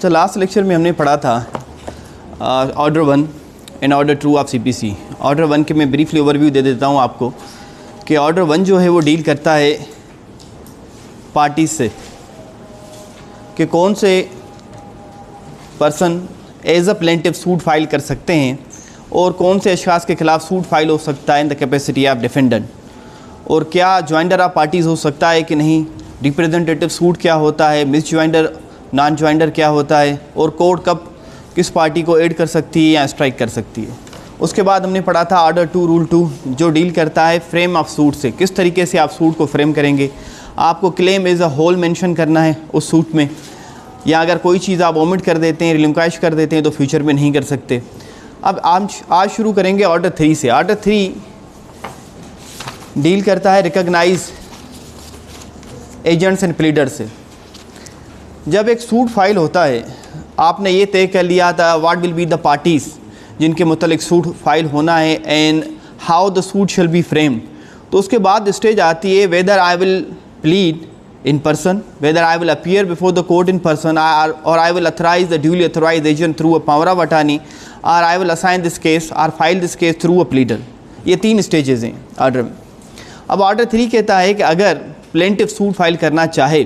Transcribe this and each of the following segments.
तो last lecture में हमने पढ़ा था order 1 and order 2 of CPC। Order 1 के मैं ब्रीफली ओवरव्यू दे देता हूँ आपको कि ऑर्डर 1 जो है वो डील करता है पार्टीज से कि कौन से person as a plaintiff suit file कर सकते हैं और कौन से अशखास के ख़िलाफ़ सूट फाइल हो सकता है in the capacity of defendant, और क्या ज्वाइंडर ऑफ पार्टीज़ हो सकता है कि नहीं, रिप्रेजेंटेटिव सूट क्या होता है, मिस ज्वाइंडर नॉन ज्वाइंडर क्या होता है, और कोर्ट कब किस पार्टी को ऐड कर सकती है या स्ट्राइक कर सकती है। उसके बाद हमने पढ़ा था ऑर्डर 2 रूल 2 जो डील करता है फ्रेम ऑफ सूट से, किस तरीके से आप सूट को फ्रेम करेंगे। आपको claim as a whole mention करना है उस सूट में, या अगर कोई चीज़ आप ओमिट कर देते हैं, रिलिंक्विश कर देते हैं तो फ्यूचर में नहीं कर सकते। अब आज शुरू करेंगे ऑर्डर 3 से। ऑर्डर 3 डील करता है रिकॉग्नाइज एजेंट्स एंड प्लीडर से। जब एक सूट फाइल होता है, आपने ये तय कर लिया था what will be the parties जिनके मुतल्लिक सूट फाइल होना है and how the suit shall be frame, तो उसके बाद स्टेज आती है whether I will plead in person, whether I will appear before the court in person, or I will authorize the duly authorized agent through a power of attorney, or I will assign this case or file this case through a pleader। ये 3 stages हैं order में। अब order 3 कहता है कि अगर plaintiff suit file करना चाहे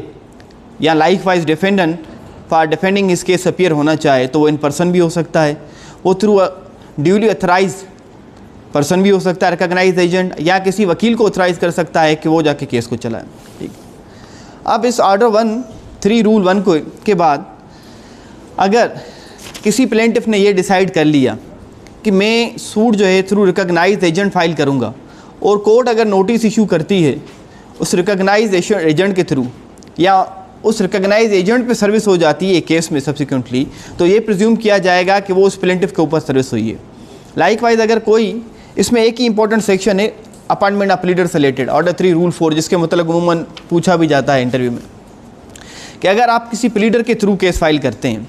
या like wise defendant for defending इस केस अपीयर होना चाहे तो वो इन पर्सन भी हो सकता है, वो through a duly authorise person भी हो सकता है, रिकॉग्नाइज एजेंट, या किसी वकील को ऑथराइज कर सकता है कि वो जाके केस को चलाए। ठीक। अब इस ऑर्डर 1-3 रूल 1 के बाद अगर किसी प्लेंटिफ ने ये डिसाइड कर लिया कि मैं सूट जो है थ्रू रिकॉग्नाइज एजेंट फाइल करूँगा, और कोर्ट अगर नोटिस इशू करती है उस रिकॉग्नाइज एजेंट के थ्रू, या उस रिकॉग्नाइज एजेंट पे सर्विस हो जाती है केस में सब्सिक्वेंटली, तो ये प्रिज्यूम किया जाएगा कि वो उस प्लेंटिफ के ऊपर सर्विस हुई है। लाइकवाइज अगर कोई, इसमें एक ही इंपॉर्टेंट सेक्शन है अपॉइंटमेंट ऑफ प्लीडर से रिलेटेड, ऑर्डर 3 रूल 4, जिसके मतलब उमूमन पूछा भी जाता है इंटरव्यू में कि अगर आप किसी प्लीडर के थ्रू केस फाइल करते हैं,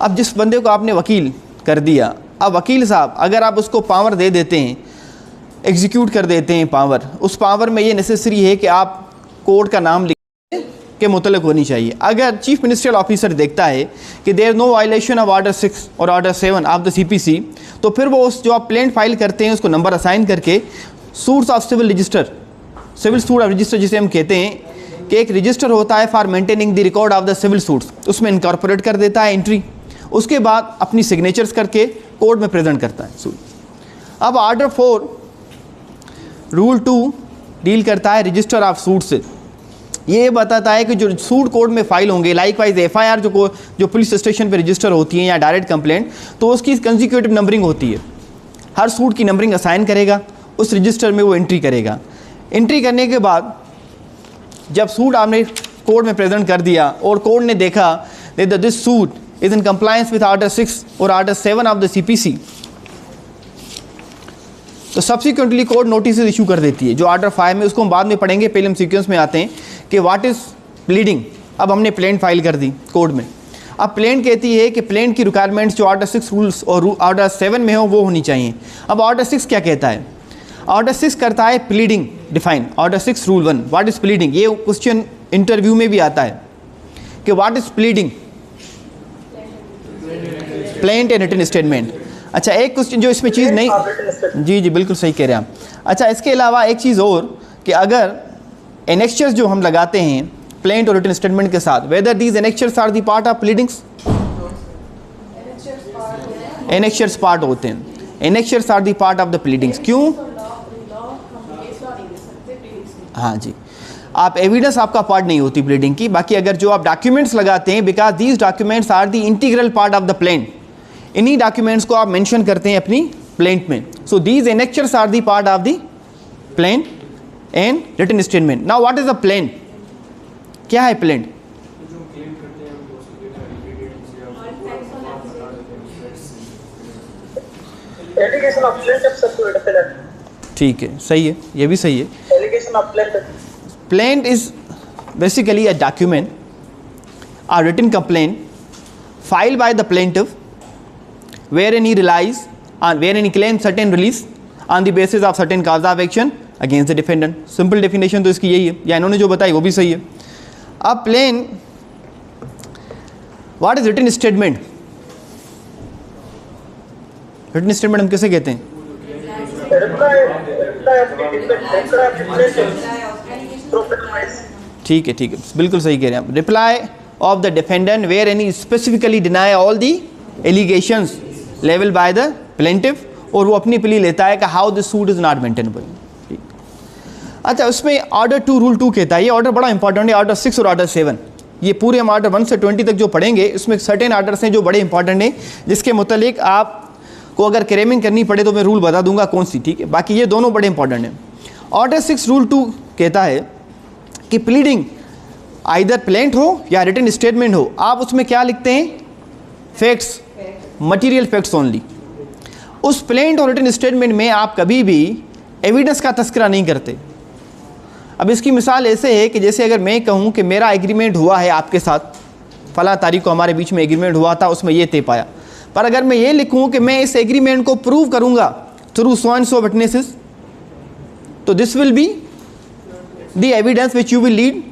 अब जिस बंदे को आपने वकील कर दिया, अब वकील साहब अगर आप उसको पावर दे देते हैं, एग्जीक्यूट कर देते हैं पावर, उस पावर में ये नेसेसरी है कि आप कोर्ट का नाम लिख के मुतल्लिक होनी चाहिए। अगर चीफ मिनिस्ट्रियल ऑफिसर देखता है कि there no violation of order 6 और ऑर्डर 7 ऑफ द CPC, तो फिर वो उस जो आप प्लेंट फाइल करते हैं उसको नंबर असाइन करके suits of civil register, civil suit of register जिसे हम कहते हैं कि एक रजिस्टर होता है for maintaining the record of the civil suits, उसमें इनकॉर्पोरेट कर देता है एंट्री, उसके बाद अपनी सिग्नेचर्स करके कोर्ट में प्रेजेंट करता है सूट। अब ऑर्डर 4 रूल 2 डील करता है रजिस्टर ऑफ सूट से। ये बताता है कि जो सूट कोर्ट में फाइल होंगे, लाइकवाइज FIR जो पुलिस स्टेशन पे रजिस्टर होती है या डायरेक्ट कंप्लेंट, तो उसकी कंसेक्यूटिव नंबरिंग होती है। हर सूट की नंबरिंग असाइन करेगा, उस रजिस्टर में वो एंट्री करेगा। एंट्री करने के बाद जब सूट आपने कोर्ट में प्रेजेंट कर दिया और कोर्ट ने देखा that this suit is in compliance with order 6 और ऑर्डर 7 ऑफ द CPC, तो सब्सिक्वेंटली कोर्ट नोटिस इशू कर देती है। जो ऑर्डर 5 में, उसको हम बाद में पढ़ेंगे, पहले हम सीक्वेंस में आते हैं कि व्हाट इज़ प्लीडिंग। अब हमने प्लेंट फाइल कर दी कोर्ट में। अब प्लेंट कहती है कि प्लेंट की रिक्वायरमेंट्स जो ऑर्डर 6 रूल्स और ऑर्डर 7 में हो वो होनी चाहिए। अब ऑर्डर 6 क्या कहता है? ऑर्डर 6 करता है pleading define. Order 6 rule 1 what is pleading, ये क्वेश्चन इंटरव्यू में भी आता है कि what is pleading, plaint and written statement. अच्छा, एक क्वेश्चन जो इसमें चीज़ नहीं, जी बिल्कुल सही कह रहे हैं आप। अच्छा, इसके अलावा एक चीज़ और कि अगर एनेक्चर्स जो हम लगाते हैं प्लेंट और रिटन स्टेटमेंट के साथ, whether these annexures are the part of pleadings, annexures part होते हैं, annexures are the part of the pleadings. क्यों? हाँ जी, आप एविडेंस आपका पार्ट नहीं होती प्लीडिंग की। बाकी अगर जो आप डॉक्यूमेंट्स लगाते हैं, because these documents are the integral part of the plaint, इन्हीं डॉक्यूमेंट्स को आप मेंशन करते हैं अपनी प्लेंट में। So these annexures are the part of the plaint and written statement. Now what is a plaint? क्या है प्लेंट? ठीक है, सही है, ये भी सही है। Plaint is basically a document, a written complaint filed by the plaintiff wherein he relies on, wherein he claims certain release on the basis of certain cause of action against the defendant। Simple definition तो इसकी यही है, या इन्होंने जो बताई वो भी सही है। अब what is written statement? Written statement हम किसे कहते हैं? ठीक है, ठीक है, बिल्कुल सही कह रहे हैं आप। Reply of the defendant where any specifically deny all the allegations level by the plaintiff, और वो अपनी प्ली लेता है कि how this suit is not maintainable. अच्छा, उसमें ऑर्डर 2 रूल 2 कहता है, ये ऑर्डर बड़ा इंपॉर्टेंट है, ऑर्डर 6 और ऑर्डर 7। ये पूरे हम ऑर्डर 1 से 20 तक जो पढ़ेंगे, इसमें सर्टेन ऑर्डर्स हैं जो बड़े इंपॉर्टेंट हैं, जिसके मुतालिक आपको अगर क्रेमिंग करनी पड़े तो मैं रूल बता दूंगा कौन सी, ठीक है। बाकी ये दोनों बड़े इंपॉर्टेंट हैं। ऑर्डर 6 रूल 2 कहता है कि प्लीडिंग आइदर प्लेंट हो या रिटन स्टेटमेंट हो, आप उसमें क्या लिखते हैं? Facts, material facts only. उस प्लेंट और रिटन स्टेटमेंट में आप कभी भी एविडेंस का तस्करा नहीं करते। अब इसकी मिसाल ऐसे है कि जैसे अगर मैं कहूँ कि मेरा एग्रीमेंट हुआ है आपके साथ, फला तारीख को हमारे बीच में एग्रीमेंट हुआ था, उसमें ये तय पाया, पर अगर मैं ये लिखूँ कि मैं इस एग्रीमेंट को प्रूव करूँगा through so and so witnesses, तो this will be the evidence which you will lead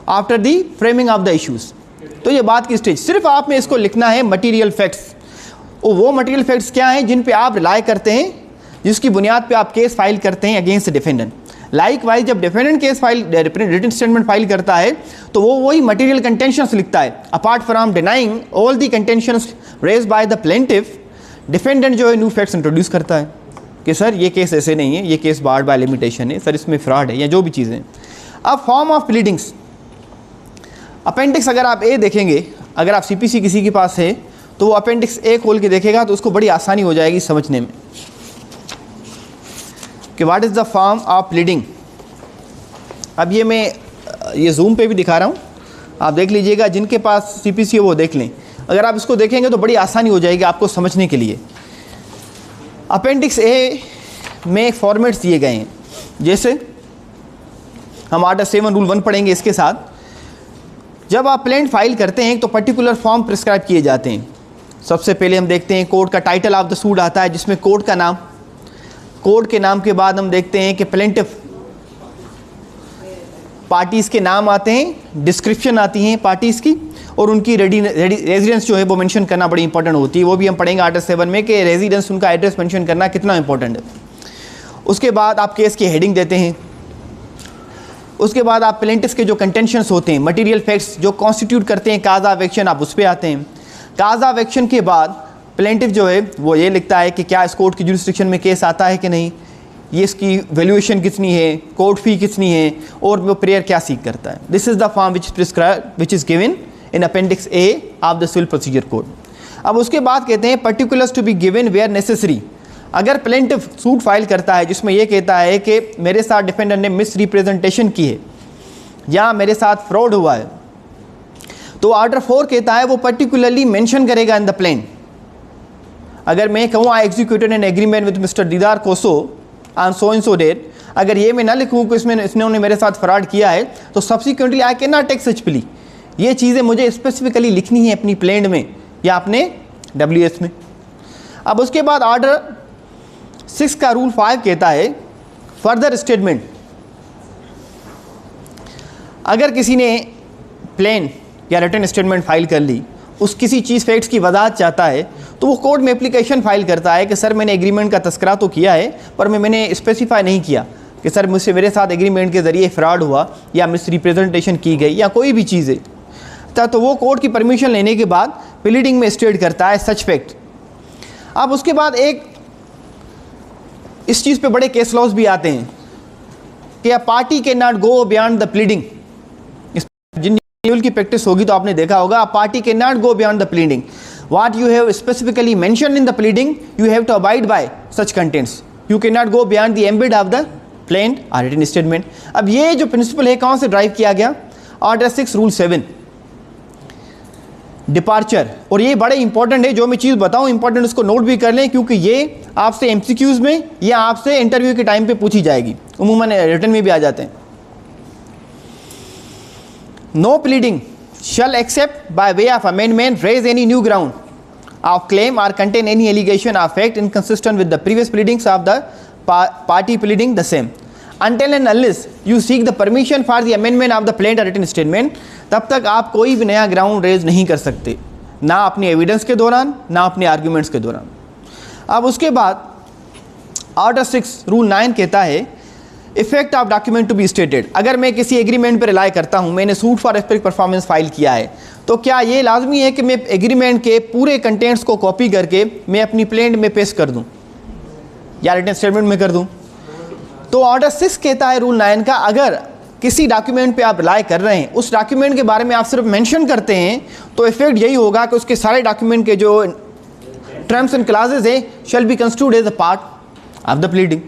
after the framing of the issues. तो ये बात की स्टेज, सिर्फ आप में इसको लिखना है मटीरियल फैक्ट्स। और वो मटीरियल फैक्ट्स क्या हैं जिन पे आप रिलाई करते हैं, जिसकी बुनियाद पे आप केस फाइल करते हैं अगेंस्ट डिफेंडेंट। लाइकवाइज जब defendant case file written statement file करता है तो वो वही मटीरियल कंटेंशंस लिखता है। Apart from denying all the contentions raised by the plaintiff, defendant जो है न्यू फैक्ट्स इंट्रोड्यूस करता है कि सर ये केस ऐसे नहीं है, ये केस बार्ड बाय लिमिटेशन है, सर इसमें फ्रॉड है, या जो भी चीज़ें। अब फॉर्म ऑफ प्लीडिंग्स, अपेंडिक्स अगर आप ए देखेंगे, अगर आप सीपीसी किसी के पास है तो वो अपेंडिक्स ए खोल के देखेगा तो उसको बड़ी आसानी हो जाएगी समझने में कि what is the form of pleading. अब ये मैं ये जूम पे भी दिखा रहा हूँ, आप देख लीजिएगा, जिनके पास सीपीसी है वो देख लें। अगर आप इसको देखेंगे तो बड़ी आसानी हो जाएगी आपको समझने के लिए। अपेंडिक्स ए में एक फॉर्मेट्स दिए गए हैं, जैसे हम ऑर्डर 7 रूल 1 पढ़ेंगे इसके साथ। जब आप प्लेंट फाइल करते हैं तो पर्टिकुलर फॉर्म प्रिस्क्राइब किए जाते हैं। सबसे पहले हम देखते हैं कोर्ट का टाइटल ऑफ द सूट आता है, जिसमें कोर्ट का नाम, कोर्ट के नाम के बाद हम देखते हैं कि प्लेंटिफ पार्टीज़ के नाम आते हैं, डिस्क्रिप्शन आती हैं पार्टीज़ की, और उनकी रेजिडेंस जो है वो मेंशन करना बड़ी इंपॉर्टेंट होती है। वो भी हम पढ़ेंगे आर्टिकल 7 में कि रेजिडेंस, उनका एड्रेस मेंशन करना कितना इंपॉर्टेंट है। उसके बाद आप केस की हेडिंग देते हैं। उसके बाद आप प्लेंटिफ्स के जो कंटेंशंस होते हैं, मटेरियल फैक्ट्स जो कॉन्स्टिट्यूट करते हैं काज ऑफ एक्शन, आप उस पर आते हैं। काज ऑफ एक्शन के बाद प्लेंटिफ जो है वो ये लिखता है कि क्या इस कोर्ट की जुरिस्डिक्शन में केस आता है कि नहीं, ये इसकी वैल्यूएशन कितनी है, कोर्ट फी कितनी है, और वो प्रेयर क्या सीख करता है। This is the form which is given in appendix A of the civil procedure code. अब उसके बाद कहते हैं particulars to be given where necessary. अगर प्लेंटिफ सूट फाइल करता है जिसमें यह कहता है कि मेरे साथ डिफेंडेंट ने मिस रिप्रेजेंटेशन की है या मेरे साथ फ्रॉड हुआ है, तो ऑर्डर 4 कहता है वो पर्टिकुलरली मेंशन करेगा इन द प्लेन। अगर मैं कहूँ I executed an agreement with mister Didar कोसो on so and so date, अगर ये मैं ना लिखूँ कि इसने मेरे साथ फ्रॉड किया है, तो subsequently I can not take such plea. ये चीज़ें मुझे स्पेसिफिकली लिखनी है अपनी प्लेन में या अपने WS में। अब उसके बाद ऑर्डर 6 का रूल 5 कहता है फर्दर स्टेटमेंट। अगर किसी ने प्लेन या रिटन स्टेटमेंट फाइल कर ली, उस किसी चीज़ फैक्ट्स की वजाहत चाहता है, तो वो कोर्ट में एप्लीकेशन फाइल करता है कि सर मैंने एग्रीमेंट का तस्करा तो किया है, पर मैंने स्पेसिफाई नहीं किया कि सर मुझसे मेरे साथ एग्रीमेंट के ज़रिए फ्रॉड हुआ या मिस रिप्रेजेंटेशन की गई या कोई भी चीज़ है। तो वो कोर्ट की परमिशन लेने के बाद प्लीडिंग में स्टेट करता है सच फैक्ट। अब उसके बाद एक इस चीज़ पे बड़े केस लॉज भी आते हैं कि a party cannot go beyond the pleading. जिन लेवल की प्रैक्टिस होगी तो आपने देखा होगा, a party cannot go beyond the pleading. What you have specifically mention in the pleading you have to abide by such contents. You can not go beyond the ambit of the plaint और written statement. अब ये जो principal है कहाँ से drive किया गया? Order 6 rule 7 departure. और ये बड़े इंपॉर्टेंट है, जो मैं चीज़ बताऊं इंपॉर्टेंट, उसको नोट भी कर लें, क्योंकि ये आपसे MCQs में या आपसे इंटरव्यू के टाइम पे पूछी जाएगी, उमूमन रिटन में भी आ जाते हैं। No pleading shall except by way of amendment raise any new ground of claim or contain any allegation of fact inconsistent with the previous pleadings of the party pleading the same until and unless you seek the permission for the amendment of the plain or written statement। तब तक आप कोई भी नया ground raise नहीं कर सकते। ना अपनी एविडेंस के दौरान, ना अपने आर्ग्यूमेंट्स के दौरान। अब उसके बाद ऑर्डर 6 रूल 9 कहता है effect of document to be stated. अगर मैं किसी एग्रीमेंट पर रिलाई करता हूँ, मैंने सूट फॉर एस्पेक्ट परफॉर्मेंस फाइल किया है, तो क्या ये लाजमी है कि मैं एग्रीमेंट के पूरे कंटेंट्स को कॉपी करके मैं अपनी प्लेंट में पेश कर दूँ या रिटन स्टेटमेंट में कर दूँ? तो ऑर्डर 6 कहता है रूल 9 का, अगर किसी डॉक्यूमेंट पे आप रिलाई कर रहे हैं, उस डॉक्यूमेंट के बारे में आप सिर्फ मेंशन करते हैं, तो इफेक्ट यही होगा कि उसके सारे डॉक्यूमेंट के जो टर्म्स एंड क्लॉजेज हैं shall be constituted as a part of the pleading.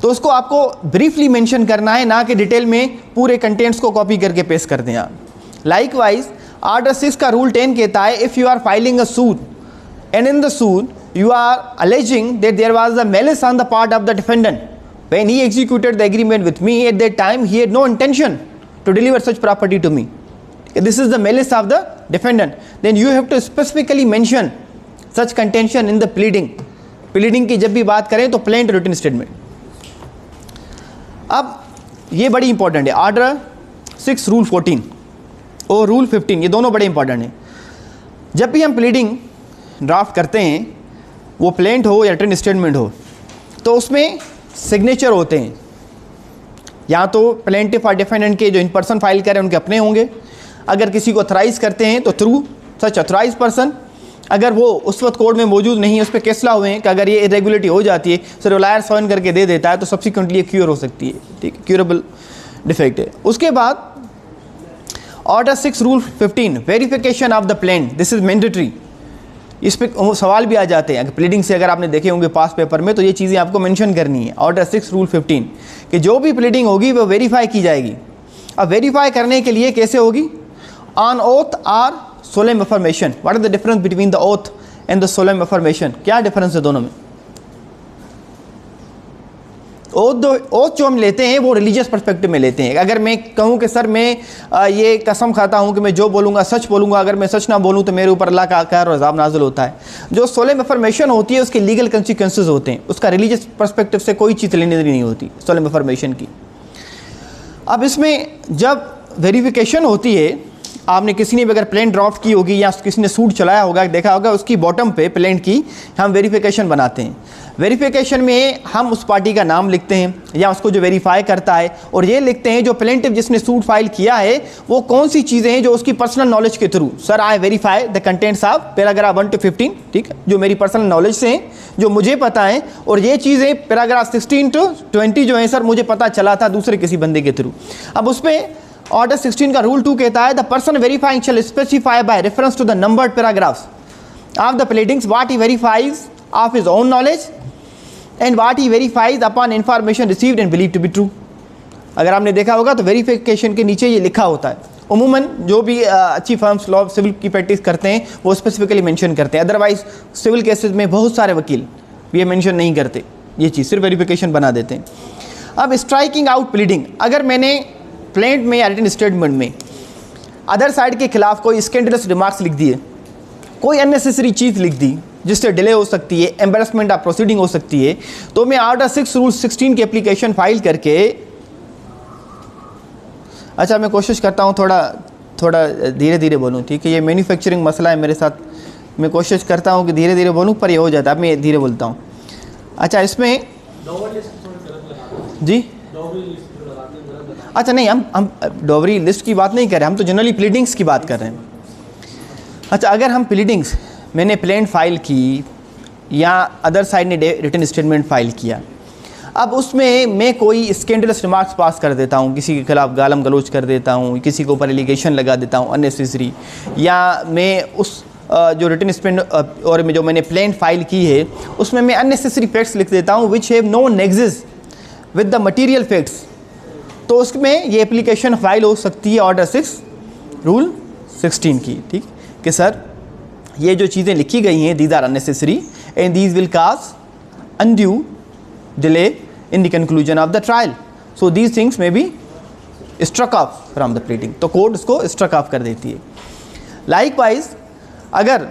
तो उसको आपको ब्रीफली मेंशन करना है, ना कि डिटेल में पूरे कंटेंट्स को कॉपी करके पेश कर दें आप। लाइकवाइज ऑर्डर 6 का रूल 10 कहता है if you are filing a suit and in the suit you are alleging that there was a malice on the part of the defendant when he executed the agreement with me. At that time he had no intention to deliver such property to me. This is the malice of the defendant. Then you have to specifically mention such contention in the pleading. Pleading की जब भी बात करें तो plain written statement। अब ये बड़ी important है, ऑर्डर 6 रूल 14 और रूल 15, ये दोनों बड़े इंपॉर्टेंट हैं। जब भी हम प्लीडिंग ड्राफ्ट करते हैं, वो प्लेंट हो या रिटन स्टेटमेंट हो, तो उसमें सिग्नेचर होते हैं, या तो प्लेंटिफ और डिफेंडेंट के जो इन पर्सन फाइल करें उनके अपने होंगे, अगर किसी को अथराइज़ करते हैं तो थ्रू सच अथराइज पर्सन, अगर वो उस वक्त कोर्ट में मौजूद नहीं है, उस पर केसला हुए हैं कि अगर ये इरेगुलरिटी हो जाती है, सिर्फ लायर साइन करके दे देता है, तो सब्सिक्वेंटली क्योर हो सकती है, ठीक है, क्यूरेबल डिफेक्ट है। उसके बाद order 6 rule 15 verification of the plaint, this is mandatory. इस पे सवाल भी आ जाते हैं, प्लीडिंग से अगर आपने देखे होंगे पास पेपर में, तो ये चीज़ें आपको मेंशन करनी है। ऑर्डर 6 रूल 15 कि जो भी प्लीडिंग होगी वो वेरीफाई की जाएगी। अब वेरीफाई करने के लिए कैसे होगी? On oath or solemn affirmation. What is the difference between the oath and the solemn affirmation? क्या डिफरेंस है दोनों में? ओथ जो हम लेते हैं वो रिलीजियस पर्सपेक्टिव में लेते हैं। अगर मैं कहूँ कि सर मैं ये कसम खाता हूँ कि मैं जो बोलूँगा सच बोलूँगा, अगर मैं सच ना बोलूँ तो मेरे ऊपर अल्लाह का कहर और अज़ाब नाज़िल होता है। जो सोलेम अफर्मेशन होती है उसके लीगल कंसिक्वेंसेस होते हैं, उसका रिलीजियस पर्सपेक्टिव से कोई चीज़ लेनी देनी नहीं होती सोलेम अफर्मेशन की। अब इसमें जब वेरिफिकेशन होती है, आपने किसी ने भी अगर प्लेंट ड्राफ्ट की होगी या किसी ने सूट चलाया होगा, देखा होगा, उसकी बॉटम पे प्लेंट की हम वेरिफिकेशन बनाते हैं। वेरिफिकेशन में हम उस पार्टी का नाम लिखते हैं या उसको जो वेरीफाई करता है, और ये लिखते हैं जो प्लेंटिव जिसने सूट फाइल किया है वो कौन सी चीज़ें हैं जो उसकी पर्सनल नॉलेज के through, sir I verify the contents of paragraph 1 to 15, ठीक है, जो मेरी पर्सनल नॉलेज से हैं, जो मुझे पता है, और ये चीज़ें पैराग्राफ 16 to 20 जो है सर मुझे पता चला था दूसरे किसी बंदे के थ्रू। अब उस पर ऑर्डर 16 का रूल 2 कहता है the person verifying shall specify by reference to the numbered paragraphs of the pleadings what he verifies of his own knowledge and what he verifies upon information received and believe to be true. अगर आपने देखा होगा तो verification के नीचे ये लिखा होता है। उमूमन जो भी अच्छी फर्म्स लॉ सिविल की प्रैक्टिस करते हैं वो स्पेसिफिकली मेंशन करते हैं, अदरवाइज सिविल केसेस में बहुत सारे वकील ये मेंशन नहीं करते, ये चीज़ सिर्फ वेरिफिकेशन बना देते हैं। अब स्ट्राइकिंग आउट प्लीडिंग, अगर मैंने प्लेंट में या रिटन स्टेटमेंट में अदर साइड के खिलाफ कोई स्कैंडलस रिमार्क्स लिख दिए, कोई अननेसेसरी चीज़ लिख दी जिससे डिले हो सकती है, एम्बेरसमेंट ऑफ प्रोसीडिंग हो सकती है, तो मैं ऑर्डर 6 रूल 16 की एप्लीकेशन फाइल करके, अच्छा मैं कोशिश करता हूँ थोड़ा धीरे धीरे बोलूँ, ठीक है, ये मैन्युफैक्चरिंग मसला है मेरे साथ, मैं कोशिश करता हूँ कि धीरे धीरे बोलूँ पर ये हो जाता है, मैं धीरे बोलता हूँ। अच्छा इसमें जी, अच्छा नहीं, हम डॉवरी लिस्ट की बात नहीं कर रहे, हम तो जनरली प्लीडिंग्स की बात कर रहे हैं। अच्छा अगर हम प्लीडिंग्स, मैंने प्लेंट फाइल की या अदर साइड ने रिटन स्टेटमेंट फाइल किया, अब उसमें मैं कोई स्कैंडलस रिमार्क्स पास कर देता हूँ, किसी के खिलाफ गालम गलोच कर देता हूँ, किसी के ऊपर एलिगेशन लगा देता हूँ अननेसेसरी, या मैं उस जो रिटन स्टेटमेंट और जो मैंने प्लेंट फाइल की है उसमें मैं अननेसेसरी फैक्ट्स लिख देता हूँ which have no nexus with the material facts, तो उसमें ये एप्लीकेशन फाइल हो सकती है ऑर्डर 6 रूल 16 की, ठीक, कि सर ये जो चीज़ें लिखी गई हैं these are unnecessary and these will cause undue delay in the conclusion of the trial, so these things may be struck off from the pleading, तो कोर्ट उसको स्ट्रक ऑफ कर देती है। लाइकवाइज अगर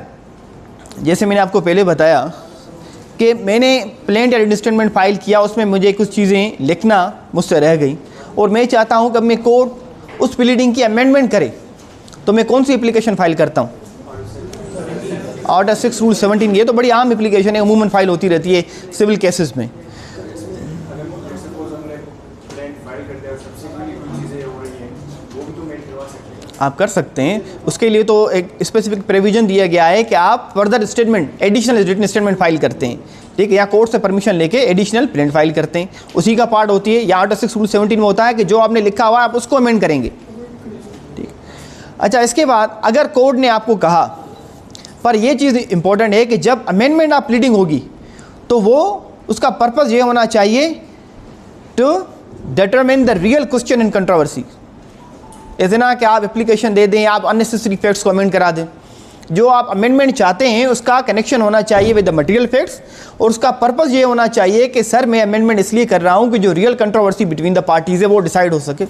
जैसे मैंने आपको पहले बताया कि मैंने प्लेंट या रिटन स्टेटमेंट फाइल किया, उसमें मुझे कुछ चीज़ें लिखना मुझसे रह गई और मैं चाहता हूं कि अब मैं कोर्ट उस प्लीडिंग की अमेंडमेंट करे, तो मैं कौन सी एप्लीकेशन फाइल करता हूं? ऑर्डर 6 रूल 17, ये तो बड़ी आम एप्लीकेशन है, अमूमन फाइल होती रहती है सिविल केसेस में। आप कर सकते हैं, उसके लिए तो एक स्पेसिफिक प्रोविजन दिया गया है कि आप further statement, additional written statement file करते हैं, ठीक है, या कोर्ट से परमिशन लेके एडिशनल प्रिंट फाइल करते हैं, उसी का पार्ट होती है। या ऑर्डर 6 रूल 17 में होता है कि जो आपने लिखा हुआ है आप उसको अमेंड करेंगे, ठीक। अच्छा, इसके बाद अगर कोर्ट ने आपको कहा, पर यह चीज़ इंपॉर्टेंट है कि जब अमेंडमेंट ऑफ प्लीडिंग होगी तो वो उसका पर्पज़ ये होना चाहिए to determine the real question in controversy. ऐसे ना कि आप एप्लीकेशन दे दें, आप अननेसेसरी फैक्ट्स को अमेंड करा दें। जो आप अमेंडमेंट चाहते हैं उसका कनेक्शन होना चाहिए विद द मटेरियल फैक्ट्स, और उसका पर्पज़ ये होना चाहिए कि सर मैं अमेंडमेंट इसलिए कर रहा हूँ कि जो real controversy between the parties है वो डिसाइड हो सके।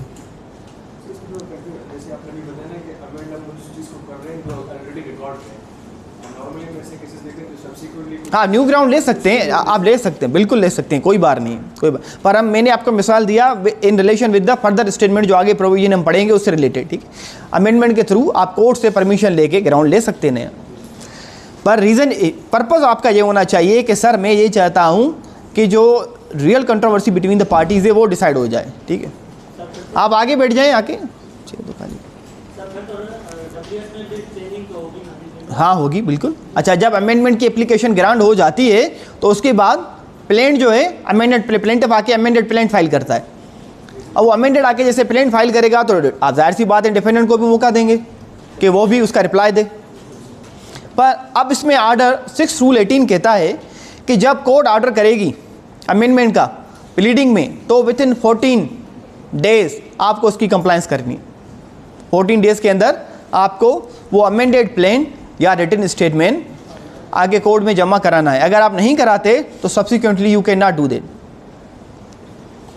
हाँ, न्यू ग्राउंड ले सकते हैं, आप ले सकते हैं, बिल्कुल ले सकते हैं, कोई बात नहीं, कोई बात। पर मैंने आपको मिसाल दिया in relation with the further statement, जो आगे प्रोविजन हम पढ़ेंगे उससे रिलेटेड, ठीक। अमेंडमेंट के थ्रू आप कोर्ट से परमिशन लेके ग्राउंड ले सकते हैं, पर रीज़न, पर्पज़ आपका ये होना चाहिए कि सर मैं ये चाहता हूँ कि जो real controversy between the parties है वो डिसाइड हो जाए, ठीक है। आप आगे बैठ जाएँ आके, हाँ होगी बिल्कुल। अच्छा, जब अमेंडमेंट की एप्लीकेशन ग्रांट हो जाती है तो उसके बाद प्लेंट जो है अमेंडेड प्लेंटिफ आके अमेंडेड प्लेंट फाइल करता है। अब वो अमेंडेड आके जैसे प्लेंट फाइल करेगा तो आप जाहिर सी बात है डिफेंडेंट को भी मौका देंगे कि वो भी उसका रिप्लाई दे। पर अब इसमें ऑर्डर 6 रूल 18 कहता है कि जब कोर्ट ऑर्डर करेगी अमेंडमेंट का प्लीडिंग में तो विद इन 14 डेज आपको उसकी कंप्लायंस करनी है। 14 डेज़ के अंदर आपको वो अमेंडेड प्लेंट या रिटन स्टेटमेंट आगे कोर्ट में जमा कराना है। अगर आप नहीं कराते तो subsequently you can not do that.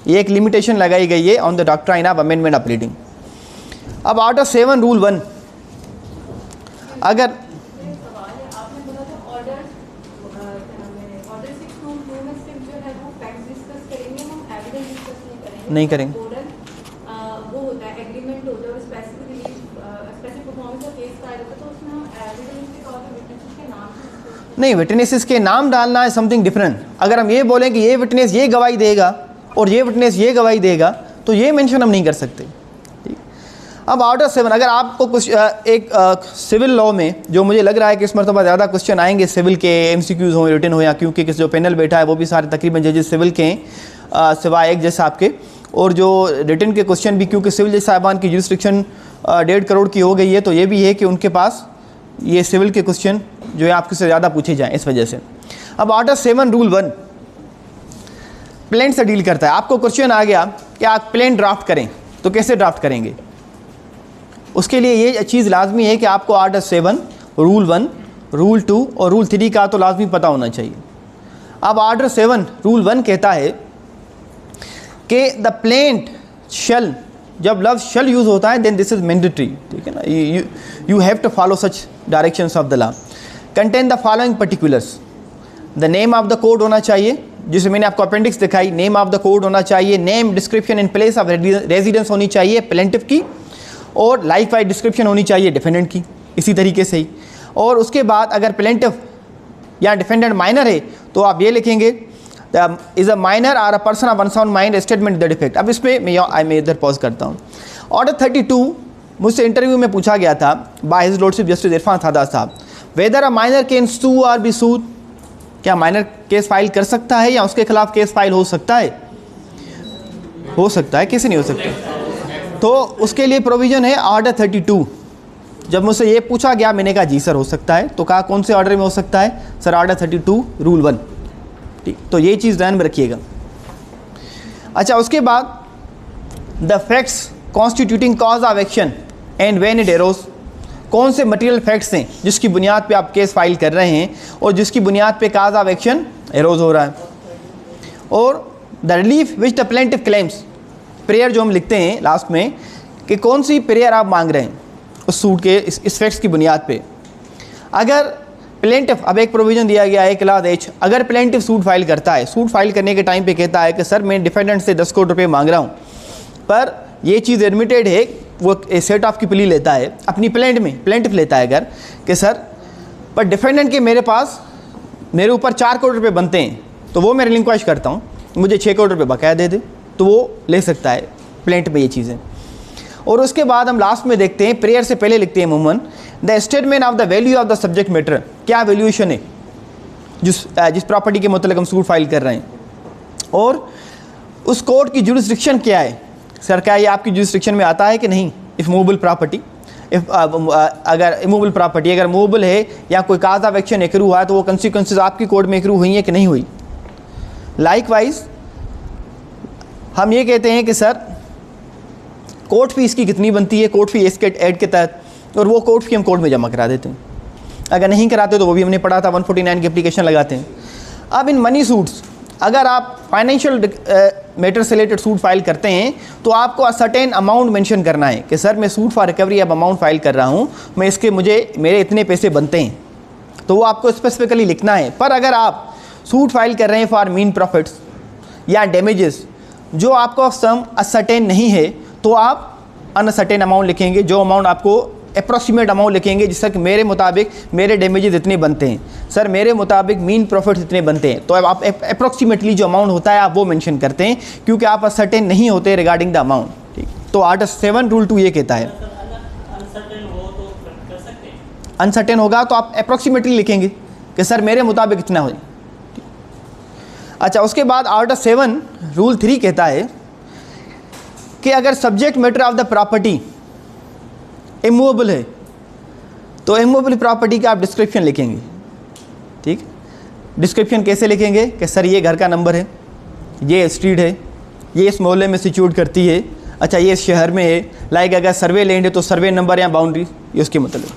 ये एक लिमिटेशन लगाई गई है on the doctrine of amendment of pleading. अब ऑर्डर 7 रूल 1, अगर नहीं करेंगे नहीं, विटनेसेस के नाम डालना है समथिंग डिफरेंट। अगर हम ये बोलें कि ये विटनेस ये गवाही देगा और ये विटनेस ये गवाही देगा तो ये मेंशन हम नहीं कर सकते, ठीक। अब ऑर्डर 7, अगर आपको कुछ एक सिविल लॉ में जो मुझे लग रहा है कि इस मरतबा ज़्यादा क्वेश्चन आएंगे सिविल के, MCQs हो रिटन हो, या क्योंकि किस जो पैनल बैठा है वो भी सारे तकरीबन जजेस सिविल के हैं सिवाय एक जज साहब के, और जो रिटन के क्वेश्चन भी क्योंकि सिविल जज साहबान की जुरिस्डिक्शन 1.5 करोड़ की हो गई है तो ये भी है कि उनके पास ये सिविल के क्वेश्चन जो है आपके से ज़्यादा पूछे जाएं इस वजह से। अब ऑर्डर 7 रूल 1 प्लेंट से डील करता है। आपको क्वेश्चन आ गया कि आप प्लेंट ड्राफ्ट करें तो कैसे ड्राफ्ट करेंगे, उसके लिए ये चीज़ लाजमी है कि आपको ऑर्डर 7 रूल 1 रूल 2 और रूल 3 का तो लाजमी पता होना चाहिए। अब ऑर्डर 7 रूल 1 कहता है कि द प्लेंट शल, जब लफ्ज़ शल यूज़ होता है देन दिस इज़ मैंडेटरी, ठीक है ना, you have to follow such directions of the law. Contain the following particulars, the name of the code होना चाहिए, जिसे मैंने आपको अपेंडिक्स दिखाई, नेम ऑफ द कोड होना चाहिए, name description in place of residence होनी चाहिए प्लेंटिफ की, और लाइफ वाइज डिस्क्रिप्शन होनी चाहिए डिफेंडेंट की, इसी तरीके से ही। और उसके बाद अगर प्लेंटिफ या डिफेंडेंट माइनर है तो आप ये लिखेंगे is a minor or a person of unsound mind statement the defect. अब इस पर मैं इधर पॉज करता हूँ। ऑर्डर 32 मुझसे इंटरव्यू में पूछा गया था by his lordship justice Irfan Sadat साहब, whether a minor can sue or be sued, क्या माइनर केस फाइल कर सकता है या उसके खिलाफ केस फाइल हो सकता है? हो सकता है, कैसे नहीं हो सकता? तो उसके लिए प्रोविज़न है ऑर्डर 32। जब मुझसे ये पूछा गया मैंने कहा जी सर हो सकता है, तो कहा कौन से ऑर्डर में हो सकता है? सर ऑर्डर 32 रूल 1, ठीक। तो ये चीज़ ध्यान में रखिएगा। अच्छा, उसके बाद the facts constituting cause of action and when it arrows, कौन से मटेरियल फैक्ट्स हैं जिसकी बुनियाद पे आप केस फाइल कर रहे हैं और जिसकी बुनियाद पे कॉज ऑफ एक्शन एरोज हो रहा है, और the relief which the plaintiff claims, prayer जो हम लिखते हैं लास्ट में कि कौन सी प्रेयर आप मांग रहे हैं उस सूट के इस फैक्ट्स की बुनियाद पे। अगर प्लेंटिफ, अब एक प्रोविज़न दिया गया है क्लास H, अगर प्लेंटिफ सूट फाइल करता है, सूट फाइल करने के टाइम पे कहता है कि सर मैं डिफेंडेंट से 10 करोड़ रुपये मांग रहा हूँ, पर ये चीज़ एडमिटेड है, वो सेट ऑफ की प्ली लेता है अपनी प्लेंट में, प्लेंटिफ लेता है अगर कि सर पर डिफेंडेंट के मेरे ऊपर 4 करोड़ रुपए बनते हैं, तो वो मैं रिलिंक्विश करता हूँ, मुझे 6 करोड़ रुपए बकाया दे दे, तो वो ले सकता है प्लेंट पे ये चीज़ें। और उसके बाद हम लास्ट में देखते हैं, प्रेयर से पहले लिखते हैं अमूमन, the statement of the value of the subject matter, क्या वैल्यूएशन है जिस प्रॉपर्टी के मतलब हम सूट फाइल कर रहे हैं, और उस कोर्ट की जुरिस्डिक्शन क्या है, सर क्या ये आपकी जुरिस्डिक्शन में आता है कि नहीं। इफ़ मूवेबल प्रॉपर्टी, अगर इमूवेबल प्रॉपर्टी अगर मूवेबल है या कोई काज ऑफ एक्शन एकरू हुआ है तो वो कंसिक्वेंसेज आपकी कोर्ट में एकरू हुई है कि नहीं हुई। लाइकवाइज हम ये कहते हैं कि सर कोर्ट फीस की कितनी बनती है, कोर्ट फी इसके ऐड के तहत, और वो कोर्ट फी हम कोर्ट में जमा करा देते हैं। अगर नहीं कराते तो वो भी हमने पढ़ा था, 149 की एप्लीकेशन लगाते हैं। अब इन मनी सूट्स, अगर आप फाइनेंशियल मैटर से रिलेटेड सूट फाइल करते हैं तो आपको सर्टेन अमाउंट मेंशन करना है कि सर मैं सूट फॉर रिकवरी अब अमाउंट फाइल कर रहा हूँ, मैं इसके मेरे इतने पैसे बनते हैं, तो वो आपको स्पेसिफिकली लिखना है। पर अगर आप सूट फाइल कर रहे हैं फॉर मीन प्रॉफिट्स या डैमेजेस जो आपको सम असर्टेन नहीं है, तो आप अनसर्टेन अमाउंट लिखेंगे, जो अमाउंट आपको अप्रॉक्सीमेट अमाउंट लिखेंगे, जिससे कि मेरे मुताबिक मेरे डैमेजेस इतने बनते हैं, सर मेरे मुताबिक मीन प्रॉफिट्स इतने बनते हैं, तो अब आप अप्रॉक्सीमेटली जो अमाउंट होता है आप वो मेंशन करते हैं, क्योंकि आप असर्टेन नहीं होते रिगार्डिंग द अमाउंट। ठीक, तो आर्टिकल 7 रूल 2 ये कहता है अनसर्टेन होगा तो आप अप्रॉक्सीमेटली लिखेंगे कि सर मेरे मुताबिक इतना हो। अच्छा, उसके बाद आर्टिकल 7 रूल 3 कहता है कि अगर subject matter of the property immovable है तो इमूवेबल प्रॉपर्टी का आप डिस्क्रिप्शन लिखेंगे। ठीक, डिस्क्रिप्शन कैसे लिखेंगे कि सर ये घर का नंबर है, ये स्ट्रीट है, ये इस मोहल्ले में सिचुएट करती है, अच्छा ये इस शहर में है, लाइक अगर सर्वे लैंड है तो सर्वे नंबर या बाउंड्री, ये उसके मतलब।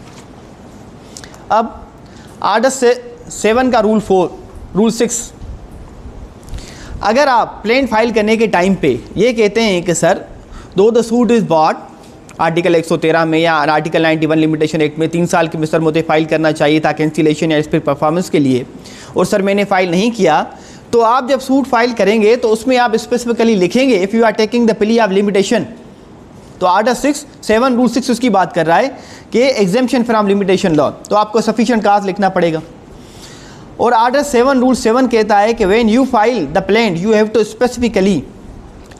अब आर्टिकल 7 का रूल 6, अगर आप प्लेन फाइल करने के टाइम पे ये कहते हैं कि sir though the suit is barred, article 113 में या आर्टिकल 91 लिमिटेशन एक्ट में 3 साल के मिस्टर मुझे फाइल करना चाहिए था कैंसिलेशन या स्पिल परफॉर्मेंस के लिए, और सर मैंने फ़ाइल नहीं किया, तो आप जब सूट फाइल करेंगे तो उसमें आप स्पेसिफिकली लिखेंगे if you are taking the plea of limitation. तो आर्टिकल 7 रूल 6 उसकी बात कर रहा है कि एग्जेम्पशन फ्रॉम लिमिटेशन लॉ, तो आपको सफिशिएंट काज लिखना पड़ेगा। और आर्टिकल 7 रूल 7 कहता है कि when you file the plaint you have to specifically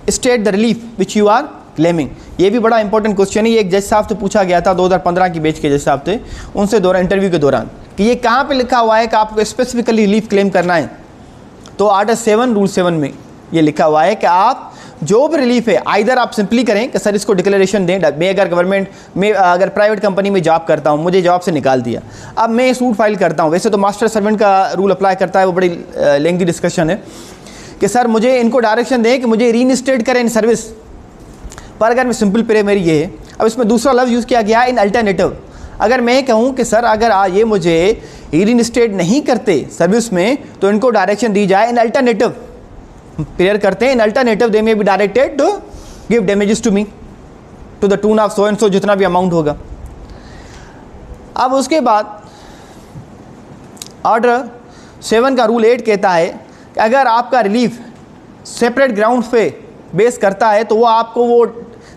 state the relief which you are claiming. ये भी बड़ा इंपॉर्टेंट क्वेश्चन है, ये एक जज साहब से पूछा गया था 2015 की बैच के जज साहब थे, उनसे इंटरव्यू के दौरान कि ये कहाँ पे लिखा हुआ है कि आपको स्पेसिफिकली रिलीफ क्लेम करना है। तो आर्टिकल 7 रूल 7 में ये लिखा हुआ है कि आप जो भी रिलीफ है आइदर आप सिंपली करें कि सर इसको डिक्लेरेशन दें, मैं अगर गवर्नमेंट में अगर प्राइवेट कंपनी में जॉब करता हूँ, मुझे जॉब से निकाल दिया, अब मैं सूट फाइल करता हूँ, वैसे तो मास्टर सर्वेंट का रूल अप्लाई करता है, वो बड़ी लेंथी डिस्कशन है कि सर मुझे इनको डायरेक्शन दें कि मुझे रीइंस्टेट करें इन सर्विस, पर अगर मैं सिंपल प्रे मेरी ये है, अब इसमें दूसरा लफ्ज़ यूज़ किया गया इन अल्टरनेटिव। अगर मैं कहूँ कि सर अगर ये मुझे रीइंस्टेट नहीं करते सर्विस में तो इनको डायरेक्शन दी जाए इन अल्टरनेटिव, क्लियर करते हैं इन alternative they may be directed to give damages to me to the tune of so and so, जितना भी अमाउंट होगा। अब उसके बाद ऑर्डर 7 का रूल 8 कहता है कि अगर आपका रिलीफ सेपरेट ग्राउंड पे बेस करता है तो वो आपको वो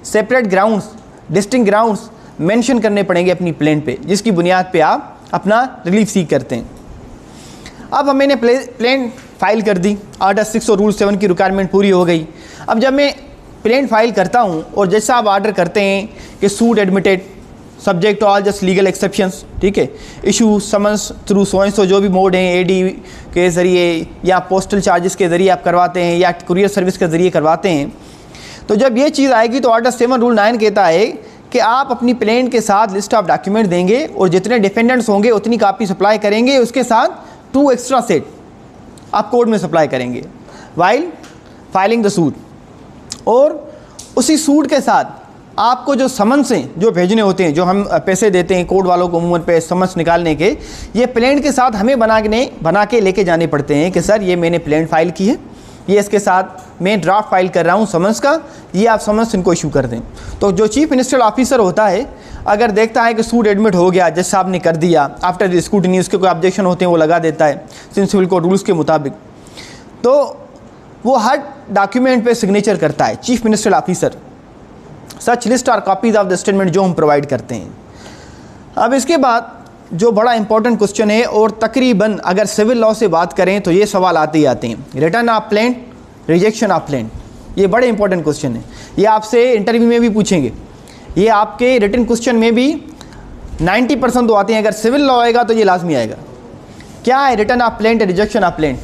separate grounds, distinct grounds mention करने पड़ेंगे अपनी प्लेन पे, जिसकी बुनियाद पे आप अपना रिलीफ सीख करते हैं। अब मैंने प्लेन फाइल कर दी, आर्टिकल 6 और रूल 7 की रिक्वायरमेंट पूरी हो गई। अब जब मैं प्लेन फाइल करता हूँ और जैसा आप ऑर्डर करते हैं कि suit admitted subject to all just legal exceptions, ठीक है, issue summons through so and so, जो भी मोड हैं एडी के ज़रिए या पोस्टल चार्जेस के ज़रिए आप करवाते हैं या कुरियर सर्विस के ज़रिए करवाते हैं, तो जब ये चीज़ आएगी तो आर्टिकल 7 रूल 9 कहता है कि आप अपनी प्लेन के साथ लिस्ट ऑफ डॉक्यूमेंट देंगे और जितने डिफेंडेंट्स होंगे उतनी कापी सप्लाई करेंगे, उसके साथ 2 एक्स्ट्रा सेट आप कोर्ट में सप्लाई करेंगे वाइल फाइलिंग द सूट। और उसी सूट के साथ आपको जो समन्स हैं जो भेजने होते हैं, जो हम पैसे देते हैं कोर्ट वालों को अमूमन पे समन्स निकालने के, ये प्लेन के साथ हमें बना के लेके जाने पड़ते हैं कि सर ये मैंने प्लेन फाइल की है, ये इसके साथ मैं ड्राफ्ट फाइल कर रहा हूँ समन्स का, ये आप समन्स इनको इशू कर दें। तो जो चीफ मिनिस्टर ऑफिसर होता है अगर देखता है कि सूट एडमिट हो गया, जज साहब ने कर दिया, आफ्टर स्क्रूटनी उसके कोई ऑब्जेक्शन होते हैं वो लगा देता है सिविल कोड रूल्स के मुताबिक, तो वो हर डॉक्यूमेंट पे सिग्नेचर करता है चीफ मिनिस्टर ऑफिसर, सच लिस्ट और कॉपीज़ ऑफ द स्टेटमेंट जो हम प्रोवाइड करते हैं। अब इसके बाद जो बड़ा इंपॉर्टेंट क्वेश्चन है, और तकरीबन अगर सिविल लॉ से बात करें तो ये सवाल आते ही आते हैं, return of plaint, rejection of plaint, ये बड़े इंपॉर्टेंट क्वेश्चन है। ये आपसे इंटरव्यू में भी पूछेंगे, ये आपके रिटन क्वेश्चन में भी 90% तो आते हैं। अगर सिविल लॉ आएगा तो ये लाजमी आएगा। क्या है return of plaint, rejection of plaint?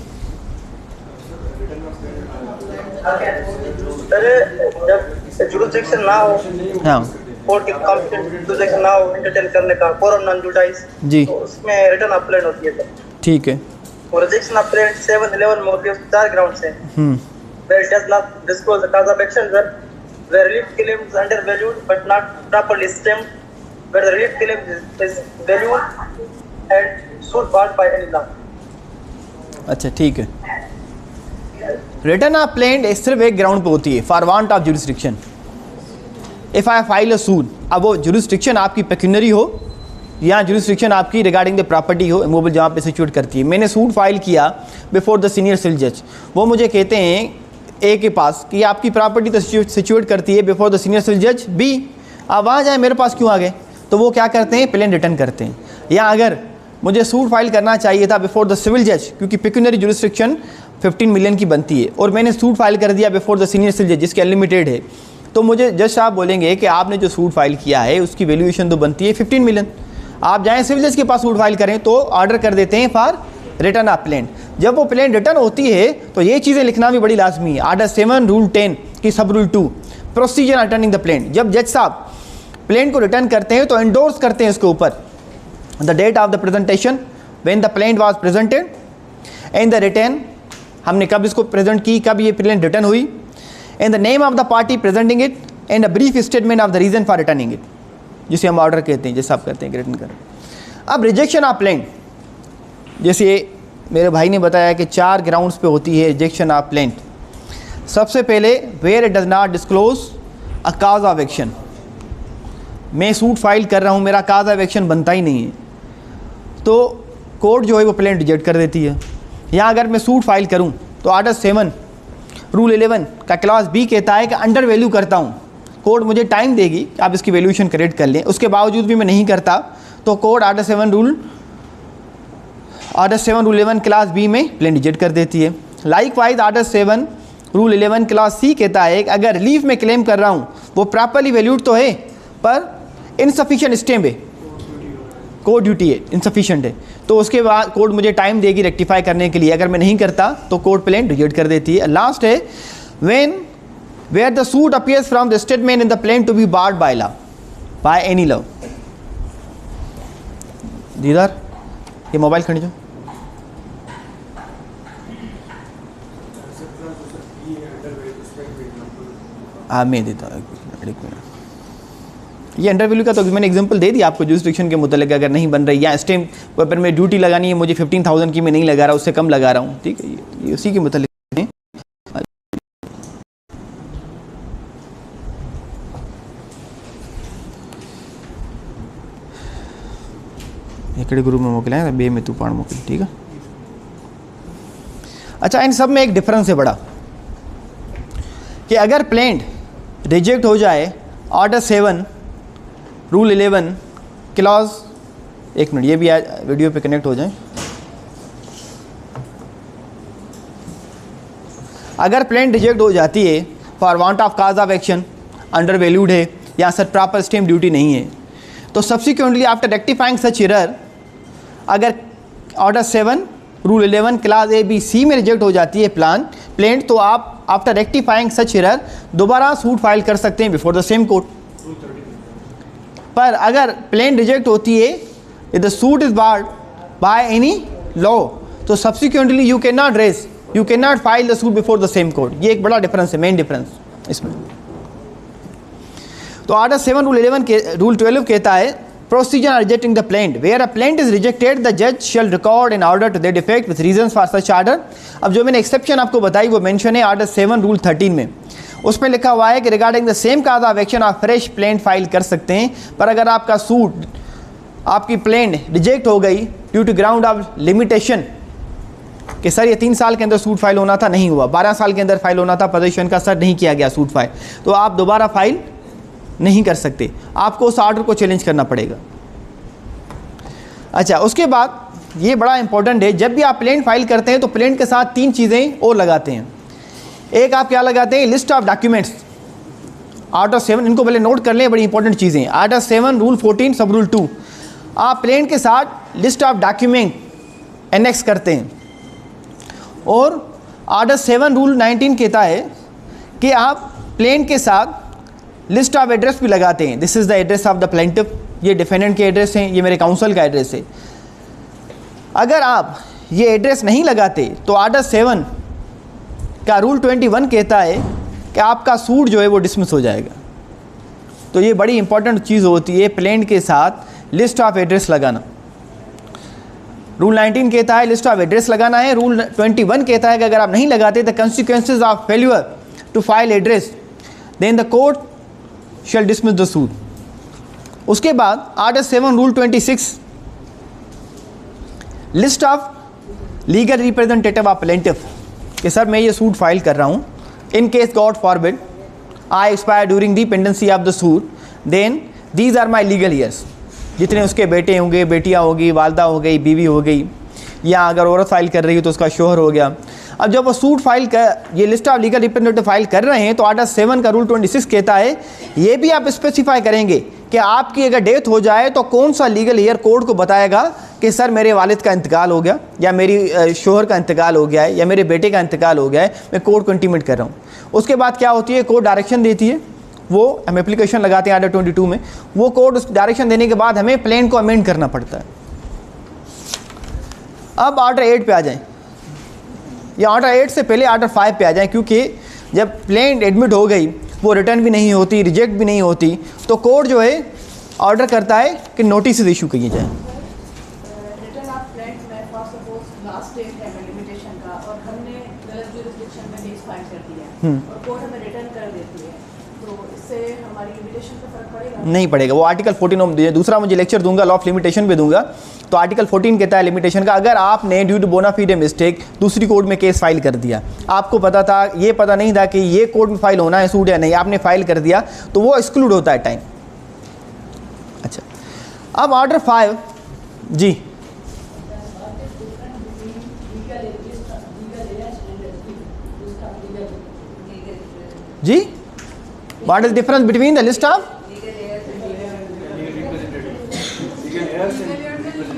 जब जुरिसडिक्शन ना हो, हाँ कोर्ट की कॉम्पिटेंट जुरिसडिक्शन ना हो एंटरटेन करने का, कोरम नॉन जुडाइस, जी, तो उसमें रिटर्न ऑफ प्लेंट होती है सर। ठीक है। और रिजेक्शन ऑफ प्लेंट 7-11 में होती है, 4 ग्राउंड्स हैं। Where it does not disclose the cause of action, where relief claim is undervalued but not properly stemmed, where the relief claim is valued and suit brought by any law. अच्छा ठीक है। Return of plaint सिर्फ एक ground पे होती है, for want of jurisdiction. If I file a suit, अब वो जुरिसडिक्शन आपकी पेक्यूनरी हो या जुरिसडिक्शन आपकी रिगार्डिंग द प्रॉपर्टी हो, इमूवेबल जहाँ पे सिचुएट करती है। मैंने सूट फाइल किया बिफोर द सीनियर सिविल जज, वो मुझे कहते हैं ए के पास कि आपकी प्रॉपर्टी तो सिचुएट करती है बिफोर द सीनियर सिविल जज बी, आप वहाँ जाए, मेरे पास क्यों आ गए? तो वो क्या करते हैं, प्लेन रिटर्न करते हैं। या अगर मुझे सूट फाइल करना चाहिए था बिफोर द सिविल जज, क्योंकि पेक्यूनरी जुरिसडिक्शन 15 मिलियन की बनती है, और मैंने सूट फाइल कर दिया बिफोर द सीनियर सिविल जज जिसके अनलिमिटेड है, तो मुझे जज साहब बोलेंगे कि आपने जो सूट फाइल किया है उसकी वैल्यूएशन तो बनती है 15 मिलियन, आप जाएँ सिविल जज के पास सूट फाइल करें, तो ऑर्डर कर देते हैं फॉर रिटर्न ऑफ प्लेन। जब वो प्लेन रिटर्न होती है तो ये चीज़ें लिखना भी बड़ी लाजमी है। आर्डर 7 रूल 10 की sub rule 2, procedure returning the plaint. जब जज साहब प्लेन को रिटर्न करते हैं तो एंडोर्स करते हैं इसके ऊपर the date of the presentation, when the plaint was presented, and the return, हमने कब इसको प्रेजेंट की, कब ये प्लेन रिटर्न हुई, and the name of the party presenting it, and a brief statement of the reason for returning it, जिसे हम order कहते हैं, जैसे आप कहते हैं कि रिटर्न करें। अब रिजेक्शन ऑफ प्लेन, जैसे मेरे भाई ने बताया कि 4 ग्राउंड्स पे होती है रिजेक्शन ऑफ प्लेंट। सबसे पहले where it does not disclose a cause of action, मैं सूट फाइल कर रहा हूँ, मेरा काज ऑफ एक्शन बनता ही नहीं है, तो कोर्ट जो है वो प्लेंट रिजेक्ट कर देती है। या अगर मैं सूट फाइल करूँ तो आर्डर 7 रूल 11 का क्लॉज बी कहता है कि अंडर वैल्यू करता हूँ, कोर्ट मुझे टाइम देगी आप इसकी वैल्यूएशन करेक्ट कर लें, उसके बावजूद भी मैं नहीं करता तो court order 7 rule 11 clause B में प्लेन रिजेक्ट कर देती है। Likewise order 7 rule 11 clause C कहता है कि अगर रिलीफ में क्लेम कर रहा हूँ वो प्रॉपरली वैल्यूड तो है पर इनसफिशिएंट स्टेम है, कोर्ट ड्यूटी है, इनसफिशिएंट है, तो उसके बाद कोर्ट मुझे टाइम देगी रेक्टिफाई करने के लिए। अगर मैं नहीं करता तो कोर्ट प्लेन रिजेक्ट कर देती है। लास्ट है when where the suit appears from the statement in the plaint to be barred by law, by any law. दीदार ये मोबाइल खड़ी जो मैं देता हूँ, ये अंडर वैल्यू का तो मैंने एग्जांपल दे दिया आपको जुरिसडिक्शन के मुतालिक। अगर नहीं बन रही या स्टेम पर मैं ड्यूटी लगानी है, मुझे 15,000 की मैं नहीं लगा रहा, उससे कम लगा रहा हूँ, ठीक है, ये उसी के मुतालिक है। एकड़े ग्रुप में मोकलाएं, बे में तू पाण मोकल, ठीक है। अच्छा, इन सब में एक डिफरेंस है बड़ा कि अगर प्लेंट रिजेक्ट हो जाए ऑर्डर 7 रूल 11 क्लॉज, एक मिनट ये भी वीडियो पे कनेक्ट हो जाए। अगर प्लेंट रिजेक्ट हो जाती है for want of cause of action, undervalued है या सर प्रॉपर स्टेम ड्यूटी नहीं है, तो subsequently after rectifying such error, अगर order 7 rule 11 clause A B C में रिजेक्ट हो जाती है प्लेंट, तो आप आफ्टर रेक्टिफाइंग सच एरर दोबारा सूट फाइल कर सकते हैं बिफोर द सेम कोर्ट। पर अगर प्लेन रिजेक्ट होती है, if the suit is barred by any law, तो subsequently you can not raise, you can not file the suit before the same court. ये एक बड़ा डिफरेंस है, मेन डिफरेंस इसमें। तो आर्डर 7 रूल 11 के रूल 12 कहता है procedure rejecting the plaint, where a plaint is rejected the जज shall record an order to that effect with reasons for such order. अब जो मैंने एक्सेप्शन आपको बताई वो मेंशन है आर्डर 7 रूल 13 में, उसमें लिखा हुआ है कि regarding the same cause of action आप फ्रेश प्लेंट फाइल कर सकते हैं, पर अगर आपका सूट, आपकी प्लेंट रिजेक्ट हो गई due to ground of limitation कि सर ये 3 साल के अंदर सूट फाइल होना था, नहीं हुआ, 12 साल के अंदर फाइल होना था, पोजीशन का सर नहीं किया गया सूट फाइल, तो आप दोबारा फाइल नहीं कर सकते, आपको उस ऑर्डर को चैलेंज करना पड़ेगा। अच्छा, उसके बाद ये बड़ा इंपॉर्टेंट है, जब भी आप प्लेन फाइल करते हैं तो प्लेन के साथ 3 चीज़ें और लगाते हैं। एक आप क्या लगाते हैं, list of documents out of 7, इनको पहले नोट कर लें, बड़ी इंपॉर्टेंट चीज़ें। आउट ऑफ 7 रूल 14 सब रूल 2, आप प्लेन के साथ लिस्ट ऑफ डॉक्यूमेंट एनेक्स करते हैं। और आउट ऑफ 7 रूल 19 कहता है कि आप प्लेन के साथ लिस्ट ऑफ एड्रेस भी लगाते हैं। This is the address of the plaintiff, ये डिफेंडेंट के एड्रेस हैं, ये मेरे काउंसिल का एड्रेस है। अगर आप ये एड्रेस नहीं लगाते तो आर्डर 7 का रूल 21 कहता है कि आपका सूट जो है वो डिसमिस हो जाएगा। तो ये बड़ी इंपॉर्टेंट चीज़ होती है प्लेन के साथ लिस्ट ऑफ एड्रेस लगाना। रूल 19 कहता है लिस्ट ऑफ एड्रेस लगाना है। रूल 21 कहता है कि अगर आप नहीं लगाते the consequences of failure to file address then the court shall dismiss the suit. उसके बाद order 7 rule 26 list of legal representative of plaintiff कि सर मैं ये सूट फाइल कर रहा हूँ, in case God forbid I expire during the pendency of the suit then these are my legal heirs. जितने उसके बेटे होंगे, बेटियाँ होगी, वालदा हो गई, बीवी हो गई, या अगर औरत फाइल कर रही है तो उसका शोहर हो गया। अब जब वो सूट फाइल कर, ये list of legal representative file कर रहे हैं तो आर्डर 7 का रूल 26 कहता है ये भी आप स्पेसिफाई करेंगे कि आपकी अगर डेथ हो जाए तो कौन सा लीगल ईयर कोर्ट को बताएगा कि सर मेरे वालिद का इंतकाल हो गया, या मेरी शोहर का इंतकाल हो गया है, या मेरे बेटे का इंतकाल हो गया है, मैं कोर्ट को इंटीमेट कर रहा हूँ। उसके बाद क्या होती है, कोर्ट डायरेक्शन देती है, वो हम एप्लीकेशन लगाते हैं आर्डर 22 में, वो कोर्ट उस डायरेक्शन देने के बाद हमें प्लेन को अमेंड करना पड़ता है। अब आर्डर 8 पे आ जाएं, या आर्डर 8 से पहले आर्डर 5 पे आ जाएं, क्योंकि जब प्लेन एडमिट हो गई वो रिटर्न भी नहीं होती, रिजेक्ट भी नहीं होती, तो कोर्ट जो है ऑर्डर करता है कि नोटिस इशू किए जाए। रिटर्न ऑफ प्लेंट में फॉर सपोज लास्ट डेट है लिमिटेशन का और हमने गलत जुरिस्डिक्शन में केस फाइल कर दिया और कोर्ट हमें रिटर्न कर देती है, तो इससे हमारी लिमिटेशन पर फर्क पड़ेगा? नहीं पड़ेगा। वो आर्टिकल 14 दूसरा मुझे लेक्चर दूंगा, लॉ ऑफ लिमिटेशन पे दूंगा, तो आर्टिकल 14 कहता है लिमिटेशन का, अगर आपने ड्यू टू बोना फाइडे मिस्टेक दूसरी कोर्ट में केस फाइल कर दिया, आपको पता था, ये पता नहीं था कि ये कोर्ट में फाइल होना है सूट या नहीं, आपने फाइल कर दिया, तो वो एक्सक्लूड होता है टाइम। अच्छा, अब ऑर्डर 5 जी जी what is difference between the list of,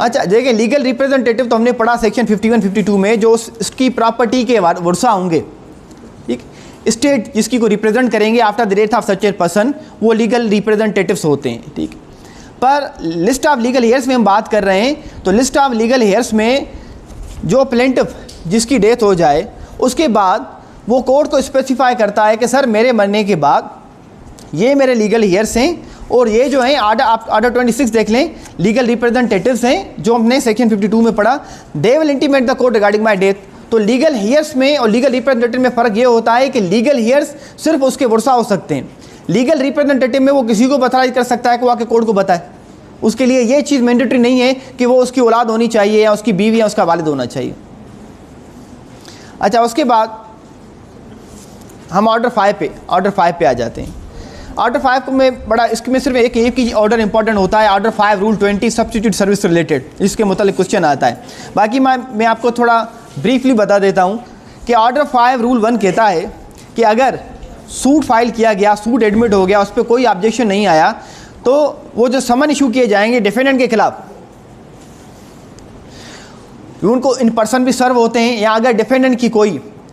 अच्छा देखिए लीगल रिप्रेजेंटेटिव तो हमने पढ़ा सेक्शन 51-52 में, जो उसकी प्रॉपर्टी के वर्षा होंगे, ठीक, स्टेट जिसकी को रिप्रेजेंट करेंगे after the death of such a person, वो लीगल रिप्रेजेंटेटिव्स होते हैं, ठीक। पर लिस्ट ऑफ लीगल हेयर्स में हम बात कर रहे हैं, तो लिस्ट ऑफ लीगल हेयर्स में जो प्लेंटिफ जिसकी डेथ हो जाए उसके बाद वो कोर्ट को स्पेसिफाई करता है कि सर मेरे मरने के बाद ये मेरे लीगल हेयर्स हैं, और ये जो हैं आर्डर 26 देख लें, लीगल रिप्रेजेंटेटिव्स हैं जो हमने सेक्शन 52 में पढ़ा, they will intimate the court regarding my death. तो लीगल हेयर्स में और लीगल रिप्रेजेंटेटिव में फ़र्क ये होता है कि लीगल हेयर्स सिर्फ उसके वर्षा हो सकते हैं, लीगल रिप्रेजेंटेटिव में वो किसी को बता कर सकता है कि वो आके कोर्ट को बताए। उसके लिए ये चीज़ मैंडेटरी नहीं है कि वो उसकी औलाद होनी चाहिए या उसकी बीवी या उसका वालिद होना चाहिए। अच्छा, उसके बाद हम ऑर्डर 5 पे आ जाते हैं। ऑर्डर 5 में बड़ा, इसमें सिर्फ एक ही ऑर्डर इंपॉर्टेंट होता है, order 5 rule 20 substitute service related, इसके मतलब क्वेश्चन आता है। बाकी मैं आपको थोड़ा ब्रीफली बता देता हूँ कि ऑर्डर 5 रूल 1 कहता है कि अगर सूट फाइल किया गया, सूट एडमिट हो गया, उस पर कोई ऑब्जेक्शन नहीं आया, तो वो जो समन इशू किए जाएंगे डिफेंडेंट के खिलाफ, उनको इन पर्सन भी सर्व होते हैं, या अगर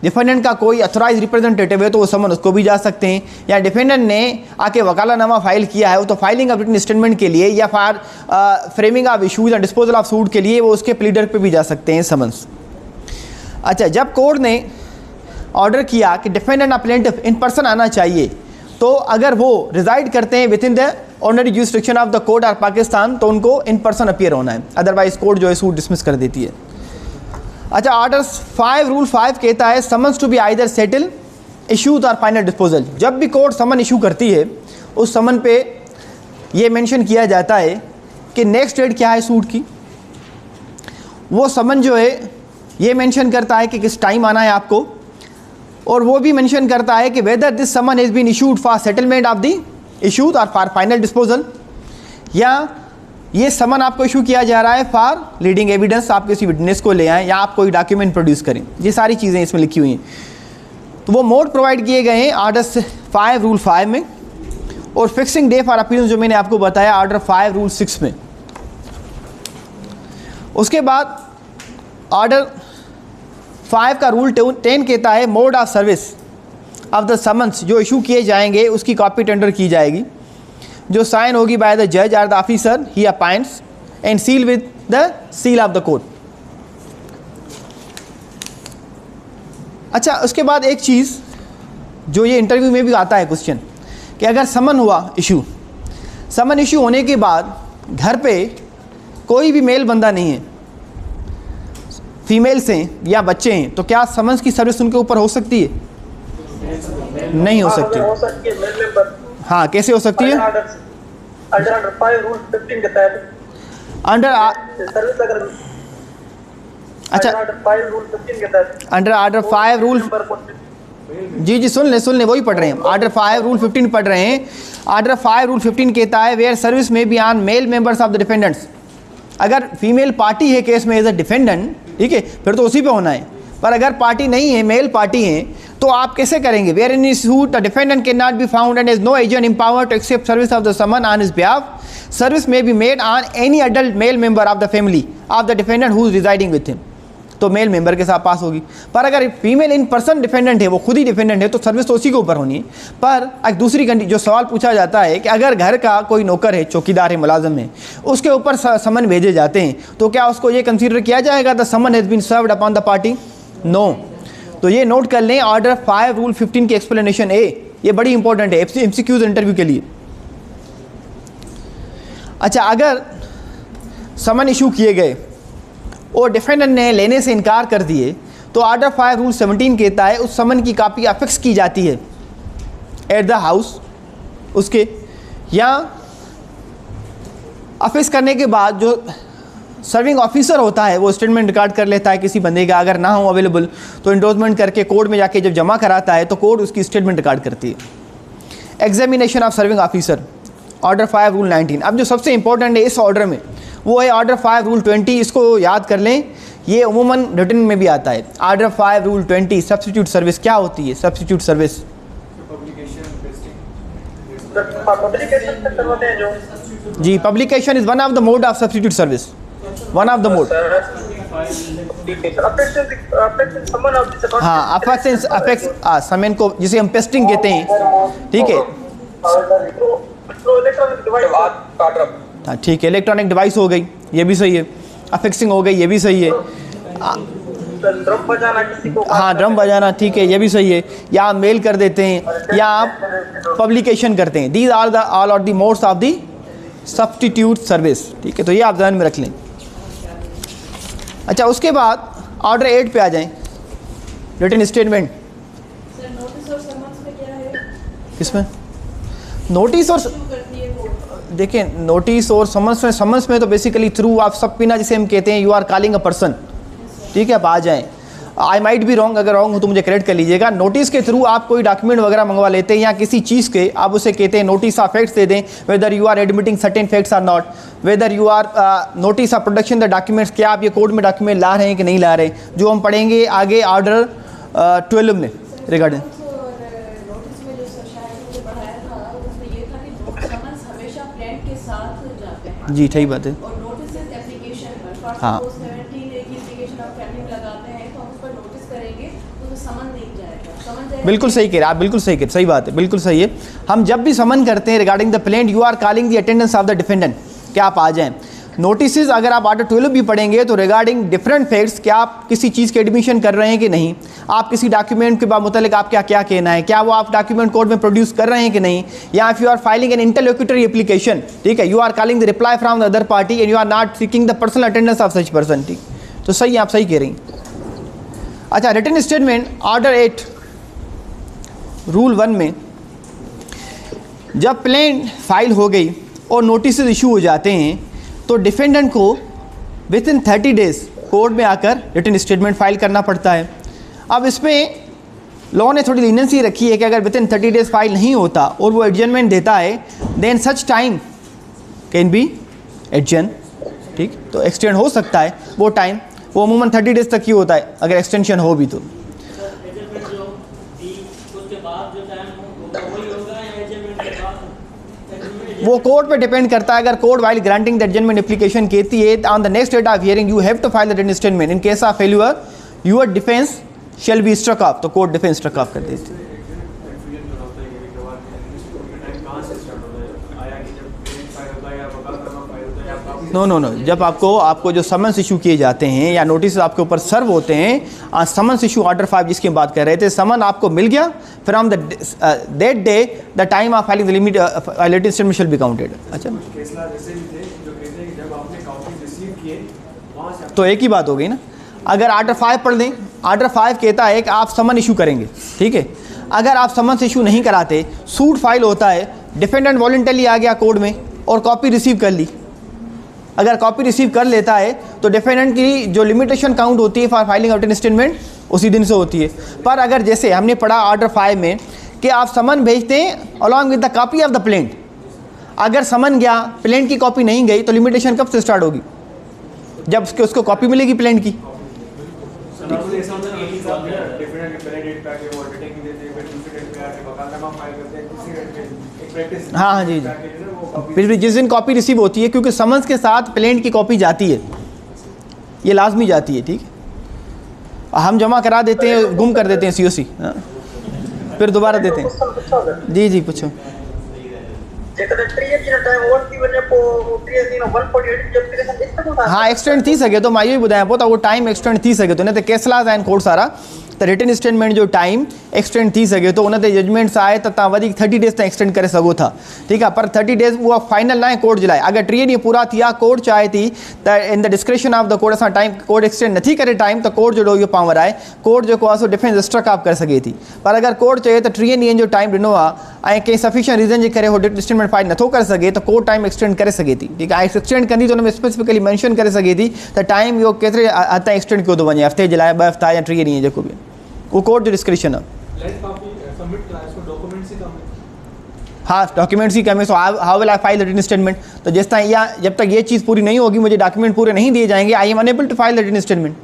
डिफेंडेंट का कोई अथोराइज रिप्रेजेंटेटिव है तो वो समन उसको भी जा सकते हैं, या डिफेंडेंट ने आके वकालानामा फाइल किया है तो फाइलिंग ऑफ रिटन स्टेटमेंट के लिए या for framing of issues and disposal of suit के लिए वो उसके प्लीडर पे भी जा सकते हैं समन्स। अच्छा, जब कोर्ट ने ऑर्डर किया कि डिफेंडेंट और प्लेंटिफ इन पर्सन आना चाहिए, तो अगर वो रिजाइड करते हैं with in the ordinary jurisdiction of the court और पाकिस्तान, तो उनको इन पर्सन अपीयर होना है, अदरवाइज कोर्ट जो है सूट डिसमिस कर देती है। अच्छा, ऑर्डर 5 रूल 5 कहता है summons to be either settle, issues और फाइनल डिस्पोजल। जब भी कोर्ट समन इशू करती है उस समन पे ये मेंशन किया जाता है कि नेक्स्ट डेट क्या है सूट की। वो समन जो है ये मेंशन करता है कि किस टाइम आना है आपको, और वो भी मेंशन करता है कि whether this summon has been issued for settlement of the issues और फॉर फाइनल डिस्पोजल, या ये समन आपको इशू किया जा रहा है फॉर लीडिंग एविडेंस, आप किसी विटनेस को ले आएँ या आप कोई डॉक्यूमेंट प्रोड्यूस करें, ये सारी चीज़ें इसमें लिखी हुई हैं। तो वो मोड प्रोवाइड किए गए हैं ऑर्डर 5 रूल 5 में, और फिक्सिंग डे फॉर अपीयरेंस जो मैंने आपको बताया ऑर्डर 5 रूल 6 में। उसके बाद ऑर्डर 5 का रूल 10 कहता है mode of service of the summons जो इशू किए जाएंगे उसकी कॉपी टेंडर की जाएगी, जो साइन होगी बाय द जज और the officer he appoints and seal with the seal of the court. अच्छा, उसके बाद एक चीज़ जो ये इंटरव्यू में भी आता है क्वेश्चन, कि अगर समन हुआ इशू, समन इशू होने के बाद घर पे कोई भी मेल बंदा नहीं है, फीमेल्स हैं या बच्चे हैं, तो क्या समन्स की सर्विस उनके ऊपर हो सकती है? नहीं हो सकती। हो सकती है मेल मेंबर। हाँ, कैसे हो सकती है? अंडर 5 रूल 15 के तहत सर्विस अगर अच्छा, अंडर 5 रूल 15 के तहत अंडर ऑर्डर 5 रूल, जी सुन ले वही पढ़ रहे हैं, ऑर्डर 5 रूल 15 पढ़ रहे हैं। ऑर्डर 5 रूल 15 कहता है where service may be on male members of the defendants. अगर फीमेल पार्टी है केस में एज अ डिफेंडेंट, ठीक है, फिर तो उसी पे होना है, पर अगर पार्टी नहीं है, मेल पार्टी है, तो आप कैसे करेंगे? Where in suit the defendant can not be found and is no agent empowered to accept service of the summon on his behalf, service may be made on any adult male member of the family of the defendant who is residing with him, तो male member के साथ पास होगी। पर अगर female in person defendant है, वो खुद ही defendant है, तो सर्विस तो उसी के ऊपर होनी है। पर एक दूसरी जो सवाल पूछा जाता है कि अगर घर का कोई नौकर है, चौकीदार है, मुलाजिम है, उसके ऊपर समन भेजे जाते हैं, तो क्या उसको ये कंसीडर किया जाएगा the summon has been served upon the party? No. तो ये नोट कर लें, ऑर्डर 5 रूल 15 की एक्सप्लेनेशन ए, ये बड़ी इंपॉर्टेंट है एमसीक्यूज इंटरव्यू के लिए। अच्छा, अगर समन इशू किए गए और डिफेंडेंट ने लेने से इनकार कर दिए, तो ऑर्डर 5 रूल 17 कहता है उस समन की कॉपी अफिक्स की जाती है एट द हाउस उसके, या अफिक्स करने के बाद जो सर्विंग ऑफिसर होता है वो स्टेटमेंट रिकॉर्ड कर लेता है किसी बंदे का, अगर ना हो अवेलेबल तो इंडोर्समेंट करके कोर्ट में जाके जब जमा कराता है तो कोर्ट उसकी स्टेटमेंट रिकॉर्ड करती है। Examination of serving officer, order 5 rule 19। अब जो सबसे इंपॉर्टेंट है इस ऑर्डर में वो है ऑर्डर 5 रूल 20, इसको याद कर लें, ये उमूमन रिटन में भी आता है। ऑर्डर 5 रूल 20 सब्स्टिट्यूट सर्विस क्या होती है? सब्स्टिट्यूट सर्विस जी, publication is one of the mode of substitute service, one of the mode. हाँ, अफेक्स समन को जिसे हम पेस्टिंग कहते हैं, ठीक है, हाँ ठीक है, इलेक्ट्रॉनिक डिवाइस हो गई, ये भी सही है, अफिक्सिंग हो गई, ये भी सही है, ड्रम बजाना किसी को, हाँ ड्रम बजाना, ठीक है, ये भी सही है, या आप मेल कर देते हैं या आप पब्लिकेशन करते हैं। These are the all are the modes of the substitute service, ठीक है, तो ये आप ध्यान में रख लें। अच्छा, उसके बाद ऑर्डर 8 पे आ जाएं, रिटन स्टेटमेंट। सर नोटिस और समन्स में क्या है? किसमें नोटिस और देखिए, नोटिस और समन्स में तो बेसिकली थ्रू आप सबपीना जिसे हम कहते हैं, you are calling a person, ठीक है, आप आ जाएं। आई माइट बी रॉन्ग, अगर रॉन्ग हो तो मुझे करेक्ट कर लीजिएगा। नोटिस के थ्रू आप कोई डॉक्यूमेंट वगैरह मंगवा लेते हैं या किसी चीज़ के आप उसे कहते हैं नोटिस ऑफ फैक्ट्स दे दें, whether you are admitting certain facts are not, whether you are notice of production the documents, क्या आप ये कोर्ट में डॉक्यूमेंट ला रहे हैं कि नहीं ला रहे, जो हम पढ़ेंगे आगे ऑर्डर 12 में रिगार्डिंग। नोटिस में जो शायद मुझे पढ़ाया था उसमें ये था कि समन्स हमेशा प्लेंट के साथ जाते हैं। जी सही बात है। और नोटिस एप्लीकेशन पर हाँ। 17 की एप्लीकेशन ऑफ फैमिली लगाते हैं तो हम उस पर नोटिस करेंगे तो समन नहीं जाएगा, समन जाएगा। बिल्कुल सही कह रहे हैं आप, बिल्कुल सही कह, सही बात है, बिल्कुल सही है। हम जब भी समन करते हैं regarding the plaint, you are calling the attendance of the defendant, क्या आप आ जाएं। नोटिस अगर आप ऑर्डर 12 भी पढ़ेंगे तो रिगार्डिंग डिफरेंट फैक्ट्स, क्या आप किसी चीज़ के एडमिशन कर रहे हैं कि नहीं, आप किसी डॉक्यूमेंट के मुतालिक आप क्या क्या कहना है, क्या वो आप डॉक्यूमेंट कोर्ट में प्रोड्यूस कर रहे हैं कि नहीं, या if you are filing an interlocutory application, ठीक है, you are calling the reply from the other party and you are not seeking the personal attendance of such person, ठीक, तो सही आप सही कह रही हैं। अच्छा, रिटन स्टेटमेंट ऑर्डर 8 रूल 1 में जब प्लेन फाइल हो गई और नोटिस इशू हो जाते हैं तो डिफेंडेंट को विद इन 30 डेज़ कोर्ट में आकर रिटन स्टेटमेंट फाइल करना पड़ता है। अब इसमें लॉ ने थोड़ी लीनियंसी रखी है कि अगर विद इन 30 डेज़ फाइल नहीं होता और वो एडजमेंट देता है, then such time can be adjourned, ठीक। तो एक्सटेंड हो सकता है वो टाइम, वो अमूमन 30 डेज तक ही होता है अगर एक्सटेंशन हो भी तो। वो कोर्ट पे डिपेंड करता है। अगर court while granting the adjournment application कहती है on the next date of hearing you have to file the written statement, in case of failure your defence shall be struck off, तो court defence struck off कर देती है। No, जब आपको जो summons issue किए जाते हैं या नोटिस आपके ऊपर सर्व होते हैं, समन्स इशू ऑर्डर 5 जिसकी हम बात कर रहे थे, समन आपको मिल गया, from that day the time of filing the limit written statement shall be counted. अच्छा, तो एक ही बात हो गई ना। अगर ऑर्डर 5 पढ़ लें, ऑर्डर 5 कहता है कि आप समन इशू करेंगे, ठीक है। अगर आप समन्स इशू नहीं कराते, सूट फाइल होता है, डिफेंडेंट वॉलंटरली आ गया कोर्ट में और कॉपी रिसीव कर ली, अगर कॉपी रिसीव कर लेता है तो डिफेंडेंट की जो लिमिटेशन काउंट होती है फॉर फाइलिंग रिटन स्टेटमेंट उसी दिन से होती है। पर अगर जैसे हमने पढ़ा ऑर्डर 5 में कि आप समन भेजते हैं along with the copy of the plaint, अगर समन गया प्लेंट की कॉपी नहीं गई तो लिमिटेशन कब से स्टार्ट होगी? जब उसको कॉपी मिलेगी प्लेंट की। हाँ जी, फिर भी जिस दिन कॉपी रिसीव होती है, क्योंकि समन्स के साथ प्लेंट की कॉपी जाती है, ये लाजमी जाती है, ठीक है। हम जमा करा देते हैं, गुम कर देते हैं COC, फिर दोबारा देते हैं। जी पूछो। हाँ, एक्सटेंड थी सके तो मैं ये ॿुधायां पोइ त उहो टाइम एक्सटेंड थी सके थो, न त केस लॉस आहिनि खोड़ सारा, त रिटन स्टेटमेंट जो टाइम एक्सटेंड थी सके थो, उन ते जजमेंट्स आहे त तव्हां वधीक 30 डेज़ ताईं एक्सटेंड करे सघो था, ठीकु आहे। पर 30 डेज़ उहा फाइनल न आहे कोर्ट जे लाइ। अगरि 3 ॾींहं पूरा थी विया, कोर्ट चाहे थी त in the description of the court असां टाइम कोर्ट एक्सटेंड नथी करे टाइम, त कोर्ट जो इहो पावर आहे, कोर्ट जेको आहे सो डिफेंस स्ट्रक ऑफ करे सघे थी। पर अगरि कोर्ट चए त 3 ॾींहंनि जो टाइम ॾिनो आहे ऐं कंहिं सफिशिएंट रीज़न जे करे उहो रिटन स्टेटमेंट फाइल नथो करे सघे त कोर्ट टाइम एक्सटेंड करे सघे थी, ठीकु आहे। एक्सटेंड कंदी त हुन में स्पेसिफिकली मेंशन करे सघे थी त टाइम इहो केतिरे हद ताईं एक्सटेंड कयो थो वञे, हफ़्ते जे लाइ, 2 हफ़्ता या 3 ॾींहं, जेको बि वो कोर्ट जो डिस्क्रिप्शन है। हाँ, डॉक्यूमेंट्स की कमी, so how will I file written statement. तो जिस तरह या जब तक ये चीज़ पूरी नहीं होगी, मुझे डॉक्यूमेंट पूरे नहीं दिए जाएंगे, I am unable to file written statement.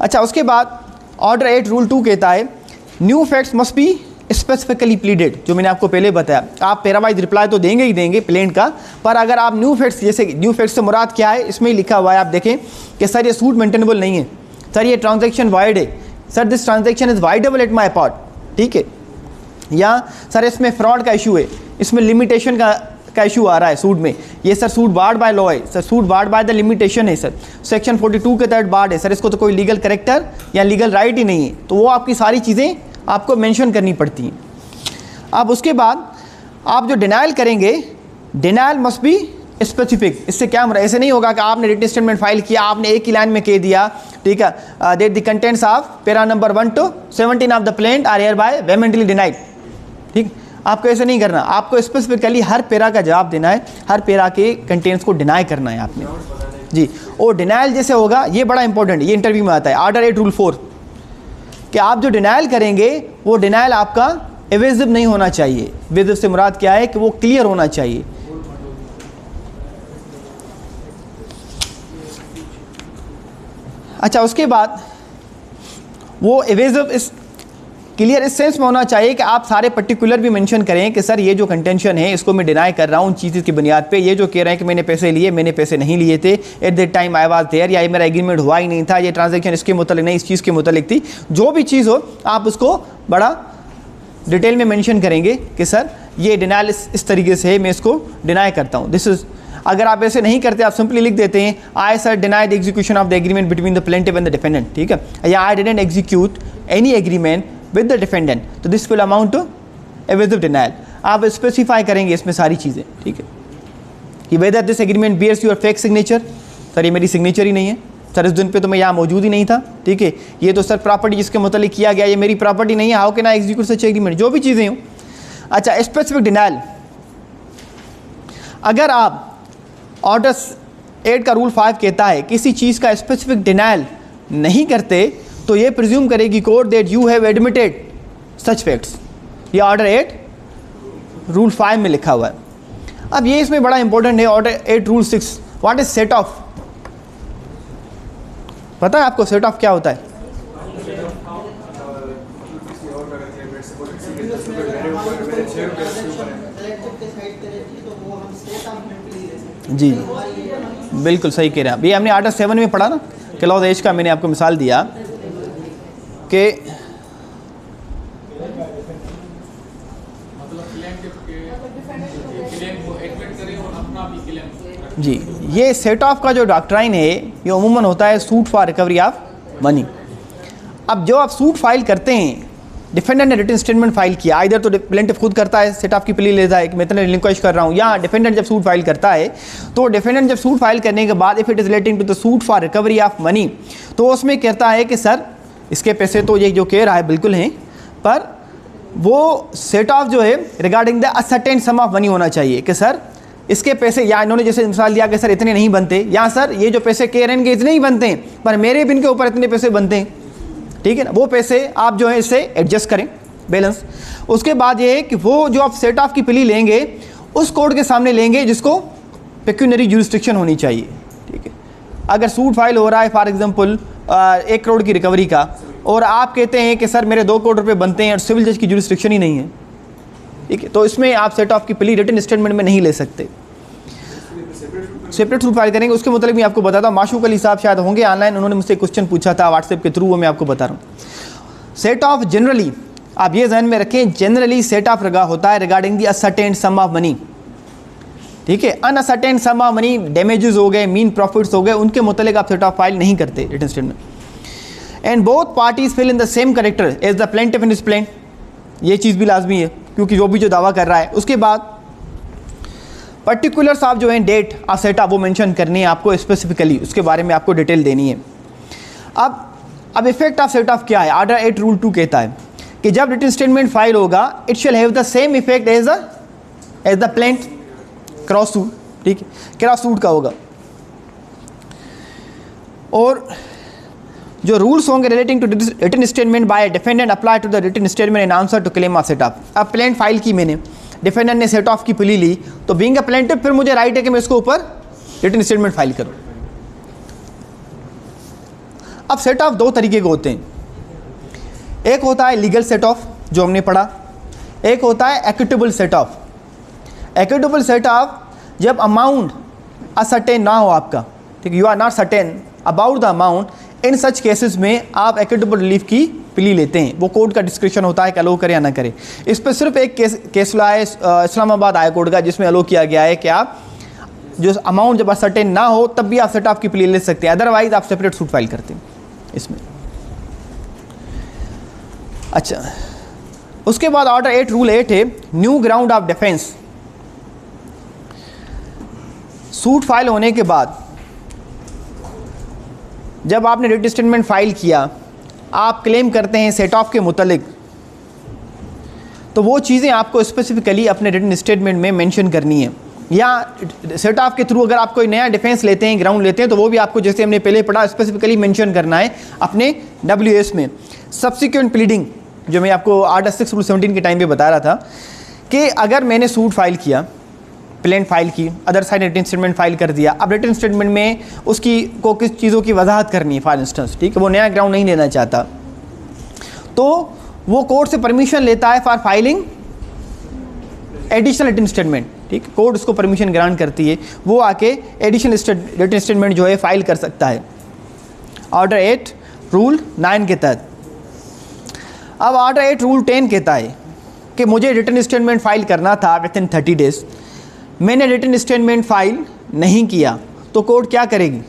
अच्छा, उसके बाद ऑर्डर 8 रूल 2 कहता है new facts must be specifically pleaded, जो मैंने आपको पहले बताया। आप पैरावाइज रिप्लाई तो देंगे ही देंगे प्लेंट का, पर अगर आप न्यू फैक्ट्स, जैसे न्यू फैक्ट्स से मुराद क्या है, इसमें ही लिखा हुआ है, आप देखें कि सर ये सूट मेंटेनेबल नहीं है, सर ये ट्रांजैक्शन वाइड है, sir this transaction is voidable at my part, ठीक है। या सर इसमें फ्रॉड का इशू है, इसमें लिमिटेशन का इशू आ रहा है सूट में, ये sir suit barred by law है, sir suit barred by the limitation है, सर सेक्शन 42 के तहत बार्ड है, सर इसको तो कोई लीगल करेक्टर या लीगल राइट ही नहीं है। तो वो आपकी सारी चीज़ें आपको मेंशन करनी पड़ती हैं। अब उसके बाद आप जो डिनाइल करेंगे, डिनाइल मस्ट बी स्पेसिफिक। इससे क्या मतलब, ऐसे नहीं होगा कि आपने रिटन स्टेटमेंट फाइल किया, आपने एक ही लाइन में कह दिया, ठीक है, that the contents of para number 1 to 17 of the plaint are hereby vehemently denied, ठीक। आपको ऐसे नहीं करना, आपको स्पेसिफिकली हर पैरा का जवाब देना है, हर पैरा के कंटेंट्स को डिनाई करना है आपने जी। और डिनाइल जैसे होगा, ये बड़ा इंपॉर्टेंट, ये इंटरव्यू में आता है, ऑर्डर 8 रूल 4, कि आप जो डिनाइल करेंगे वो डिनाइल आपका एवेजिव नहीं होना चाहिए। एवेजिव से मुराद क्या है कि वो क्लियर होना चाहिए। अच्छा, उसके बाद वो एवेजिव इस क्लियर इस सेंस में होना चाहिए कि आप सारे पर्टिकुलर भी मेंशन करें कि सर ये जो कंटेंशन है इसको मैं डिनाई कर रहा हूँ उन चीज़ की बुनियाद पे, ये जो कह रहे हैं कि मैंने पैसे लिए, मैंने पैसे नहीं लिए थे, at that time I was there, या ये मेरा एग्रीमेंट हुआ ही नहीं था, ये ट्रांजैक्शन इसके मुतालिक नहीं, इस चीज़ के मुतालिक थी, जो भी चीज़ हो आप उसको बड़ा डिटेल में मेंशन करेंगे कि सर ये डिनाइल इस तरीके से है, मैं इसको डिनाई करता हूँ, दिस इज़। अगर आप ऐसे नहीं करते, आप सिंपली लिख देते हैं I sir deny the execution of the agreement between the plaintiff and the defendant, ठीक है, या I didn't execute any agreement with the defendant, तो this will amount to evasive denial. आप स्पेसिफाई करेंगे इसमें सारी चीज़ें, ठीक है, कि whether this agreement bears your fake signature, sir ये मेरी सिग्नेचर ही नहीं है, सर इस दिन पे तो मैं यहाँ मौजूद ही नहीं था, ठीक है, ये तो सर प्रॉपर्टी जिसके मुतालिक किया गया ये मेरी प्रॉपर्टी नहीं है, how can I execute such agreement, जो भी चीज़ें हों। अच्छा, स्पेसिफिक डिनाइल, अगर आप ऑर्डर 8 का रूल 5 कहता है किसी चीज़ का स्पेसिफिक डिनाइल नहीं करते तो ये प्रिज्यूम करेगी court that you have admitted such facts. ये ऑर्डर 8 रूल 5 में लिखा हुआ है। अब ये इसमें बड़ा इंपॉर्टेंट है, order 8 rule 6, what is set of? पता है आपको सेट ऑफ क्या होता है? जी बिल्कुल सही कह रहे हैं आप। ये हमने आर्टिकल 7 में पढ़ा ना, क्लॉज एज का मैंने आपको मिसाल दिया कि जी ये सेट ऑफ का जो डॉक्ट्राइन है ये उमूमन होता है suit for recovery of money. अब जो आप सूट फाइल करते हैं, डिफेंडेंट ने रिटन स्टेटमेंट फाइल किया, इधर तो प्लेंटिफ खुद करता है, सेट ऑफ की प्ली लेता है कि मैं इतना रिलिंक्विश कर रहा हूँ, या डिफेंडेंट जब सूट फाइल करता है तो डिफेंडेंट जब सूट फाइल करने के बाद if it is relating to the suit for recovery of money तो उसमें कहता है कि सर इसके पैसे तो ये जो कह रहा है बिल्कुल हैं, पर वो सेट ऑफ जो है regarding the a certain some of money होना चाहिए कि सर इसके पैसे, या इन्होंने जैसे मिसाल दिया कि सर इतने नहीं बनते, या सर ये जो पैसे कह रहे हैं कि इतने ही बनते हैं पर मेरे बिन के ऊपर इतने पैसे बनते हैं, ठीक है ना, वो पैसे आप जो है इससे एडजस्ट करें बैलेंस। उसके बाद ये है कि वो जो आप सेट ऑफ की प्ली लेंगे उस कोर्ट के सामने लेंगे जिसको पेक्यूनरी जुरिस्डिक्शन होनी चाहिए, ठीक है। अगर सूट फाइल हो रहा है फॉर एग्जांपल 1 करोड़ की रिकवरी का और आप कहते हैं कि सर मेरे 2 करोड़ रुपए बनते हैं और सिविल जज की जुरिस्डिक्शन ही नहीं है, ठीक है, तो इसमें आप सेट ऑफ की प्ली रिटन स्टेटमेंट में नहीं ले सकते, सेपरेट सूट फाइल करेंगे। उसके मतलब मैं आपको बताता हूँ, माशूक अली साहब शायद होंगे ऑनलाइन, उन्होंने मुझसे क्वेश्चन पूछा था व्हाट्सएप के थ्रू, वो मैं आपको बता रहा हूँ। सेट ऑफ जनरली आप ये ध्यान में रखें, जनरली सेट ऑफ रगा होता है regarding the ascertain sum of money, ठीक है। Unascertain sum of money, damages हो गए, मीन प्रॉफिट्स हो गए, उनके मुतालिक आप सेट ऑफ फाइल नहीं करते written statement. And both parties fill in the same character as the plaintiff in his plaint, ये चीज़ भी लाजमी है क्योंकि जो भी जो दावा कर रहा है। उसके बाद पर्टिकुलर्स आप जो हैं डेट ऑफ सेट ऑफ वो मेंशन करनी है आपको स्पेसिफिकली, उसके बारे में आपको डिटेल देनी है। अब इफेक्ट ऑफ सेट ऑफ क्या है? ऑर्डर 8 रूल 2 कहता है कि जब रिटन स्टेटमेंट फाइल होगा it shall have the same effect as the plaint cross suit, ठीक है, क्रॉस सूट का होगा। और जो रूल्स होंगे relating to written statement by defendant apply to the written statement in answer to claim of set off. अब plaint file की मैंने, डिफेंडेंट ने सेट ऑफ की प्ली ली, तो बीइंग अ प्लेंटिफ फिर मुझे राइट है कि मैं इसके ऊपर रिटन स्टेटमेंट फाइल करूं। अब सेट ऑफ 2 तरीके के होते हैं, एक होता है लीगल सेट ऑफ जो हमने पढ़ा, एक होता है equitable set off. Equitable set off जब अमाउंट असर्टेन ना हो आपका, ठीक, you are not certain about the amount, in such cases में आप एक्विटेबल रिलीफ की प्ली लेते हैं। वो कोर्ट का डिस्क्रिप्शन होता है कि अलो करे या ना करे। इस पर सिर्फ एक केस ला है इस्लामाबाद हाई कोर्ट का जिसमें अलो किया गया है कि आप जो अमाउंट जब सर्टेन ना हो तब भी आप सेट ऑफ की प्ली ले सकते हैं, अदरवाइज आप सेपरेट सूट फाइल करते हैं इसमें। अच्छा, उसके बाद ऑर्डर 8 रूल 8 है new ground of defence. Suit file होने के बाद जब आपने रिटन स्टेटमेंट फाइल किया, आप क्लेम करते हैं सेट ऑफ के मुतालिक, तो वो चीज़ें आपको स्पेसिफिकली अपने रिटन स्टेटमेंट में मेंशन करनी है। या सेट ऑफ के थ्रू अगर आप कोई नया डिफेंस लेते हैं, ग्राउंड लेते हैं, तो वो भी आपको जैसे हमने पहले पढ़ा स्पेसिफिकली मेंशन करना है अपने WS में। सब्सिक्वेंट प्लीडिंग जो मैं आपको ऑर्डर 6 रूल 17 के टाइम पे बता रहा था कि अगर मैंने सूट फाइल किया, प्लेन फाइल की, other side written statement file कर दिया, अब रिटन स्टेटमेंट में उसकी को किस चीज़ों की वजाहत करनी है, फॉर इंस्टेंस, ठीक है, वो नया ग्राउंड नहीं लेना चाहता, तो वो कोर्ट से परमिशन लेता है for filing additional written statement, ठीक, कोर्ट उसको परमिशन ग्रांट करती है, वो आके एडिशनल रिटन स्टेटमेंट जो है फाइल कर सकता है ऑर्डर 8 रूल 9 के तहत। अब ऑर्डर 8 रूल 10 कहता है कि मुझे रिटन स्टेटमेंट फाइल करना था विद इन 30 डेज, मैंने रिटन स्टेटमेंट फाइल नहीं किया, तो कोर्ट क्या करेगी?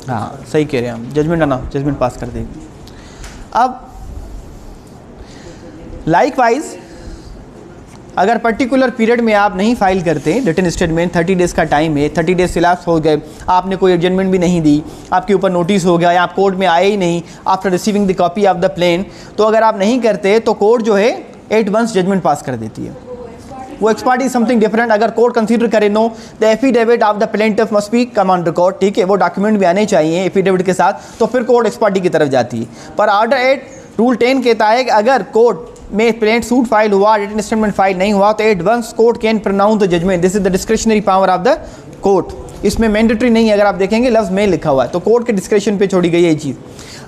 हाँ सही कह रहे हैं हम, जजमेंट पास कर देगी। अब लाइकवाइज अगर पर्टिकुलर पीरियड में आप नहीं फाइल करते रिटन स्टेटमेंट, 30 डेज़ का टाइम है, 30 डेज सिलाप्स हो गए, आपने कोई एडजमेंट भी नहीं दी, आपके ऊपर नोटिस हो गया या आप कोर्ट में आए ही नहीं after receiving the copy of the plaint, तो अगर आप नहीं करते तो कोर्ट जो है 8 months जजमेंट पास कर देती है। वो एक्सपार्टी समथिंग डिफरेंट। अगर कोर्ट कंसीडर करे know the affidavit of the plaintiff must be come on record, ठीक है, वो डॉक्यूमेंट भी आने चाहिए एफिडेविट के साथ, तो फिर कोर्ट एक्सपार्टी की तरफ जाती है। पर ऑर्डर 8 रूल 10 कहता है कि अगर कोर्ट में प्लेंट सूट फाइल हुआ, रिटन स्टेटमेंट फाइल नहीं हुआ, तो at once court can pronounce the judgment. This is the discretionary power of the court. इसमें मैंडेटरी नहीं है, अगर आप देखेंगे लफ्ज़ में लिखा हुआ है, तो कोर्ट के डिस्क्रिशन पे छोड़ी गई है ये चीज़।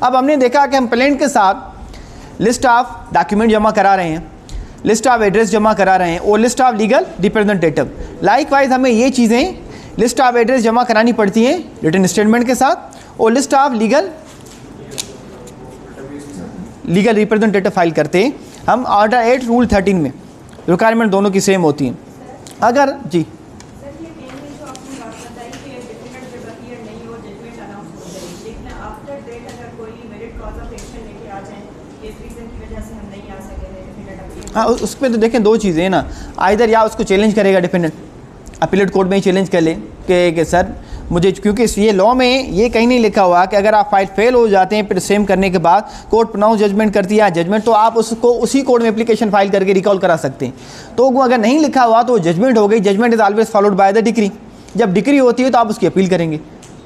अब हमने देखा कि हम प्लेंट के साथ लिस्ट ऑफ डॉक्यूमेंट जमा करा रहे हैं, लिस्ट ऑफ एड्रेस जमा करा रहे हैं और list of legal representative. Likewise हमें ये चीज़ें लिस्ट ऑफ एड्रेस जमा करानी पड़ती हैं रिटन स्टेटमेंट के साथ, और list of legal representative file करते हैं हम ऑर्डर 8 रूल 13 में। रिक्वायरमेंट दोनों की सेम होती हैं। अगर जी सर ये मेन जो आपने बात बताई कि डिफिनेट जब अपीयर नहीं हो जजमेंट अनाउंस हो जाए, लेकिन आफ्टर डेट अगर कोई मेरिट कॉज ऑफ एक्शन लेके आ जाए इस रीजन की वजह से हम नहीं आ सके हैं डिफिनेट अपीयर। हाँ, उस पर तो देखें दो चीज़ें हैं ना, आइदर या उसको चैलेंज करेगा डिफेंडेंट, अपीलेट कोर्ट में ही चैलेंज कर ले कि सर मुझे, क्योंकि ये लॉ में ये कहीं नहीं लिखा हुआ कि अगर आप फाइल फेल हो जाते हैं फिर सेम करने के बाद कोर्ट प्रोनाउंस जजमेंट करती है जजमेंट, तो आप उसको उसी कोर्ट में एप्लीकेशन फाइल करके रिकॉल करा सकते हैं। तो वो अगर नहीं लिखा हुआ तो जजमेंट हो गई। Judgment is always followed by the decree. जब डिक्री होती है तो आप उसकी अपील करेंगे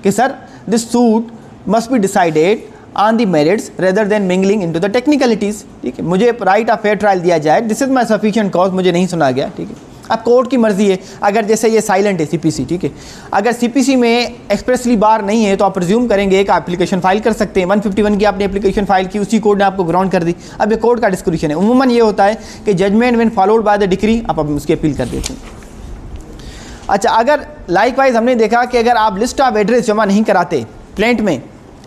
कि sir this suit must be decided on the merits rather than mingling into the technicalities. ठीक है, मुझे राइट ऑफ फेयर ट्रायल दिया जाए, this is my sufficient cause, मुझे नहीं सुना गया। ठीक है, अब कोर्ट की मर्जी है। अगर जैसे ये साइलेंट है सीपीसी, ठीक है, अगर सीपीसी में एक्सप्रेसली बार नहीं है तो आप प्रिज्यूम करेंगे कि आप एप्लीकेशन फाइल कर सकते हैं। 151 की आपने एप्लीकेशन फाइल की, उसी कोर्ट ने आपको ग्राउंड कर दी। अब ये कोर्ट का डिस्क्रिशन है। उमूमन ये होता है कि judgment when followed by the decree आप उसकी अपील कर देते हैं। अच्छा, अगर लाइकवाइज हमने देखा कि अगर आप लिस्ट ऑफ एड्रेस जमा नहीं कराते प्लेंट में,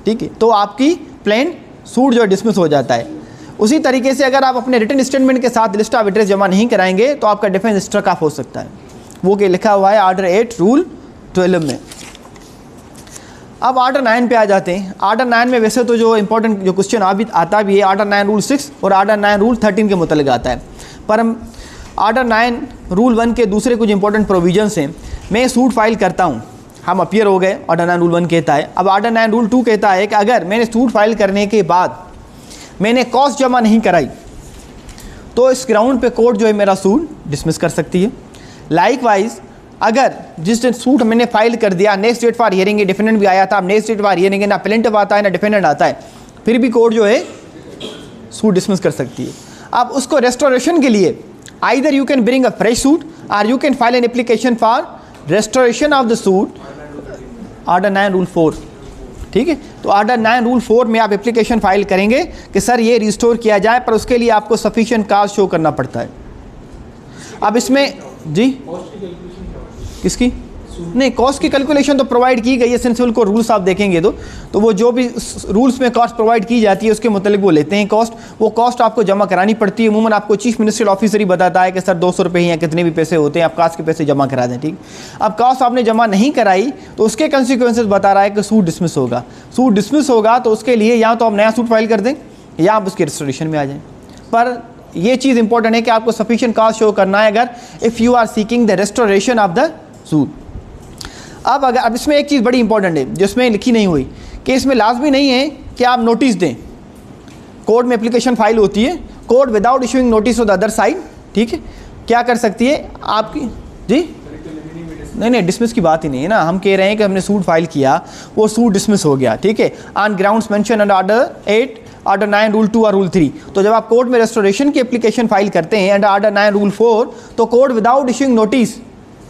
ठीक है, तो आपकी प्लेंट सूट जो डिसमिस हो जाता है। उसी तरीके से अगर आप अपने रिटन स्टेटमेंट के साथ लिस्ट ऑफ एड्रेस जमा नहीं कराएंगे तो आपका डिफेंस स्ट्रक ऑफ हो सकता है। वो के लिखा हुआ है ऑर्डर 8 रूल 12 में। अब ऑर्डर 9 पे आ जाते हैं। ऑर्डर 9 में वैसे तो जो इंपॉर्टेंट जो क्वेश्चन अभी आता भी है ऑर्डर 9 रूल 6 और ऑर्डर 9 रूल 13 के मुतल्लिक़ आता है, पर हम ऑर्डर 9 रूल 1 के दूसरे कुछ इंपॉर्टेंट प्रोविजंस हैं। मैं सूट फाइल करता हूँ, हम अपीयर हो गए, ऑर्डर 9 रूल 1 कहता है। अब ऑर्डर 9 रूल 2 कहता है कि अगर मैंने सूट फाइल करने के बाद मैंने कॉस्ट जमा नहीं कराई तो इस ग्राउंड पे कोर्ट जो है मेरा सूट डिसमिस कर सकती है। लाइकवाइज अगर जिस दिन सूट मैंने फाइल कर दिया, next date for hearing defendant भी आया था, अब नेक्स्ट डेट फॉर हियरिंग ना प्लेंटिफ आता है ना डिफेंडेंट आता है, फिर भी कोर्ट जो है सूट डिसमिस कर सकती है। अब उसको रेस्टोरेशन के लिए either you can bring a fresh suit or you can file an application for restoration of the suit, order 9 rule 4। ठीक है, तो ऑर्डर 9 रूल 4 में आप एप्लीकेशन फाइल करेंगे कि सर ये रिस्टोर किया जाए, पर उसके लिए आपको सफिशिएंट कास्ट शो करना पड़ता है। अब इसमें जी किसकी नहीं, कॉस्ट की कैलकुलेशन तो प्रोवाइड की गई है। सेंसिबल को रूल्स आप देखेंगे तो वो जो भी रूल्स में कॉस्ट प्रोवाइड की जाती है उसके मुताबिक वो लेते हैं कॉस्ट। वो कॉस्ट आपको जमा करानी पड़ती है। अमूमन आपको चीफ मिनिस्ट्रियल ऑफिसर ही बताता है कि सर 200 रुपये या कितने भी पैसे होते हैं, आप कास्ट के पैसे जमा करा दें। ठीक, अब कास्ट आपने जमा नहीं कराई तो उसके कंसिक्वेंसेस बता रहा है कि सूट डिसमिस होगा। सूट डिसमिस होगा तो उसके लिए या तो आप नया सूट फाइल कर दें या आप उसके रेस्टोरेशन में आ जाएँ। पर ये चीज़ इंपॉर्टेंट है कि आपको सफिशिएंट कास्ट शो करना है अगर if you are seeking the restoration of the suit. अब इसमें एक चीज़ बड़ी इंपॉर्टेंट है जिसमें लिखी नहीं हुई कि इसमें लाजमी नहीं है कि आप नोटिस दें। कोर्ट में एप्लीकेशन फाइल होती है, court without issuing notice of the other side, ठीक है, क्या कर सकती है आपकी जी नहीं डिसमिस की बात ही नहीं है ना। हम कह रहे हैं कि हमने सूट फाइल किया, वो सूट डिसमिस हो गया, ठीक है, on grounds mention under order 8, order 9 rule 2 और रूल 3। तो जब आप कोर्ट में रेस्टोरेशन की एप्लीकेशन फाइल करते हैं अंडर ऑर्डर 9 रूल 4 तो court without issuing notice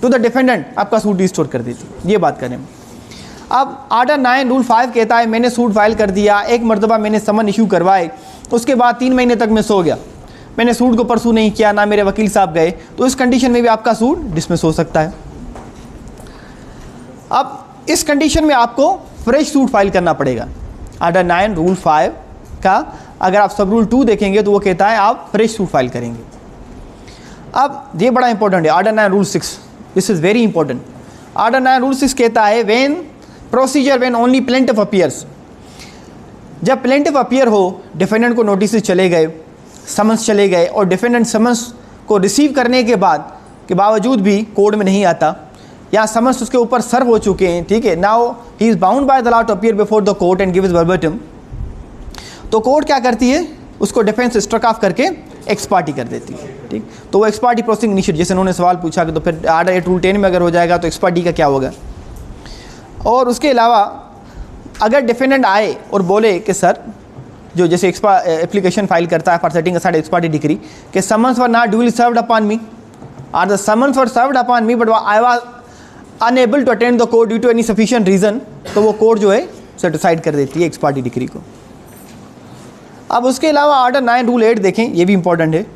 to the defendant आपका सूट रिस्टोर कर देती है। ये बात करें। अब ऑर्डर 9 रूल 5 कहता है मैंने सूट फाइल कर दिया, एक मरतबा मैंने समन इशू करवाए, उसके बाद 3 महीने तक मैं सो गया, मैंने सूट को परसू नहीं किया, ना मेरे वकील साहब गए, तो इस कंडीशन में भी आपका सूट डिसमिस हो सकता है। अब इस कंडीशन में आपको फ्रेश सूट फाइल करना पड़ेगा। ऑर्डर 9 रूल 5 का अगर आप सब रूल 2 देखेंगे तो वो कहता है आप फ्रेश सूट फाइल करेंगे। अब ये बड़ा इंपॉर्टेंट है, order 9 rule 6, this is very important. Order 9 rule 6 कहता है when procedure when only plaintiff appears, जब प्लेंटिफ अपीयर हो, डिफेंडेंट को नोटिस चले गए, समन्स चले गए और डिफेंडेंट समन्स को रिसीव करने के बाद के बावजूद भी कोर्ट में नहीं आता या समन्स उसके ऊपर सर्व हो चुके हैं, ठीक है, now he is bound by the law to appear before the court and give his verbatim, तो कोर्ट क्या करती है उसको डिफेंस स्ट्रक ऑफ करके एक्स पार्टी कर देती है। ठीक, तो वो एक्स पार्टी प्रोसीडिंग इनिशिएट, जैसे उन्होंने सवाल पूछा कि तो फिर ऑर्डर 8 रूल 10 में अगर हो जाएगा तो एक्स पार्टी का क्या होगा। और उसके अलावा अगर डिफेंडेंट आए और बोले कि सर जो जैसे एप्लीकेशन फाइल करता है for setting aside ex parte decree कि summons were not duly served upon me or the summons were served upon me but I was unable to attend the court due to any sufficient reason, तो वो court जो है cetacide कर देती है x parte decree को। अब उसके अलावा आर्डर 9 रूल 8 देखें, ये भी इंपॉर्टेंट है।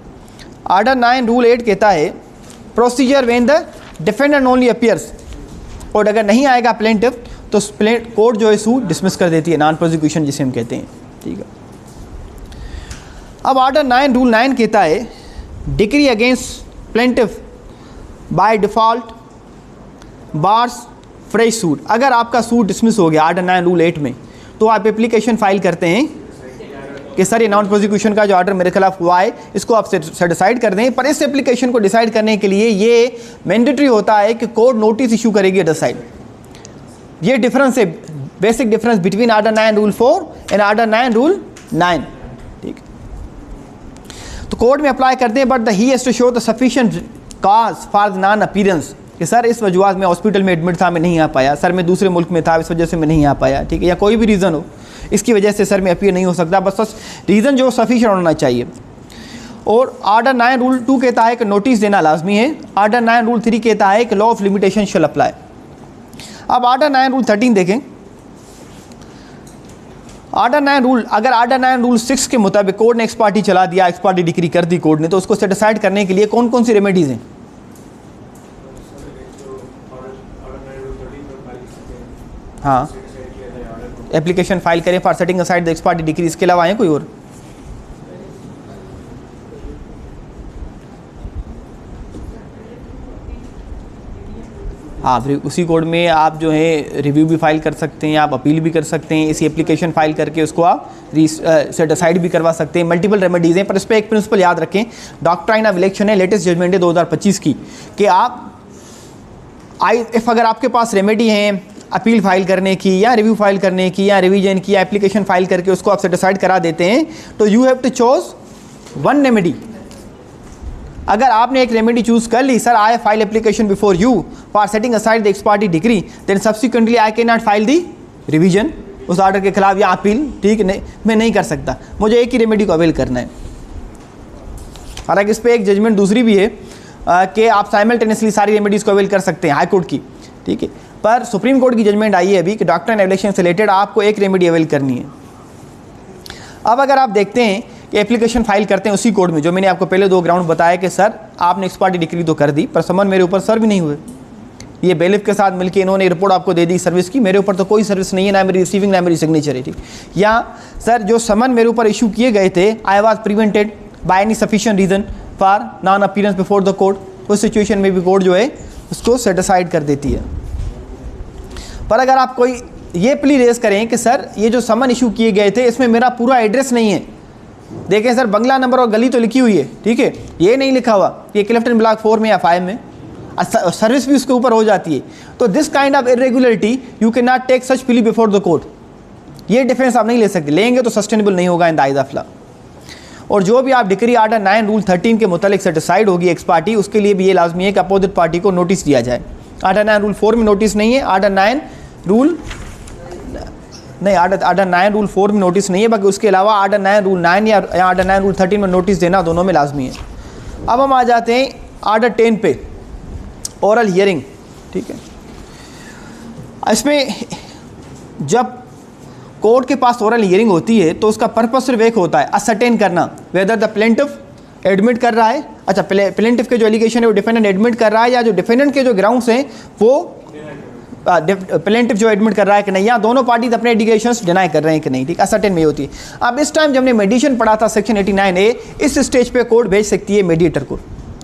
आर्डर 9 रूल 8 कहता है procedure when the defendant only appears, और अगर नहीं आएगा प्लेंटिफ तो कोर्ट जो है सूट डिसमिस कर देती है, नॉन प्रोसिक्यूशन जिसे हम कहते हैं, ठीक है। अब आर्डर 9 रूल 9 कहता है decree against plaintiff by default bars fresh suit. अगर आपका सूट डिसमिस हो गया आर्डर 9 रूल 8 में, तो आप एप्लीकेशन फाइल करते हैं कि सर ये नॉन प्रोसिक्यूशन का जो ऑर्डर मेरे खिलाफ हुआ है इसको आप डिसाइड कर दें, पर इस एप्लीकेशन को डिसाइड करने के लिए ये मैंडेटरी होता है कि कोर्ट नोटिस इशू करेगी अदर साइड। ये डिफरेंस है, basic difference between order 9 rule 4 and order 9 rule 9, ठीक। तो कोर्ट में अप्लाई करते हैं but the he has to show the sufficient cause for the non appearance, कि सर इस वजूहत में हॉस्पिटल में एडमिट था मैं नहीं आ पाया, सर मैं दूसरे मुल्क में था इस वजह से मैं नहीं आ पाया, ठीक है, या कोई भी रीज़न हो इसकी वजह से सर मैं अपीयर नहीं हो सकता, बस रीज़न जो सफिशिएंट होना चाहिए। और आर्डर 9 रूल 2 कहता है कि नोटिस देना लाजमी है। आर्डर 9 रूल 3 कहता है कि law of limitation shall apply. अब आर्डर 9 रूल 13 देखें। आर्डर 9 रूल, अगर आर्डर 9 रूल 6 के मुताबिक कोर्ट ने एक्स पार्टी चला दिया, एक्स पार्टी डिक्री कर दी कोर्ट ने, तो उसको सेटिसाइड करने के लिए कौन कौन सी रेमेडीज़ हैं? हाँ, एप्लीकेशन फाइल करें for setting aside the ex parte decree, इसके अलावा है कोई और? हाँ, फिर उसी कोड में आप जो है रिव्यू भी फाइल कर सकते हैं, आप अपील भी कर सकते हैं, इसी एप्लीकेशन फाइल करके उसको आप सेट असाइड भी करवा सकते हैं। मल्टीपल रेमेडीज़ हैं, पर इस पर एक प्रिंसिपल याद रखें, डॉक्ट्राइन ऑफ इलेक्शन है, लेटेस्ट जजमेंट है 2025 की, कि आप अगर आपके पास रेमेडी हैं अपील फाइल करने की या रिव्यू फाइल करने की या रिवीजन की या एप्लीकेशन फाइल करके उसको आप सेटिसाइड करा देते हैं, तो you have to choose one remedy. अगर आपने एक रेमेडी चूज कर ली, sir I file application before you for setting aside the ex parte decree, then subsequently I can not file the revision उस ऑर्डर के खिलाफ या अपील, ठीक नहीं, मैं नहीं कर सकता, मुझे एक ही रेमेडी को अवेल करना है। हालांकि इस पर एक जजमेंट दूसरी भी है कि आप साइमल्टेनियसली सारी रेमेडीज़ को अवेल कर सकते हैं हाई कोर्ट की, ठीक है, पर सुप्रीम कोर्ट की जजमेंट आई है अभी कि डॉक्ट्राइन ऑफ इलेक्शन से रिलेटेड आपको एक रेमेडी अवेल करनी है। अब अगर आप देखते हैं कि एप्लीकेशन फाइल करते हैं उसी कोर्ट में जो मैंने आपको पहले 2 ग्राउंड बताया कि सर आपने एक्स पार्टी डिक्री तो कर दी पर समन मेरे ऊपर सर्व नहीं हुए, ये बेलिफ के साथ मिलकर इन्होंने रिपोर्ट आपको दे दी सर्विस की, मेरे ऊपर तो कोई सर्विस नहीं है, ना मेरी रिसीविंग ना मेरी सिग्नेचर है, ठीक। या सर जो समन मेरे ऊपर इशू किए गए थे, I was prevented by any sufficient reason for non appearance before the court, उस सिचुएशन में भी कोर्ट जो है उसको सेटिसाइड कर देती है। पर अगर आप कोई ये प्ली रेज करें कि सर ये जो समन इशू किए गए थे इसमें मेरा पूरा एड्रेस नहीं है, देखें सर बंगला नंबर और गली तो लिखी हुई है, ठीक है, ये नहीं लिखा हुआ कि क्लिफ्टन ब्लॉक 4 में या 5 में, सर्विस भी उसके ऊपर हो जाती है, तो this kind of irregularity you can not take such plea before the court. ये डिफेंस आप नहीं ले सकते, लेंगे तो सस्टेनेबल नहीं होगा in the eyes of law. और जो भी आप डिक्री आर्डर 9 रूल 13 के मुतालिक सेटिसाइड होगी एक्स पार्टी, उसके लिए भी ये लाजमी है कि अपोजिट पार्टी को नोटिस दिया जाए। आर्डर 9 रूल 4 में नोटिस नहीं है, आर्डर 9 रूल 4 में नोटिस नहीं है, बाकी उसके अलावा आर्डर 9 रूल 9 या आर्डर 9 रूल 13 में नोटिस देना दोनों में लाजमी है। अब हम आ जाते हैं आर्डर 10 पे, ओरल हियरिंग, ठीक है। इसमें जब कोर्ट के पास ओरल हियरिंग होती है तो उसका पर्पस सिर्फ एक होता है, असर्टेन करना वेदर द प्लेंटिफ एडमिट कर रहा है, अच्छा प्लेंटिफ के जो एलिगेशन है वो डिफेंडेंट एडमिट कर रहा है, या जो डिफेंडेंट के जो ग्राउंड्स हैं वो प्लेंटिफ जो एडमिट कर रहा है कि नहीं, या दोनों पार्टीज अपने एलिगेशंस डिनाई कर रहे हैं कि नहीं, ठीक, असर्टेन में होती है। अब इस टाइम जब हमने मेडिएशन पढ़ा था सेक्शन 89A, इस स्टेज पे कोर्ट भेज सकती है मीडिएटर को,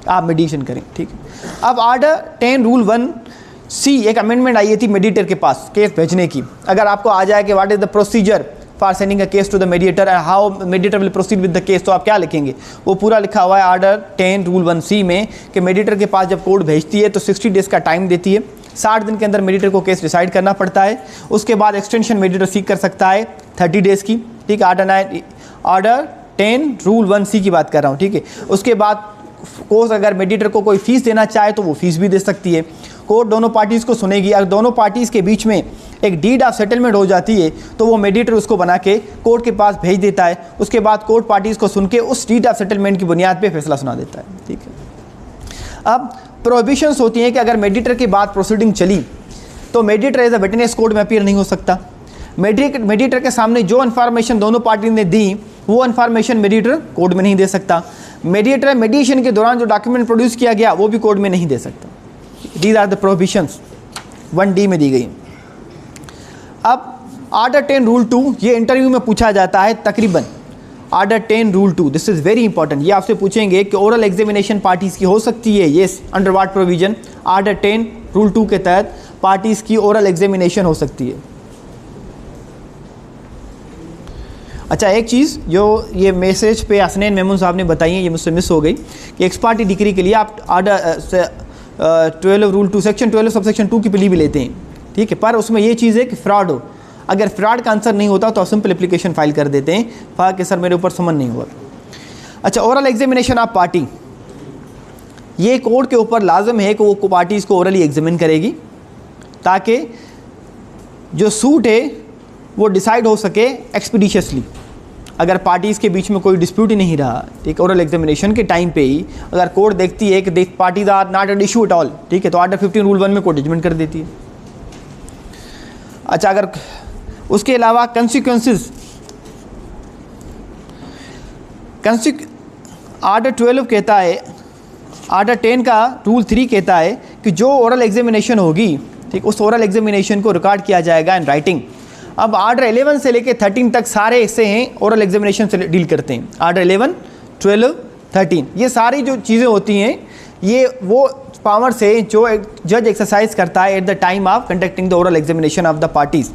आप मेडिएशन करें, ठीक है। अब आर्डर 10 रूल 1C एक अमेंडमेंट आई थी मेडिएटर के पास केस भेजने की। अगर आपको आ जाए कि what is the procedure for sending a case to the mediator and how mediator will proceed with the case, तो आप क्या लिखेंगे? वो पूरा लिखा हुआ है आर्डर 10 रूल 1C में कि मेडिएटर के पास जब कोर्ट भेजती है तो 60 डेज़ का टाइम देती है, 60 दिन के अंदर मेडिएटर को केस डिसाइड करना पड़ता है, उसके बाद एक्सटेंशन मेडिएटर सीख कर सकता है 30 डेज़ की, ठीक। आर्डर 10 रूल 1C की बात कर रहा हूँ, ठीक है। उसके बाद कोर्ट अगर मेडिएटर को कोई फीस देना चाहे तो वो फीस भी दे सकती है। कोर्ट दोनों पार्टीज़ को सुनेगी, अगर दोनों पार्टीज़ के बीच में एक डीड ऑफ सेटलमेंट हो जाती है तो वो मेडिएटर उसको बना के कोर्ट के पास भेज देता है। उसके बाद कोर्ट पार्टीज़ को सुन के उस डीड ऑफ सेटलमेंट की बुनियाद पे फैसला सुना देता है। ठीक है। अब प्रोहिबिशंस होती हैं कि अगर मेडिएटर के बाद प्रोसीडिंग चली तो mediator as a witness court में अपीयर नहीं हो सकता। मेडिएटर के सामने जो इन्फॉर्मेशन दोनों पार्टी ने दी वो इन्फॉर्मेशन मेडिएटर कोर्ट में नहीं दे सकता। मेडिएटर मेडिएशन के दौरान जो डॉक्यूमेंट प्रोड्यूस किया गया वो भी कोर्ट में नहीं दे सकता। These are the prohibitions 1D में दी गई। अब आर्डर 10 रूल 2 ये इंटरव्यू में पूछा जाता है तकरीबन। Order 10 rule 2 this is very important. ये आपसे पूछेंगे कि ओरल एग्जामिनेशन पार्टीज़ की हो सकती है, yes, under what provision. Order 10 rule 2 के तहत पार्टीज़ की ओरल एग्जामिनेशन हो सकती है। अच्छा, एक चीज़ जो ये मैसेज पे हसनैन मेमून साहब ने बताई है, ये मुझसे मिस हो गई कि एक्स पार्टी डिग्री के लिए आप order 12 rule 2 section 12 sub section 2 की प्ली भी लेते हैं। ठीक है, पर उसमें ये चीज़ है कि फ्रॉड हो, अगर फ्रॉड का आंसर नहीं होता तो आप सिंपल एप्लीकेशन फाइल कर देते हैं कि सर मेरे ऊपर समन नहीं हुआ। अच्छा, ओरल एग्जामिनेशन ऑफ पार्टी, ये कोर्ट के ऊपर लाजम है कि वो पार्टीज़ को ओरली एग्जामिन करेगी ताकि जो सूट है वो डिसाइड हो सके एक्सपीडिशियसली। अगर पार्टीज़ के बीच में कोई डिस्प्यूट ही नहीं रहा, ठीक, ओरल एग्जामिनेशन के टाइम पे ही अगर कोर्ट देखती है कि parties are not an issue at all, ठीक है, तो आर्डर 15 रूल 1 में कोर्ट जजमेंट कर देती है। अच्छा, अगर उसके अलावा कंसिक्वेंसेस, आर्डर 12 कहता है, आर्डर 10 का रूल 3 कहता है कि जो ओरल एग्जामिनेशन होगी, ठीक, उस ओरल एग्जामिनेशन को रिकॉर्ड किया जाएगा इन राइटिंग। अब आर्डर 11 से लेके 13 तक सारे ऐसे हैं ओरल एग्जामिनेशन से डील करते हैं। आर्डर 11, 12, 13 ये सारी जो चीज़ें होती हैं ये वो पावर से जो एक जज एक्सरसाइज करता है eight the time of conducting the oral examination of the parties.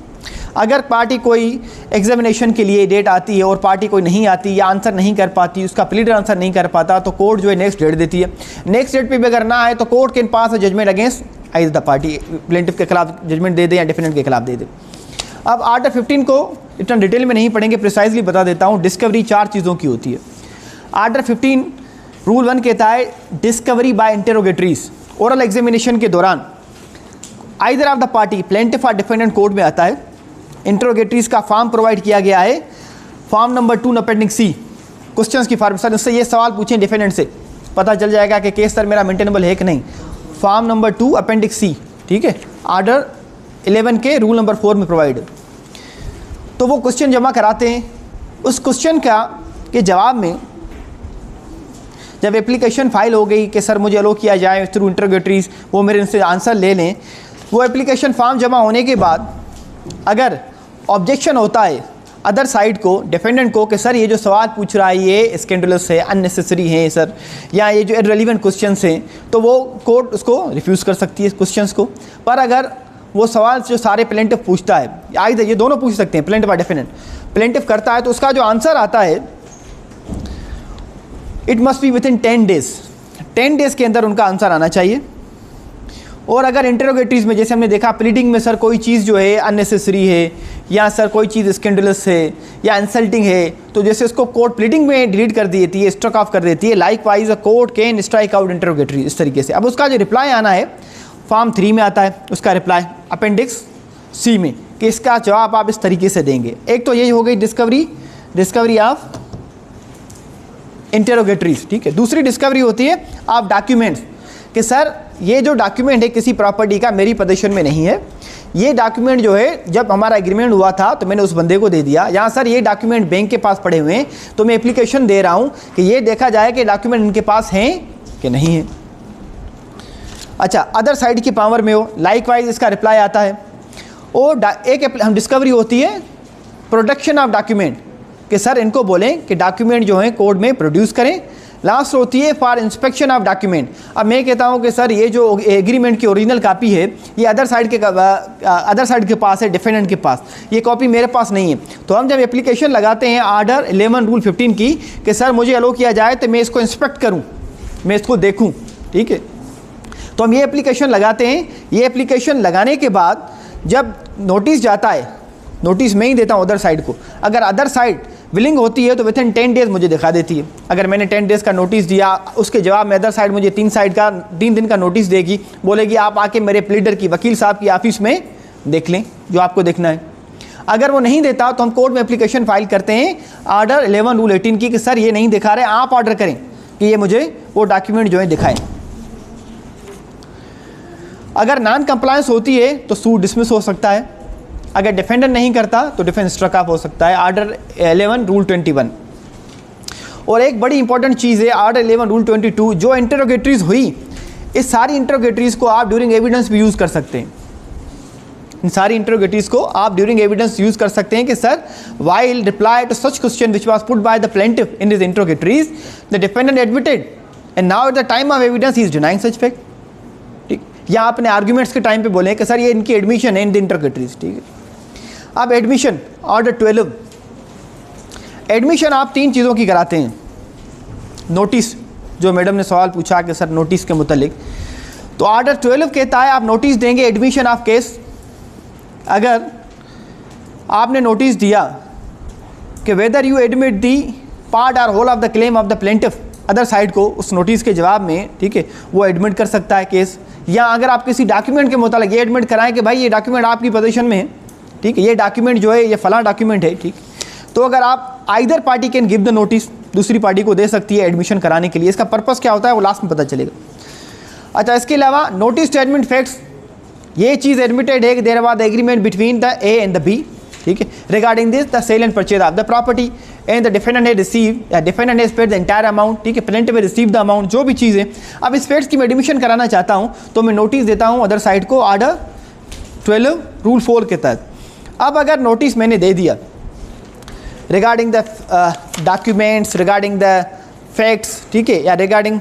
अगर पार्टी कोई एग्जामिनेशन के लिए डेट आती है और पार्टी कोई नहीं आती या आंसर नहीं कर पाती, उसका प्लीडर आंसर नहीं कर पाता, तो कोर्ट जो है नेक्स्ट डेट देती है। नेक्स्ट डेट पे भी अगर ना आए तो court can pass a judgment against either the party, plaintiff के खिलाफ जजमेंट दे दे या डिफेंडेंट के खिलाफ दे दे। अब आर्डर 15 को इतना डिटेल में नहीं पढ़ेंगे, प्रिसाइजली बता देता हूँ। डिस्कवरी 4 चीज़ों की होती है। आर्डर 15 रूल 1 कहता है discovery by interrogatories. Oral examination के दौरान either of the party, plaintiff और डिफेंडेंट कोर्ट में आता है। इंटेरोगेटरीज का फॉर्म प्रोवाइड किया गया है, फॉर्म नंबर 2 अपेंडिक्स सी। क्वेश्चंस की फॉर्म, सर उससे ये सवाल पूछें डिफेंडेंट से, पता चल जाएगा कि केस सर मेरा मेंटेनेबल है कि नहीं। फॉर्म नंबर 2 अपेंडिक्स सी, ठीक है, आर्डर 11 के रूल नंबर 4 में प्रोवाइड। तो वो क्वेश्चन जमा कराते हैं। उस क्वेश्चन के जवाब में जब एप्लीकेशन फाइल हो गई कि सर मुझे अलो किया जाए थ्रू इंटरोगेटरीज, वो मेरे इनसे आंसर ले लें, वो एप्लीकेशन फॉर्म जमा होने के बाद अगर ऑब्जेक्शन होता है अदर साइड को, डिफेंडेंट को, कि सर ये जो सवाल पूछ रहा है ये स्कैंडलस है, अननेसेसरी है सर, या ये जो इररिलेवेंट क्वेश्चंस हैं, तो वो कोर्ट उसको रिफ्यूज़ कर सकती है क्वेश्चंस को। पर अगर वो सवाल जो सारे प्लेंटिफ पूछता है, आइदर ये दोनों पूछ सकते हैं, प्लेंटिफ और डिफेंडेंट, प्लेंटिफ करता है तो उसका जो आंसर आता है it must be with in 10 days. 10 days के अंदर उनका आंसर आना चाहिए। और अगर इंटरोगेटरीज में जैसे हमने देखा प्लीडिंग में सर कोई चीज़ जो है अननेसेसरी है या सर कोई चीज़ स्कैंडलस है या इंसल्टिंग है, तो जैसे उसको कोर्ट प्लीडिंग में डिलीट कर देती है, स्ट्रक ऑफ कर देती है। Likewise a court can strike out interrogatory, इस तरीके से। अब उसका जो रिप्लाई आना है फॉर्म 3 में आता है, उसका रिप्लाई अपेंडिक्स सी में, कि इसका जवाब आप इस तरीके से देंगे। एक तो यही हो गई डिस्कवरी ऑफ इंटरोगेटरीज, ठीक है। दूसरी डिस्कवरी होती है ऑफ डॉक्यूमेंट्स, कि सर ये जो डॉक्यूमेंट है किसी प्रॉपर्टी का मेरी पोजीशन में नहीं है, ये डॉक्यूमेंट जो है जब हमारा एग्रीमेंट हुआ था तो मैंने उस बंदे को दे दिया, यहाँ सर ये डॉक्यूमेंट बैंक के पास पड़े हुए हैं, तो मैं एप्लीकेशन दे रहा हूँ कि ये देखा जाए कि डॉक्यूमेंट इनके पास हैं कि नहीं है। अच्छा, अदर साइड की पावर में हो, लाइक वाइज इसका रिप्लाई आता है। और एक हम डिस्कवरी होती है प्रोडक्शन ऑफ डॉक्यूमेंट, कि सर इनको बोलें कि डॉक्यूमेंट जो है कोर्ट में प्रोड्यूस करें। लास्ट होती है फॉर इंस्पेक्शन ऑफ डॉक्यूमेंट। अब मैं कहता हूँ कि सर ये जो एग्रीमेंट की ओरिजिनल कापी है ये अदर साइड के पास है, डिफेंडेंट के पास, ये कॉपी मेरे पास नहीं है। तो हम जब एप्लीकेशन लगाते हैं आर्डर 11 रूल 15 की, कि सर मुझे अलो किया जाए तो मैं इसको इंस्पेक्ट करूँ, मैं इसको देखूँ, ठीक है, तो हम ये एप्लीकेशन लगाते हैं। ये एप्लीकेशन लगाने के बाद जब नोटिस जाता है, नोटिस मैं ही देता हूँ अदर साइड को, अगर अदर साइड विलिंग होती है तो विद इन 10 डेज़ मुझे दिखा देती है। अगर मैंने 10 डेज़ का नोटिस दिया, उसके जवाब में अदर साइड मुझे 3 दिन का नोटिस देगी, बोलेगी आप आके मेरे प्लीडर की, वकील साहब की ऑफिस में देख लें जो आपको देखना है। अगर वो नहीं देता तो हम कोर्ट में एप्लीकेशन फाइल करते हैं ऑर्डर 11 रूल 18 की कि सर ये नहीं दिखा रहे, आप ऑर्डर करें कि ये मुझे वो डॉक्यूमेंट जो है दिखाएं। अगर नॉन कंप्लायंस होती है तो सूट डिसमिस हो सकता है, अगर डिफेंडर नहीं करता तो डिफेंस स्ट्रक ऑफ हो सकता है, ऑर्डर 11 रूल 21। और एक बड़ी इंपॉर्टेंट चीज़ है ऑर्डर 11 रूल 22, जो इंटरोगेटरीज हुई इस सारी इंटरोगेटरीज को आप ड्यूरिंग एविडेंस भी यूज़ कर सकते हैं। इन सारी इंटरोगेटरीज को आप ड्यूरिंग एविडेंस यूज़ कर सकते हैं कि sir while reply to such question which was put by the plaintiff in this interrogatories the defendant admitted and now at the time of evidence he is denying such fact. ठीक, या आपने arguments के time पे बोले कि sir ये इनकी admission है इन द इंटरोगेटरीज। ठीक है, अब एडमिशन ऑर्डर 12, एडमिशन आप 3 चीज़ों की कराते हैं। नोटिस, जो मैडम ने सवाल पूछा कि सर नोटिस के मुतालिक, तो ऑर्डर 12 कहता है आप नोटिस देंगे एडमिशन ऑफ केस। अगर आपने नोटिस दिया कि whether you admit the part or whole of the claim of the plaintiff, other side को उस नोटिस के जवाब में, ठीक है, वो एडमिट कर सकता है केस। या अगर आप किसी डॉक्यूमेंट के मुतालिक ये एडमिट कराएं कि भाई ये डॉक्यूमेंट आपकी पोजीशन में है, ठीक है, ये डॉक्यूमेंट जो है ये फलां डॉक्यूमेंट है, ठीक, तो अगर आप either party can give the notice, दूसरी पार्टी को दे सकती है एडमिशन कराने के लिए। इसका पर्पस क्या होता है वो लास्ट में पता चलेगा। अच्छा, इसके अलावा नोटिस टू एडमिट फैक्ट्स, ये चीज़ एडमिटेड है कि there was the agreement between the A and the B, ठीक है, regarding this the sale and purchase of the property and the defendant has received या defendant has paid the entire amount, ठीक है, plaintiff has received the amount, जो भी चीज़ है। अब इस फैक्ट्स की मैं एडमिशन कराना चाहता हूँ तो मैं नोटिस देता हूँ अदर साइड को ऑर्डर 12 रूल 4 के तहत। अब अगर नोटिस मैंने दे दिया regarding the documents, regarding the facts, ठीक है, या रिगार्डिंग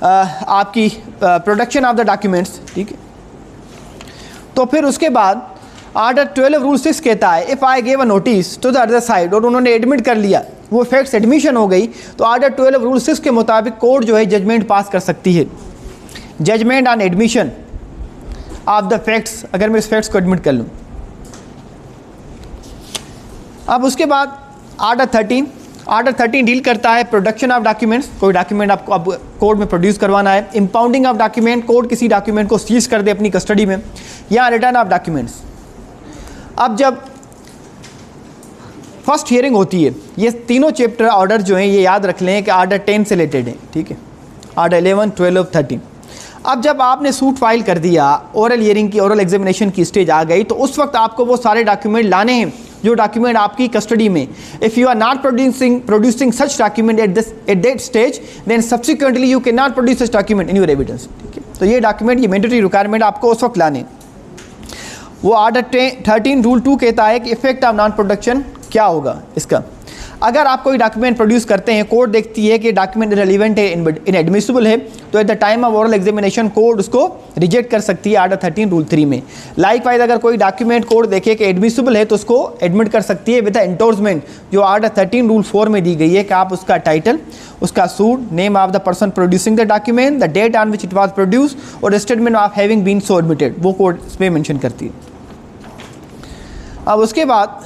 आपकी प्रोडक्शन ऑफ द डॉक्यूमेंट्स, ठीक है, तो फिर उसके बाद ऑर्डर 12 रूल 6 कहता है if I gave a notice to the other side, और उन्होंने एडमिट कर लिया, वो फैक्ट्स एडमिशन हो गई, तो ऑर्डर 12 रूल 6 के मुताबिक कोर्ट जो है जजमेंट पास कर सकती है, judgment on admission of the facts, अगर मैं इस फैक्ट्स को एडमिट कर लूँ। अब उसके बाद ऑर्डर 13 डील करता है प्रोडक्शन ऑफ डॉक्यूमेंट्स, कोई डॉक्यूमेंट आपको अब कोर्ट में प्रोड्यूस करवाना है, इंपाउंडिंग ऑफ डॉक्यूमेंट, कोर्ट किसी डॉक्यूमेंट को सीज कर दे अपनी कस्टडी में, या रिटर्न ऑफ डॉक्यूमेंट्स। अब जब फर्स्ट हियरिंग होती है, ये तीनों चैप्टर ऑर्डर जो हैं ये याद रख लें कि ऑर्डर 10 से रिलेटेड है, ठीक है, ऑर्डर 11, 12, 13। अब जब आपने सूट फाइल कर दिया, ओरल हियरिंग की, ओरल एग्जामिनेशन की स्टेज आ गई, तो उस वक्त आपको वो सारे डॉक्यूमेंट लाने हैं जो डॉक्यूमेंट आपकी कस्टडी में। If you are not producing such document at that stage, then subsequently you can not produce such document in your evidence, ठीक है। तो ये डॉक्यूमेंट, ये मैंडेटरी रिक्वायरमेंट आपको उस वक्त लाने। वो ऑर्डर 13 रूल 2 कहता है कि इफेक्ट ऑफ नॉन प्रोडक्शन क्या होगा इसका। अगर आप कोई डॉक्यूमेंट प्रोड्यूस करते हैं, कोर्ट देखती है कि डॉक्यूमेंट रिलेवेंट है, इनएडमिसिबल है, तो eight the time of oral examination court उसको रिजेक्ट कर सकती है ऑर्डर 13 रूल 3 में। लाइकवाइज अगर कोई डॉक्यूमेंट कोर्ट देखे कि एडमिसिबल है तो उसको एडमिट कर सकती है विद द एंडोर्समेंट जो ऑर्डर 13 रूल 4 में दी गई है कि आप उसका टाइटल, उसका suit, name of the person producing the document, the date on which it was produce or statement of having been so admitted, वो कोर्ट इसमें मेंशन करती है। अब उसके बाद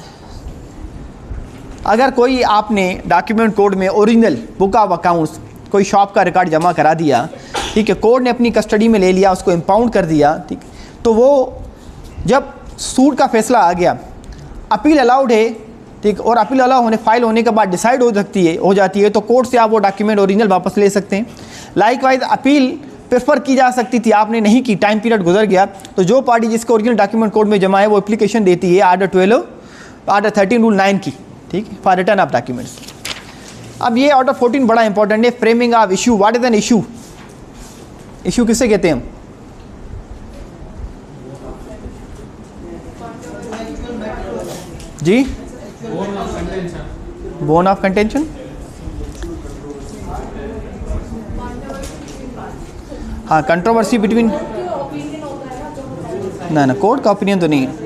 अगर कोई आपने डॉक्यूमेंट कोर्ट में ओरिजिनल बुक ऑफ अकाउंट्स, कोई शॉप का रिकॉर्ड जमा करा दिया, ठीक है, कोर्ट ने अपनी कस्टडी में ले लिया, उसको इम्पाउंड कर दिया, ठीक, तो वो जब सूट का फैसला आ गया, अपील अलाउड है, ठीक, और अपील अलाउ होने फाइल होने के बाद डिसाइड हो जाती है तो कोर्ट से आप वो डॉक्यूमेंट ओरिजिनल वापस ले सकते हैं। लाइकवाइज अपील प्रेफर की जा सकती थी, आपने नहीं की, टाइम पीरियड गुजर गया, तो जो पार्टी जिसका ओरिजिनल डॉक्यूमेंट कोर्ट में जमा है वो एप्लीकेशन देती है ऑर्डर 13 रूल 9 की, ठीक है, फॉर रिटर्न ऑफ डॉक्यूमेंट्स। अब ये ऑर्डर 14 बड़ा इंपॉर्टेंट है, framing of issue. What is an issue? Issue किसे कहते हैं हम? जी, बोन ऑफ कंटेंशन। हाँ, कंट्रोवर्सी बिटवीन, ना कोर्ट का ओपिनियन तो नहीं है।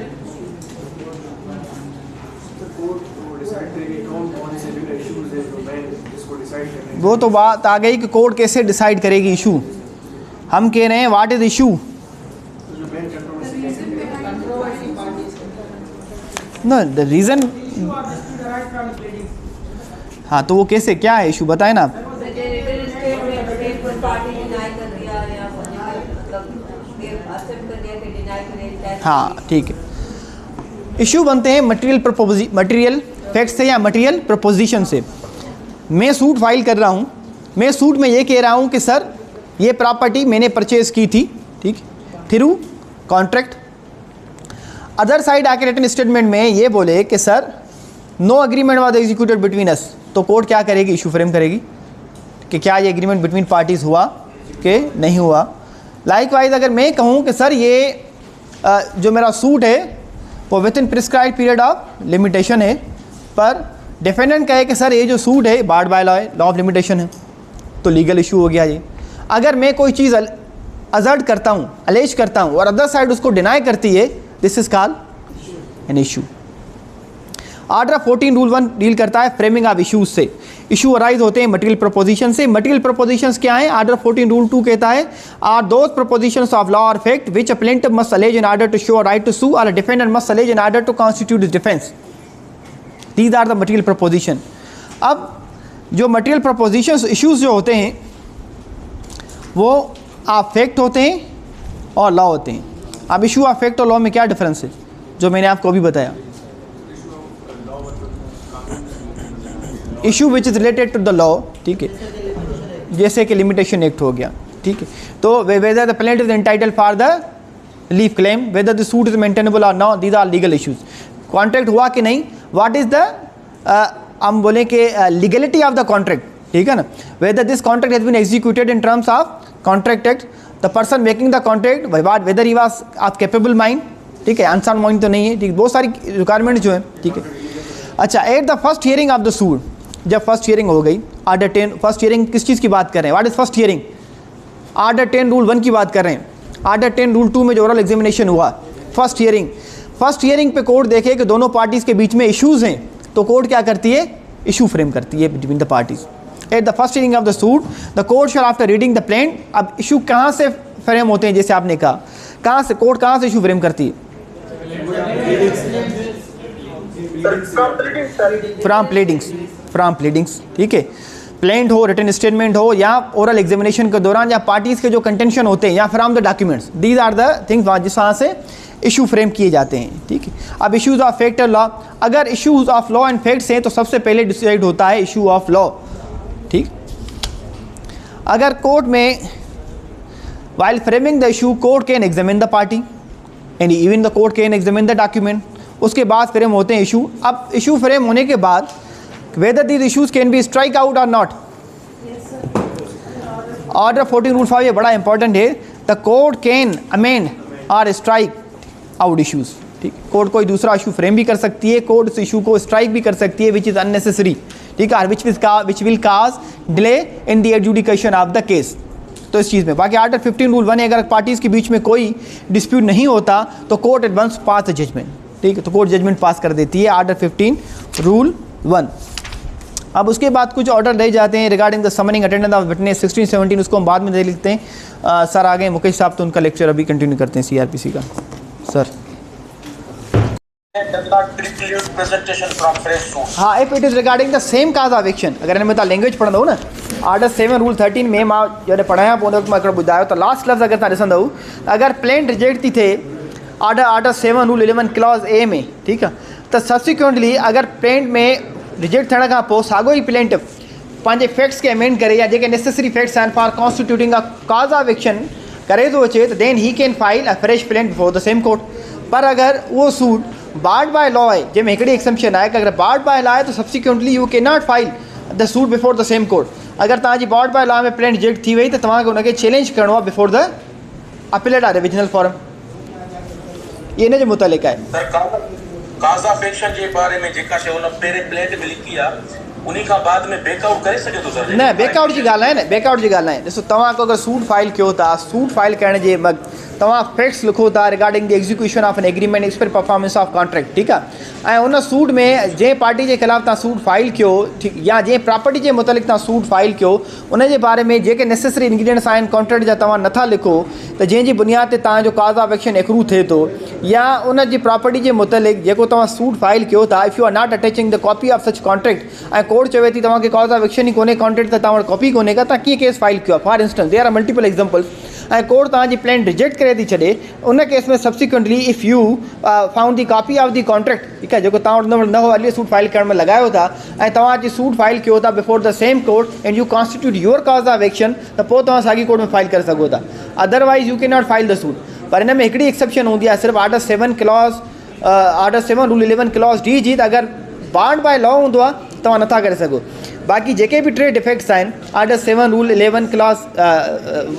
वो तो बात आ गई कि कोर्ट कैसे डिसाइड करेगी इशू। हम कह रहे हैं व्हाट इज इशू? ना द रीज़न। हाँ, तो वो कैसे, क्या है इशू, बताए ना आप। हाँ ठीक है, इशू बनते हैं मटेरियल फैक्ट से या मटेरियल प्रपोजिशन से। मैं सूट फाइल कर रहा हूँ, मैं सूट में ये कह रहा हूँ कि सर ये प्रॉपर्टी मैंने परचेज़ की थी, ठीक, थ्रू कॉन्ट्रैक्ट। अदर साइड आके रिटन स्टेटमेंट में ये बोले कि sir no agreement was executed between us, तो कोर्ट क्या करेगी, इशू फ्रेम करेगी कि क्या ये एग्रीमेंट बिटवीन पार्टीज़ हुआ कि नहीं हुआ। लाइकवाइज अगर मैं कहूँ कि सर ये जो मेरा सूट है वो with in prescribe period of limitation है, पर डिफेंडेंट कहे कि सर ये जो सूट है बार्ड बाय लॉ है, लॉ ऑफ लिमिटेशन है, तो लीगल इशू हो गया ये। अगर मैं कोई चीज़ अजर्ट करता हूँ, अलेज करता हूँ और अदर साइड उसको डिनाई करती है, this is called an issue. Order 14 rule 1 deal करता है फ्रेमिंग ऑफ इशूज से। इशू अराइज होते हैं मटेरियल प्रपोजिशन से। मटेरियल प्रपोजिशंस क्या है? ऑर्डर 14 रूल 2 कहता है are those propositions of law or fact which a plaintiff must allege in order to show a right to sue or a defendant must allege in order to constitute his defence. These are the material preposition. अब जो material propositions issues जो होते हैं वो of fact होते हैं और law होते हैं। अब इशू ऑफ फैक्ट और लॉ में क्या डिफरेंस है, जो मैंने आपको अभी बताया। Issue which is related to the law, ठीक है, जैसे कि लिमिटेशन एक्ट हो गया, ठीक है, तो whether the plaintiff is entitled for the relief claim, whether the suit is maintainable or not, these are legal issues. Contract हुआ कि नहीं, व्हाट इज द हम बोलें कि लीगलिटी ऑफ द कॉन्ट्रैक्ट, ठीक है ना, whether this contract has been executed in terms of contract act, the person making the contract whether he was of capable mind, ठीक है, अनसाउंड माइंड तो नहीं है, ठीक, बहुत सारी रिक्वायरमेंट जो है, ठीक है। अच्छा, at the first hearing of the suit, जब फर्स्ट हियरिंग हो गई, ऑर्डर 10, फर्स्ट हियरिंग किस चीज़ की बात कर रहे हैं, what is first hearing, order 10 rule 1 की बात कर रहे हैं। ऑर्डर 10 रूल 2 में जो ओरल एग्जामिनेशन हुआ, फर्स्ट हियरिंग पे कोर्ट देखे कि दोनों पार्टीज़ के बीच में इश्यूज़ हैं, तो कोर्ट क्या करती है, इशू फ्रेम करती है between the parties. At the first hearing of the suit the court shell after reading the plaint, अब इशू कहाँ से फ्रेम होते हैं, जैसे आपने कहा, कहाँ से कोर्ट कहाँ से इशू फ्रेम करती है, फ्रॉम प्लीडिंग्स, ठीक है, प्लेंट हो, रिटन स्टेटमेंट हो, या ओरल एग्जामिनेशन के दौरान या पार्टीज़ के जो कंटेंशन होते हैं, या from the documents, these are the things जिस वहाँ से इशू फ्रेम किए जाते हैं, ठीक है। अब इश्यूज़ ऑफ फैक्ट और लॉ, अगर issues of law and facts हैं तो सबसे पहले डिसाइड होता है इशू ऑफ लॉ, ठीक। अगर कोर्ट में while framing the issue court can examine the party and even the court can examine the document, उसके बाद फ्रेम होते हैं इशू। अब इशू फ्रेम होने के बाद whether these issues can be strike out or not, order 14 rule 5 ये बड़ा इंपॉर्टेंट है, द कोर्ट कैन अमेंड और स्ट्राइक आउट इश्यूज, ठीक, कोर्ट कोई दूसरा इशू फ्रेम भी कर सकती है, कोर्ट उस इशू को स्ट्राइक भी कर सकती है विच इज़ अननेसेसरी, ठीक है, which will cause delay in the adjudication of the case. तो इस चीज़ में बाकी ऑर्डर 15 रूल 1 है, अगर पार्टीज़ के बीच में कोई डिस्प्यूट नहीं होता तो court advance pass the judgment, ठीक है, तो कोर्ट जजमेंट पास कर देती है, ऑर्डर 15 रूल 1। अब उसके बाद कुछ ऑर्डर रह जाते हैं regarding the summoning attendance of witness 16-17, उसको हम बाद में दे लिखते हैं। सर आ गए मुकेश साहब, तो उनका लेक्चर अभी कंटिन्यू करते हैं सीआरपीसी का। सर हाँ, if it is regarding the same cause of action, अगर इन्हें बता लैंग्वेज पढ़ंदो न, ऑर्डर 7 रूल 13 में मां जॾहिं पढ़ाया पोइ उन वक़्तु मां ॿुधायो त लास्ट लफ़्ज़ अगर तव्हां ॾिसंदव, अगर प्लेंट रिजेक्ट थी थिए ऑर्डर 7 रूल 11 क्लॉज ए में, ठीकु आहे, त सब्सिक्वेंटली अगर प्लेंट में रिजेक्ट थियण खां पोइ साॻियो ई प्लेंटिफ पंहिंजे फैक्ट्स खे अमेंड करे या जेके नेसेसरी फैक्ट्स आहिनि for constituting a cause of action करे थो अचे, त then he can file a fresh plaint before the same court. पर अगर उहो सूट बार्ड बाय लॉ आहे, जंहिंमें हिकिड़ी एक्सेप्शन आहे कि अगर बार्ड बाय लॉ आहे त subsequently you can not file the suit before the same court. अगर तव्हांजी बार्ड बाय लॉ में प्लेंट रिजेक्ट थी वई त तव्हांखे हुनखे चैलेंज करिणो आहे before the appellate or revisional forum, ये इन जे मुतालिक़ आहे। काज़ ऑफ एक्शन जे बारे में जेका शइ उन पहिरें प्लेट में लिखी आहे उन्हीं खां बाद में बैकआउट करे सघे थो सर? न, बैकआउट जी ॻाल्हि आहे न, बैकआउट जी ॻाल्हि आहे। ॾिसो, तव्हां को अगरि सूट फाइल कयो था, सूट फाइल करण जे वक़्तु तव्हां फैक्ट्स लिखो था regarding the execution of an agreement expect performance of contract, ठीकु आहे, ऐं उन सूट में जंहिं पार्टी जे ख़िलाफ़ु तव्हां सूट फाइल कयो, ठीकु, या जंहिं प्रॉपर्टी जे मुतालिक़ तव्हां सूट फाइल कयो, उन जे बारे में जेके नेसेसरी इंग्रीडियंट्स आहिनि कॉन्ट्रैक्ट जा तव्हां नथा लिखो, त जंहिंजी बुनियाद ते तव्हांजो काज़ ऑफ एक्शन एक्रू थिए थो, या उन जी प्रॉपर्टी जे मुतालिक़ जेको तव्हां सूट फाइल कयो था, if you are not attaching the copy of such contract, ऐं कोर्ट चवे थी तव्हांखे काज़ ऑफ एक्शन ई कोन्हे, कॉन्ट्रैक्ट त तव्हां वटि कॉपी कोन्हे का, तव्हां कीअं केस फाइल कयो आहे। For instance there are multiple examples. ऐं कोर्ट तव्हांजी प्लेन रिजेक्ट करे थी छॾे, उन केस में subsequently if you found the copy of the contract, ठीकु आहे, जेको तव्हां वटि न हो हली सूट फाइल करण में लॻायो था ऐं तव्हां अची सूट फाइल कयो था before the same court and you constitute your cause of action, त पोइ तव्हां साॻी कोर्ट में फाइल करे सघो था, otherwise you can not file the suit. पर हिन में हिकिड़ी एक्सेप्शन हूंदी आहे, सिर्फ़ु order 7 clause order 7 rule 11 clause D G, त अगरि बाउंड बाय लॉ हूंदो आहे तव्हां नथा करे सघो। बाक़ी जेके बि टे डिफेक्ट्स आहिनि, आर्डर 7 रूल 11 क्लॉज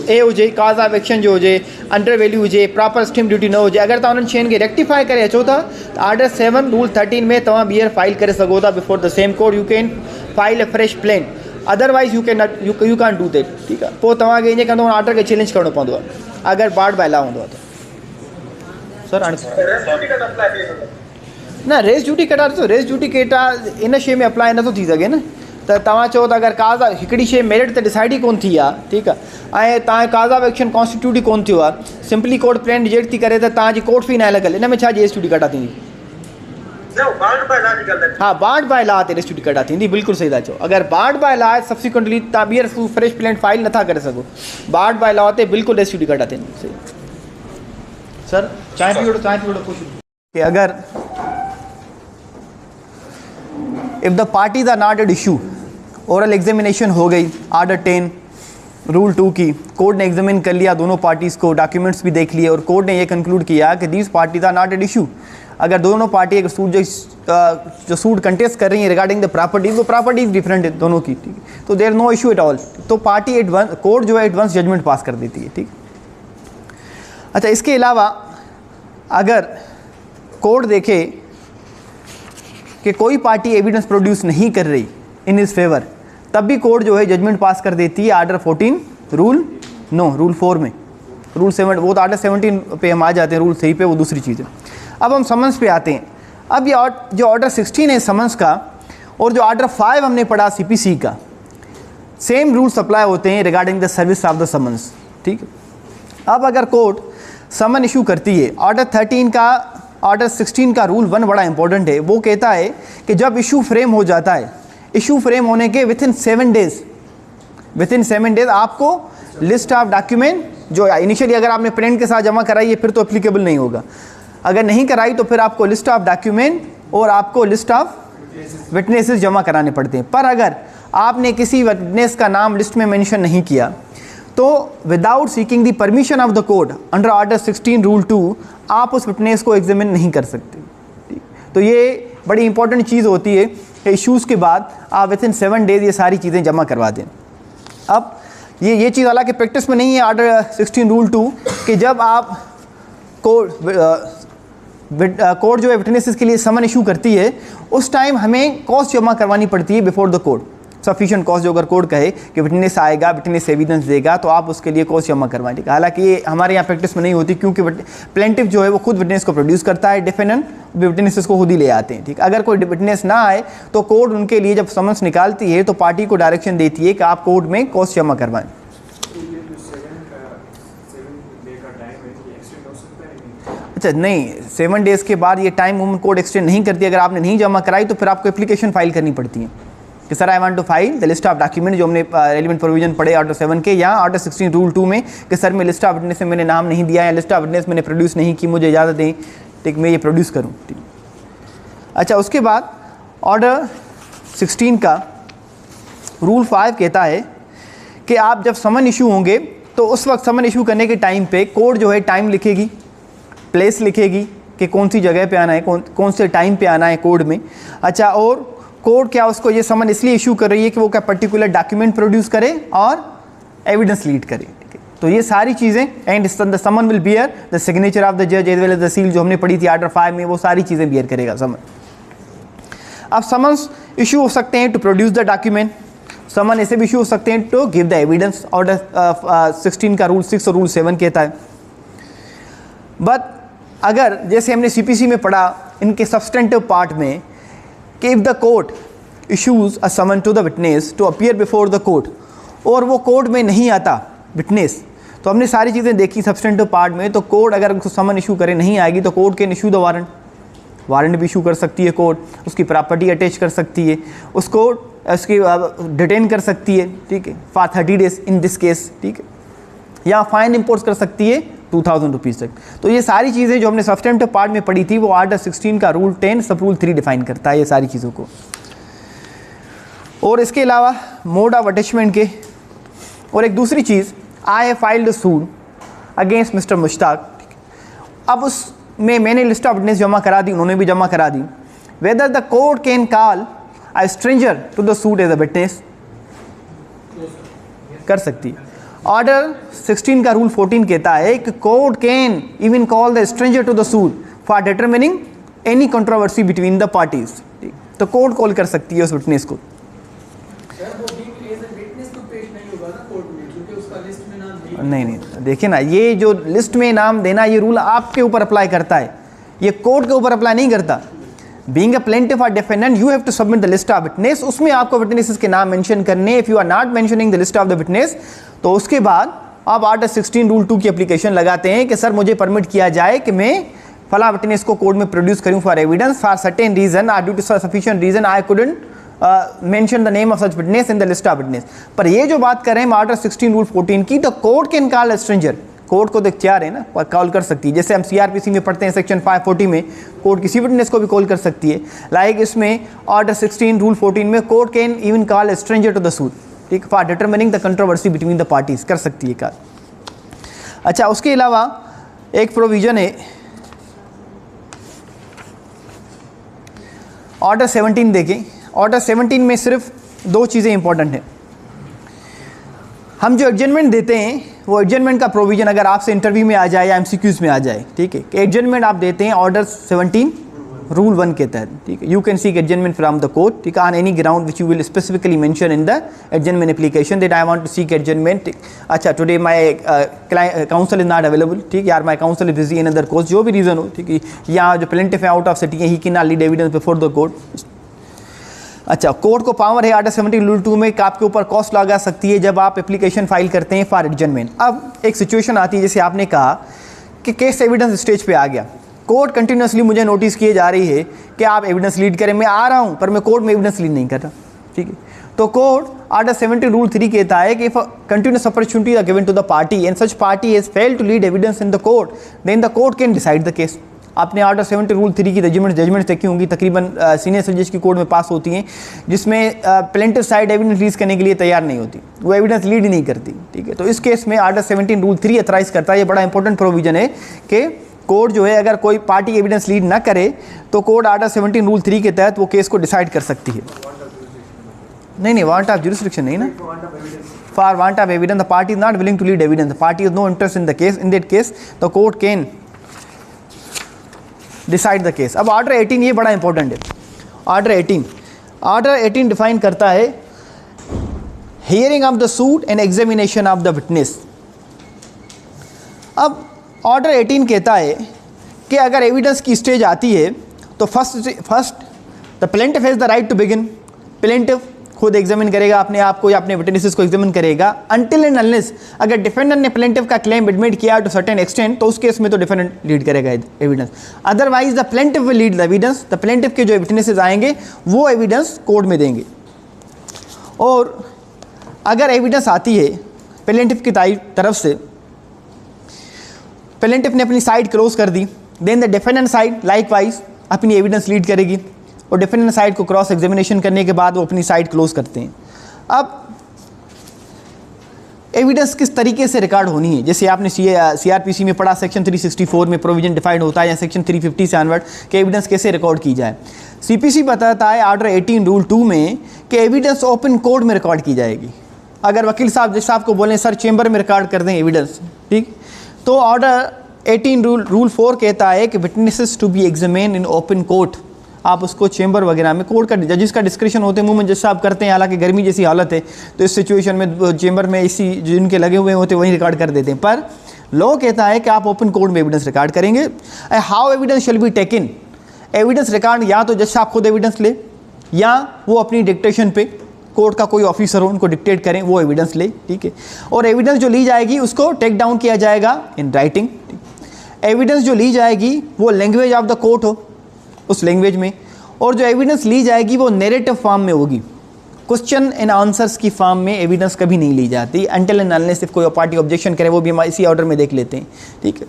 ए हुजे, काज़ ऑफ एक्शन जो हुजे, अंडर वैल्यू हुजे, प्रॉपर स्टिम ड्यूटी न हुजे, अगरि तव्हां उन्हनि शयुनि खे रेक्टिफाई करे अचो था त आर्डर 7 रूल 13 में तव्हां ॿीहर फाइल करे सघो था before the same court, you can file a fresh plaint, otherwise you can not you can do that, ठीकु आहे। पोइ तव्हांखे ईअं कंदो आर्डर खे चैलेंज करिणो पवंदो आहे अगरि बाउंड बाय लॉ हूंदो आहे त। सर न रेस ड्यूटी कटा ॾिसो, रेस ड्यूटी केटा इन शइ में अप्लाई नथो थी सघे न, त तव्हां चओ त अगरि काज़ हिकिड़ी शइ मेरिट ते डिसाइड ई कोन थी आहे, ठीकु आहे, ऐं तव्हांजो काज़ ऑफ एक्शन कॉन्स्टिट्यूट ई कोन थियो आहे, सिंपली कोर्ट प्लेन रिजेक्ट थी करे त तव्हांजी कोर्ट फी न लॻल, इन में छा रेस ड्यूटी कटा थींदी? हाँ, बाउंड बाय लॉ ते रेस ड्यूटी कटा थींदी, बिल्कुलु सही था चओ। अगरि बाउंड बाय लॉ सब्सिक्वेंटली तव्हां ॿीहर फ्रेश प्लेन फाइल नथा करे सघो, बाउंड बाय लॉ ते बिल्कुलु रेस ड्यूटी कटा थींदी। सही सर, चांहि पी वठो कि अगरि if the parties are not at issue, oral examination हो गई, आर्डर 10 रूल 2 की कोर्ट ने एग्जामिन कर लिया दोनों पार्टीज़ को, डॉक्यूमेंट्स भी देख लिए और कोर्ट ने ये कंक्लूड किया कि these parties are not at issue. अगर दोनों पार्टी एक सूट जो सूट कंटेस्ट कर रही है रिगार्डिंग द प्रॉपर्टीज, वो प्रॉपर्टीज डिफरेंट है दोनों की, ठीक है, तो there no issue at all, तो पार्टी एडवांस कोर्ट जो है एडवांस जजमेंट पास कर देती है, ठीक। अच्छा, इसके अलावा अगर कोर्ट देखे कि कोई पार्टी एविडेंस प्रोड्यूस नहीं कर रही इन इस फेवर, तब भी कोर्ट जो है जजमेंट पास कर देती है आर्डर 14 रूल 4 में, रूल 7 वो तो आर्डर 17 पे हम आ जाते हैं, रूल 3 पे वो दूसरी चीज़ है। अब हम समन्स पे आते हैं। अब ये जो ऑर्डर 16 है समन्स का और जो ऑर्डर 5 हमने पढ़ा CPC का, सेम रूल्स अप्लाई होते हैं regarding the service of the summons, ठीक। अब अगर कोर्ट समन इशू करती है, ऑर्डर 13 का ऑर्डर 16 का रूल 1 बड़ा इंपॉर्टेंट है, वो कहता है कि जब इशू फ्रेम हो जाता है, इशू फ्रेम होने के विथिन 7 डेज आपको लिस्ट ऑफ डॉक्यूमेंट जो इनिशियली अगर आपने प्रिंट के साथ जमा कराई है फिर तो एप्लीकेबल नहीं होगा, अगर नहीं कराई तो फिर आपको लिस्ट ऑफ डॉक्यूमेंट और आपको लिस्ट ऑफ विटनेसेस जमा कराने पड़ते हैं। पर अगर आपने किसी विटनेस का नाम लिस्ट में मेंशन नहीं किया तो without seeking the permission of the court under order 16 rule 2 आप उस विटनेस को एग्जामिन नहीं कर सकते। तो ये बड़ी इंपॉर्टेंट चीज़ होती है कि इश्यूज़ के बाद आप विथिन 7 डेज ये सारी चीज़ें जमा करवा दें। अब ये चीज़ हालांकि प्रैक्टिस में नहीं है ऑर्डर 16 रूल 2 कि जब आप कोर्ट जो है विटनेसेस के लिए समन इशू करती है उस टाइम हमें कॉस्ट जमा करवानी पड़ती है before the court, sufficient cost जो अगर कोर्ट कहे कि विटनेस आएगा, विटनेस एविडेंस देगा तो आप उसके लिए कॉस्ट जमा करवाएंगे। हालांकि ये हमारे यहाँ प्रैक्टिस में नहीं होती क्योंकि प्लेंटिफ जो है वो खुद विटनेस को प्रोड्यूस करता है, डिफेंडेंट विटनेसेस को खुद ही ले आते हैं, ठीक। अगर कोई विटनेस ना आए तो कोर्ट उनके लिए जब समन्स निकालती है तो पार्टी को डायरेक्शन देती है कि आप कोर्ट में कॉस्ट जमा करवाएं। अच्छा नहीं, 7 डेज़ के बाद ये टाइम वूमन कोर्ट एक्सटेंड नहीं करती। अगर आपने नहीं जमा कराई तो फिर आपको एप्लीकेशन फाइल करनी पड़ती है कि sir I want to file the list of document जो हमने रेलिवेंट प्रोविजन पढ़े ऑर्डर 7 के या ऑर्डर 16 रूल 2 में कि सर मैं लिस्ट ऑफ विटनेस में मैंने नाम नहीं दिया या लिस्ट ऑफ विटनेस मैंने प्रोड्यूस नहीं की, मुझे इजाज़त दें, ठीक, मैं ये प्रोड्यूस करूँ, ठीक। अच्छा, उसके बाद ऑर्डर 16 का रूल 5 कहता है कि आप जब समन इशू होंगे तो उस वक्त समन इशू करने के टाइम पे कोर्ट जो है टाइम लिखेगी, प्लेस लिखेगी कि कौन सी जगह पे आना है, कौन से टाइम पे आना है कोर्ट में। अच्छा, और कोर्ट क्या उसको ये समन इसलिए इशू कर रही है कि वो क्या पर्टिकुलर डॉक्यूमेंट प्रोड्यूस करे और एविडेंस लीड करे, ठीक है। तो ये सारी चीज़ें and the summon will bear the signature of the जज as well as the seal जो हमने पढ़ी थी ऑर्डर 5 में, वो सारी चीज़ें बियर करेगा समन। अब समन्स इशू हो सकते हैं to produce the document, summon ऐसे भी इशू हो सकते हैं to give the evidence, order 16 का रूल 6 और रूल 7 कहता है। बट अगर जैसे हमने CPC में पढ़ा इनके सब्सटेंटिव पार्ट में कि if the court issues a summon to the witness to appear before the court और वो कोर्ट में नहीं आता विटनेस, तो हमने सारी चीज़ें देखी सब्सटेंटिव पार्ट में। तो कोर्ट अगर उसको समन इशू करे नहीं आएगी तो court can issue the warrant भी इशू कर सकती है कोर्ट, उसकी प्रॉपर्टी अटैच कर सकती है, उसको उसकी डिटेन कर सकती है, ठीक है, for 30 days in this case, ठीक है। या फाइन इम्पोज कर सकती है 2000 रुपीज़ तक। तो ये सारी चीज़ें जो हमने सब्सटेंटिव पार्ट में पढ़ी थी वो आर्डर 16 का रूल 10 सब रूल 3 डिफाइन करता है ये सारी चीज़ों को। और इसके अलावा मोड ऑफ अटैचमेंट के और एक दूसरी चीज़, I have filed suit against mister Mushtaq. अब उसमें मैंने लिस्ट ऑफ विटनेस जमा करा दी, उन्होंने भी जमा करा दी। Whether the court can call a stranger to the suit as a witness, कर सकती है। ऑर्डर 16 का रूल 14 कहता है कि court can even call the stranger to the suit for determining any controversy between the parties. तो court call कर सकती है उस विटनेस को। नहीं, देखिए ना, ये जो लिस्ट में नाम देना ये रूल आपके ऊपर अप्लाई करता है, ये कोर्ट के ऊपर अप्लाई नहीं करता। बीइंग अ प्लेंटिफ और defendant you have to submit the list of witness, उसमें आपको विटनेसेस के नाम मेंशन करने। If you are not mentioning the list of the witness तो उसके बाद आप आर्टिकल 16 रूल 2 की एप्लीकेशन लगाते हैं कि सर मुझे परमिट किया जाए कि मैं फला विटनेस को कोर्ट में प्रोड्यूस करूं for evidence for certain reason or due to sufficient reason I couldn't mention the name of such witness in the list of witness. पर ये जो बात कर रहे हैं आर्टिकल 16 रूल 14 की, तो court can call a stranger, court को तो इख्तियार है ना, कॉल कर सकती है। जैसे हम सीआरपीसी में पढ़ते हैं सेक्शन 540 में कोर्ट किसी विटनेस को भी कॉल कर सकती है। लाइक इसमें ऑर्डर 16 रूल 14 में court can even call a stranger to the suit, ठीक, for determining the controversy between the parties, कर सकती है कॉल। अच्छा, उसके अलावा एक प्रोविजन है ऑर्डर 17 देखें। ऑर्डर 17 में सिर्फ दो चीज़ें इंपॉर्टेंट हैं। हम जो एडजमेंट देते हैं वो एडजमेंट का प्रोविज़न अगर आपसे इंटरव्यू में आ जाए या एमसीक्यूज़ में आ जाए, ठीक है, कि एडजमेंट आप देते हैं ऑर्डर 17 रूल 1 के तहत, ठीक है, you can seek adjournment from the court, ठीक है, on any ground which you will specifically mention in the adjournment application that I want to seek adjournment. अच्छा, today my counsel is not available, ठीक, यार my counsel is busy in other courts, जो भी reason हो, ठीक है, या जो प्लेंटिफ है आउट ऑफ सिटी है, he can not lead evidence before the court. अच्छा, कोर्ट को पावर है आर्टिकल 17 रूल 2 में कि आपके ऊपर कॉस्ट लगा सकती है जब आप एप्लीकेशन फाइल करते हैं फॉर एडजमेंट। अब एक सिचुएशन आती है, जैसे आपने कहा कि केस एविडेंस स्टेज पे आ गया, कोर्ट कंटिन्यूसली मुझे नोटिस किए जा रही है कि आप एविडेंस लीड करें, मैं आ रहा हूं पर मैं कोर्ट में एविडेंस लीड नहीं कर रहा, ठीक है। तो कोर्ट आर्टिकल 17 रूल 3 कहता है कि if continuous opportunity are given to the party and such party has failed to lead evidence in the court then the court can decide the case. आपने आर्टिकल 70 रूल 3 की judgement देखी होंगी, तकरीबन senior जज की कोर्ट में पास होती हैं, जिसमें प्लेंटिफ साइड एविडेंस लीड करने के लिए तैयार नहीं होती, वो एविडेंस लीड ही नहीं करती, ठीक है। तो इस केस में आर्टिकल 17 रूल 3 अथराइज करता है। ये बड़ा इंपॉर्टेंट प्रोविजन है कि कोर्ट जो है अगर कोई पार्टी एविडेंस लीड ना करे तो कोर्ट आर्टिकल 17 रूल 3 के तहत वो केस को डिसाइड कर सकती है। नहीं, वांट ऑफ जुरिस्डिक्शन नहीं ना, for want of evidence the party is not willing to lead evidence, the party is no interest in the case, in that case the court can decide the case. अब order 18 ये बड़ा important है। Order 18 define करता है hearing of the suit and examination of the witness. अब order 18 कहता है कि अगर एविडेंस की स्टेज आती है तो first the plaintiff has the right to begin, plaintiff खुद एग्जामिन करेगा अपने आप को या अपने विटनेसेस को एग्जामिन करेगा, अनटिल एंड अनलेस अगर डिफेंडेंट ने प्लेंटिफ का क्लेम एडमिट किया टू सर्टेन एक्सटेंट तो उस केस में तो डिफेंडेंट लीड करेगा evidence, otherwise the plaintiff will lead the evidence. The plaintiff के जो विटनेसेस आएंगे वो एविडेंस कोर्ट में देंगे। और अगर एविडेंस आती है प्लेंटिफ की तरफ से, प्लेंटिफ ने अपनी साइड क्लोज कर दी, then the defendant side likewise अपनी एविडेंस लीड करेगी और डिफेंडेंट साइड को क्रॉस एग्जामिनेशन करने के बाद वो अपनी साइड क्लोज करते हैं। अब एविडेंस किस तरीके से रिकॉर्ड होनी है, जैसे आपने सीआरपीसी में पढ़ा, सेक्शन 364 में प्रोविजन डिफाइंड होता है या सेक्शन 350 से ऑनवर्ड कि एविडेंस कैसे रिकॉर्ड की जाए। सीपीसी बताता है ऑर्डर 18 रूल 2 में कि एविडेंस ओपन कोर्ट में रिकॉर्ड की जाएगी। अगर वकील साहब जज साहब को बोलें सर चेंबर में रिकॉर्ड कर दें एविडेंस, ठीक, तो ऑर्डर 18 रूल 4 कहता है कि witnesses to be examined in open court, आप उसको चेंबर वगैरह में, कोर्ट का जजिस का डिस्क्रिप्शन होते हैं, मुंह में जज साहब करते हैं, हालांकि गर्मी जैसी हालत है तो इस सिचुएशन में चेंबर में इसी जिनके लगे हुए होते हैं वहीं रिकॉर्ड कर देते हैं, पर लॉ कहता है कि आप ओपन कोर्ट में एविडेंस रिकॉर्ड करेंगे। How evidence shall be taken, evidence record या तो जज साहब खुद एविडेंस ले या वो अपनी डिक्टेशन पे कोर्ट का कोई ऑफिसर हो उनको डिक्टेट करें वो एविडेंस ले, ठीक है। और एविडेंस जो ली जाएगी उसको टेक डाउन किया जाएगा इन राइटिंग। एविडेंस जो ली जाएगी वो लैंग्वेज ऑफ द कोर्ट हो, उस लैंग्वेज में, और जो एविडेंस ली जाएगी वो नैरेटिव फॉर्म में होगी, क्वेश्चन एंड आंसर्स की फॉर्म में एविडेंस कभी नहीं ली जाती अनटिल एंड अनलेस सिर्फ कोई पार्टी ऑब्जेक्शन करे, वो भी हम इसी ऑर्डर में देख लेते हैं, ठीक है।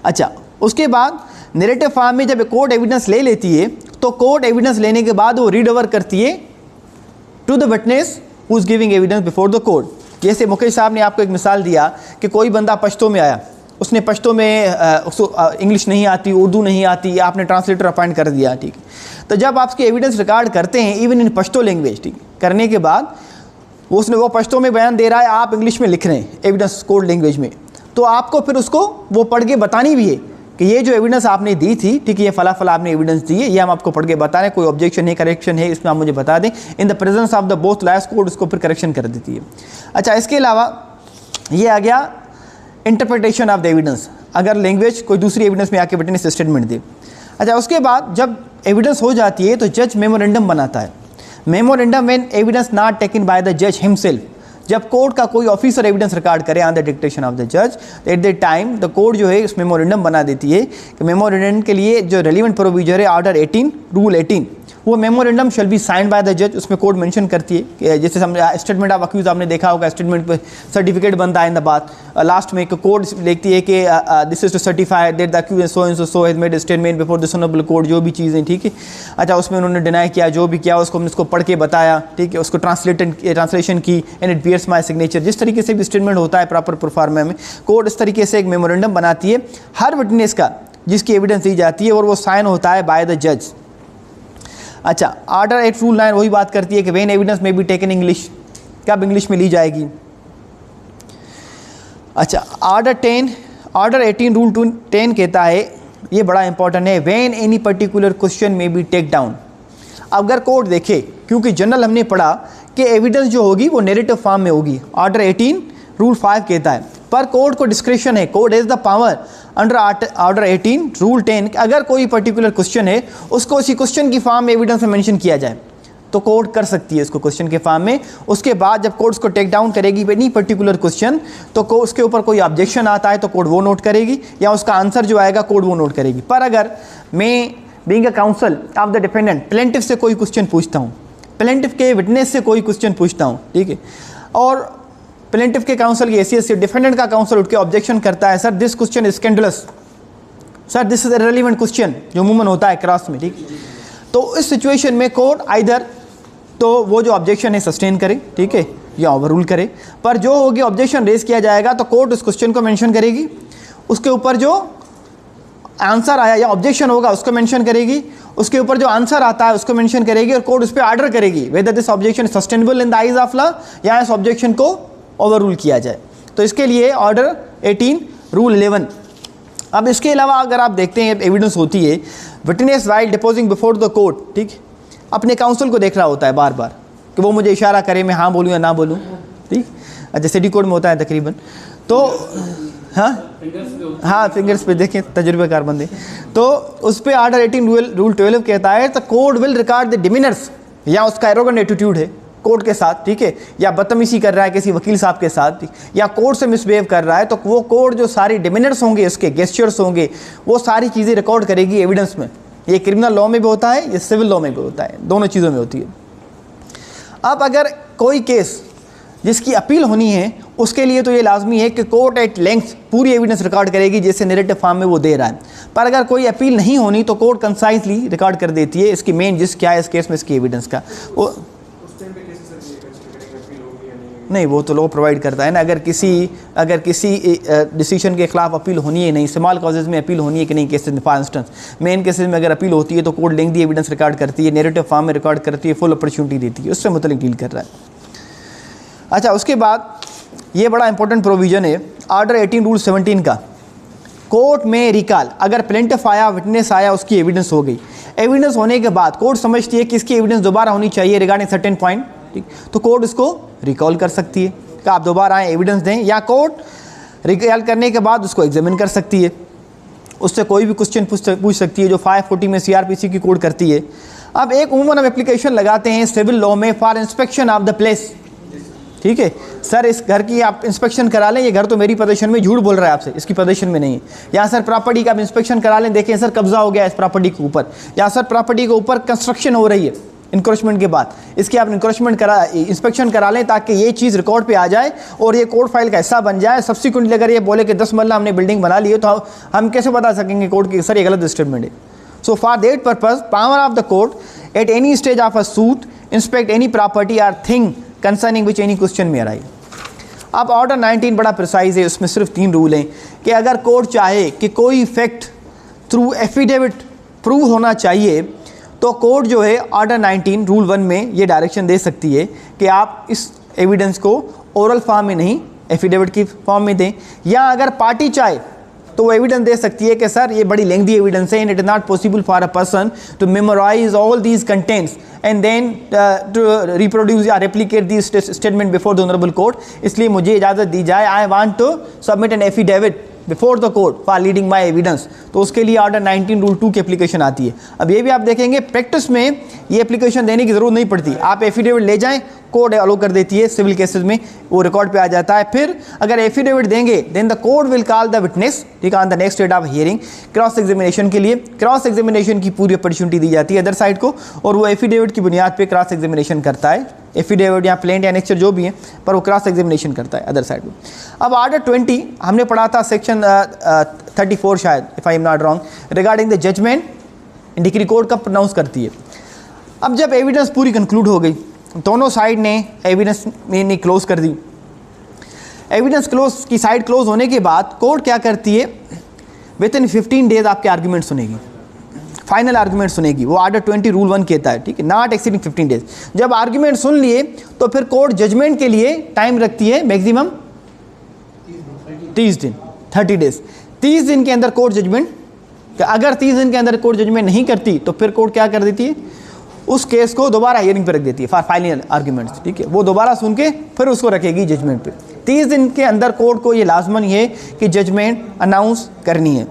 अच्छा, उसके बाद नैरेटिव फॉर्म में जब कोर्ट एविडेंस ले लेती है तो कोर्ट एविडेंस लेने के बाद वो रीड ओवर करती है to the witness who is giving evidence before the court. जैसे मुकेश साहब ने आपको एक मिसाल दिया कि कोई बंदा पश्तो में आया, उसने पश्तो में उसको इंग्लिश नहीं आती, उर्दू नहीं आती, आपने ट्रांसलेटर अपॉइंट कर दिया, ठीक है। तो जब आप उसकी एविडेंस रिकॉर्ड करते हैं इवन इन पश्तो लैंग्वेज, ठीक, करने के बाद उसने वो पश्तो में बयान दे रहा है, आप इंग्लिश में लिख रहे हैं एविडेंस कोड लैंग्वेज में, तो आपको फिर उसको वो पढ़ के बतानी भी है कि ये जो एविडेंस आपने दी थी, ठीक है, ये फला फला आपने एविडेंस दी है, ये हम आपको पढ़ के बता रहे हैं, कोई ऑब्जेक्शन है, करेक्शन है, इसमें आप मुझे बता दें। In the presence of the both lawyers court उसको फिर करेक्शन कर देती है। अच्छा, इसके अलावा ये आ गया इंटरप्रिटेशन ऑफ द एविडेंस, अगर लैंग्वेज कोई दूसरी एविडेंस में आके विटनेस स्टेटमेंट दे। अच्छा, उसके बाद जब एविडेंस हो जाती है तो जज मेमोरेंडम बनाता है। Memorandum when evidence not taken by the जज हिमसेल्फ, जब कोर्ट का कोई ऑफिसर एविडेंस रिकॉर्ड करे on the dictation of the जज, at the time the court जो है उस मेमोरेंडम बना देती है कि मेमोरेंडम के लिए जो रेलिवेंट प्रोविजन है ऑर्डर 18 रूल 18, वो memorandum shell be signed by the जज। उसमें कोर्ट मेंशन करती है कि जैसे स्टेटमेंट ऑफ अक्यूज आपने देखा होगा, स्टेटमेंट पे सर्टिफिकेट बनता है इन द बात, लास्ट में एक कोर्ट लिखती है कि this is to certify that the accused so and so has made statement before this honourable court, जो भी चीज़ें, ठीक है। अच्छा, उसमें उन्होंने डिनाई किया, जो भी किया उसको पढ़ के बताया, ठीक है, उसको ट्रांसलेशन की and it bears my signature. जिस तरीके से भी स्टेटमेंट होता है प्रॉपर प्रोफार्मा में, कोर्ट इस तरीके से एक मेमोरेंडम बनाती है हर विटनेस का जिसकी एविडेंस दी जाती है और वो साइन होता है बाय द जज। अच्छा, ऑर्डर 8 रूल 9 वही बात करती है कि वेन एविडेंस में बी टेकन इंग्लिश, कब इंग्लिश में ली जाएगी। अच्छा, ऑर्डर 18 रूल 10 कहता है, ये बड़ा इंपॉर्टेंट है, वेन एनी पर्टिकुलर क्वेश्चन में बी टेक डाउन। अगर कोर्ट देखे, क्योंकि जनरल हमने पढ़ा कि एविडेंस जो होगी वो नैरेटिव फॉर्म में होगी, ऑर्डर 18 रूल 5 कहता है, पर कोर्ट को डिस्क्रिप्शन है, court has the power under order 18 rule 10 अगर कोई पर्टिकुलर क्वेश्चन है उसको उसी क्वेश्चन की फॉर्म में एविडेंस में मेंशन किया जाए तो कोर्ट कर सकती है इसको क्वेश्चन के फॉर्म में। उसके बाद जब कोर्ट उसको टेक डाउन करेगी एनी पर्टिकुलर क्वेश्चन, तो उसके ऊपर कोई ऑब्जेक्शन आता है तो कोर्ट वो नोट करेगी, या उसका आंसर जो आएगा कोर्ट वो नोट करेगी। पर अगर मैं being a counsel of the defendant plaintiff से कोई क्वेश्चन पूछता हूँ, प्लेंटिफ के विटनेस से कोई क्वेश्चन पूछता हूँ, ठीक है, और प्लेंटिफ के काउंसिल की हैसियत से डिफेंडेंट का काउंसिल उठ के ऑब्जेक्शन करता है, sir this question is scandalous, sir this is a relevant question, जो अमूमन होता है क्रॉस में, ठीक। तो इस सिचुएशन में कोर्ट आइदर तो वो जो ऑब्जेक्शन है सस्टेन करे, ठीक है, या ओवररूल करे, पर जो होगी ऑब्जेक्शन रेज किया जाएगा तो कोर्ट उस क्वेश्चन को मेंशन करेगी, उसके ऊपर जो आंसर आया या ऑब्जेक्शन होगा उसको मेंशन करेगी, उसके ऊपर जो आंसर आता है उसको मेंशन करेगी, और कोर्ट उस पर ऑर्डर करेगी whether this objection sustainable in the eyes of law, या इस ऑब्जेक्शन को ओवररूल किया जाए। तो इसके लिए ऑर्डर 18 रूल 11। अब इसके अलावा अगर आप देखते हैं एविडेंस होती है, witness while deposing before the court, ठीक, अपने काउंसिल को देख रहा होता है बार बार कि वो मुझे इशारा करे मैं हाँ बोलूँ या ना बोलूँ, ठीक। अच्छा, सिटी कोड में होता है तकरीबन, तो हाँ फिंगर्स पे देखें, तजुर्बेकार बंदे, तो उस पर ऑर्डर 18 रूल 12 कहता है the court will record the demeanours, या उसका एरोगेंट एटीट्यूड है कोर्ट के साथ, ठीक है, या बदतमीजी कर रहा है किसी वकील साहब के साथ, या कोर्ट से मिसबिहेव कर रहा है, तो वो कोर्ट जो सारी डिमिनर्स होंगे, उसके गेस्चर्स होंगे, वो सारी चीज़ें रिकॉर्ड करेगी एविडेंस में। ये क्रिमिनल लॉ में भी होता है, ये सिविल लॉ में भी होता है, दोनों चीज़ों में होती है। अब अगर कोई केस जिसकी अपील होनी है उसके लिए तो ये लाजमी है कि कोर्ट एट लेंथ पूरी एविडेंस रिकॉर्ड करेगी जैसे नैरेटिव फॉर्म में वो दे रहा है। पर अगर कोई अपील नहीं होनी तो कोर्ट कंसाइजली रिकॉर्ड कर देती है इसकी मेन जिस क्या है इस केस में इसकी एविडेंस का। वो नहीं, वो तो लॉ प्रोवाइड करता है ना, अगर किसी डिसीजन के खिलाफ अपील होनी है नहीं, स्मॉल कॉजेज में अपील होनी है कि नहीं केसेस में, फॉर इंस्टेंस मेन केसेस में अगर अपील होती है तो कोर्ट लेंथी एविडेंस रिकॉर्ड करती है, नैरेटिव फॉर्म में रिकॉर्ड करती है, फुल अपॉर्चुनिटी देती है, उससे मतलब डील कर रहा है। अच्छा, उसके बाद ये बड़ा इंपॉर्टेंट प्रोविज़न है ऑर्डर 18 रूल 17 का, कोर्ट में रिकॉल, अगर प्लेंटिफ आया, विटनेस आया, उसकी एविडेंस हो गई, एविडेंस होने के बाद कोर्ट समझती है कि इसकी एविडेंस दोबारा होनी चाहिए रिगार्डिंग सर्टेन पॉइंट, ठीक, तो कोर्ट इसको रिकॉल कर सकती है कि आप दोबारा आए एविडेंस दें, या कोर्ट रिकॉल करने के बाद उसको एग्जामिन कर सकती है, उससे कोई भी क्वेश्चन पूछ सकती है, जो 540 में CRPC की कोड करती है। अब एक उम्मन हम एप्लीकेशन लगाते हैं सिविल लॉ में for inspection of the place, ठीक है, सर इस घर की आप इंस्पेक्शन करा लें, ये घर तो मेरी पोजीशन में, झूठ बोल रहा है आपसे, इसकी पोजीशन में नहीं है, या सर प्रॉपर्टी का आप इंस्पेक्शन करा लें, देखें सर कब्जा हो गया इस प्रॉपर्टी के ऊपर, या सर प्रॉपर्टी के ऊपर कंस्ट्रक्शन हो रही है, इंक्रोचमेंट के बाद इसकी आप इंस्पेक्शन करा लें ताकि ये चीज़ रिकॉर्ड पे आ जाए और ये कोर्ट फाइल का हिस्सा बन जाए। सब्सिक्वेंटली अगर ये बोले कि 10 मरला हमने बिल्डिंग बना ली है तो हम कैसे बता सकेंगे कोर्ट की सर ये गलत स्टेटमेंट है। So for that purpose power of the court at any stage of a suit inspect any property or thing concerning which any question में अराइज। अब ऑर्डर 19 बड़ा प्रिसाइज है, उसमें सिर्फ 3 रूल हैं कि अगर कोर्ट चाहे कि कोई फैक्ट थ्रू एफिडेविट प्रूव होना चाहिए तो कोर्ट जो है ऑर्डर 19 रूल 1 में ये डायरेक्शन दे सकती है कि आप इस एविडेंस को ओरल फॉर्म में नहीं एफिडेविट की फॉर्म में दें, या अगर पार्टी चाहे तो वो एविडेंस दे सकती है कि सर ये बड़ी लेंथी एविडेंस है and it is not possible for a person to memorise all these contents and then to reproduce या replicate this statement before the honourable court, इसलिए मुझे इजाज़त दी जाए, I want to submit an affidavit before the court for leading my evidence. तो उसके लिए order 19 rule 2 की एप्लीकेशन आती है। अब ये भी आप देखेंगे प्रैक्टिस में ये एप्लीकेशन देने की ज़रूरत नहीं पड़ती, आप एफिडेविट ले जाएं, कोर्ट अलो कर देती है, सिविल केसेस में वो रिकॉर्ड पे आ जाता है। फिर अगर एफिडेविट देंगे then the court will call the witness, ठीक है, on the next date of hearing cross examination के लिए। क्रॉस एग्जामिनेशन की पूरी अपॉर्चुनिटी दी जाती है अदर साइड को और वो एफिडेविट की बुनियाद पे क्रॉस एग्जामिनेशन करता है, एफिडेविट या प्लेंट या नेक्चर जो भी है, पर वो क्रॉस एग्जामिनेशन करता है अदर साइड को। अब ऑर्डर 20 हमने पढ़ा था सेक्शन 34 शायद if I am not wrong, regarding the judgment decree court कब प्रोनाउंस करती है। अब जब एविडेंस पूरी कंक्लूड हो गई, दोनों साइड ने एविडेंस में क्लोज कर दी, एविडेंस क्लोज की साइड क्लोज होने के बाद कोर्ट क्या करती है, विद इन 15 डेज आपके आर्गूमेंट सुनेगी, फाइनल आर्गूमेंट सुनेगी। वो ऑर्डर 20 रूल 1 कहता है, ठीक है, नॉट एक्सीडिंग 15 डेज। जब आर्गूमेंट सुन लिए तो फिर कोर्ट जजमेंट के लिए टाइम रखती है मैक्सिमम 30 दिन, 30 डेज। 30 दिन के अंदर कोर्ट जजमेंट, अगर 30 दिन के अंदर कोर्ट जजमेंट नहीं करती तो फिर कोर्ट क्या कर देती है, उस केस को दोबारा हियरिंग पे रख देती है फॉर फाइनल आर्गूमेंट्स, ठीक है, वो दोबारा सुन के फिर उसको रखेगी जजमेंट पे। 30 दिन के अंदर कोर्ट को ये लाजमन है कि जजमेंट अनाउंस करनी है।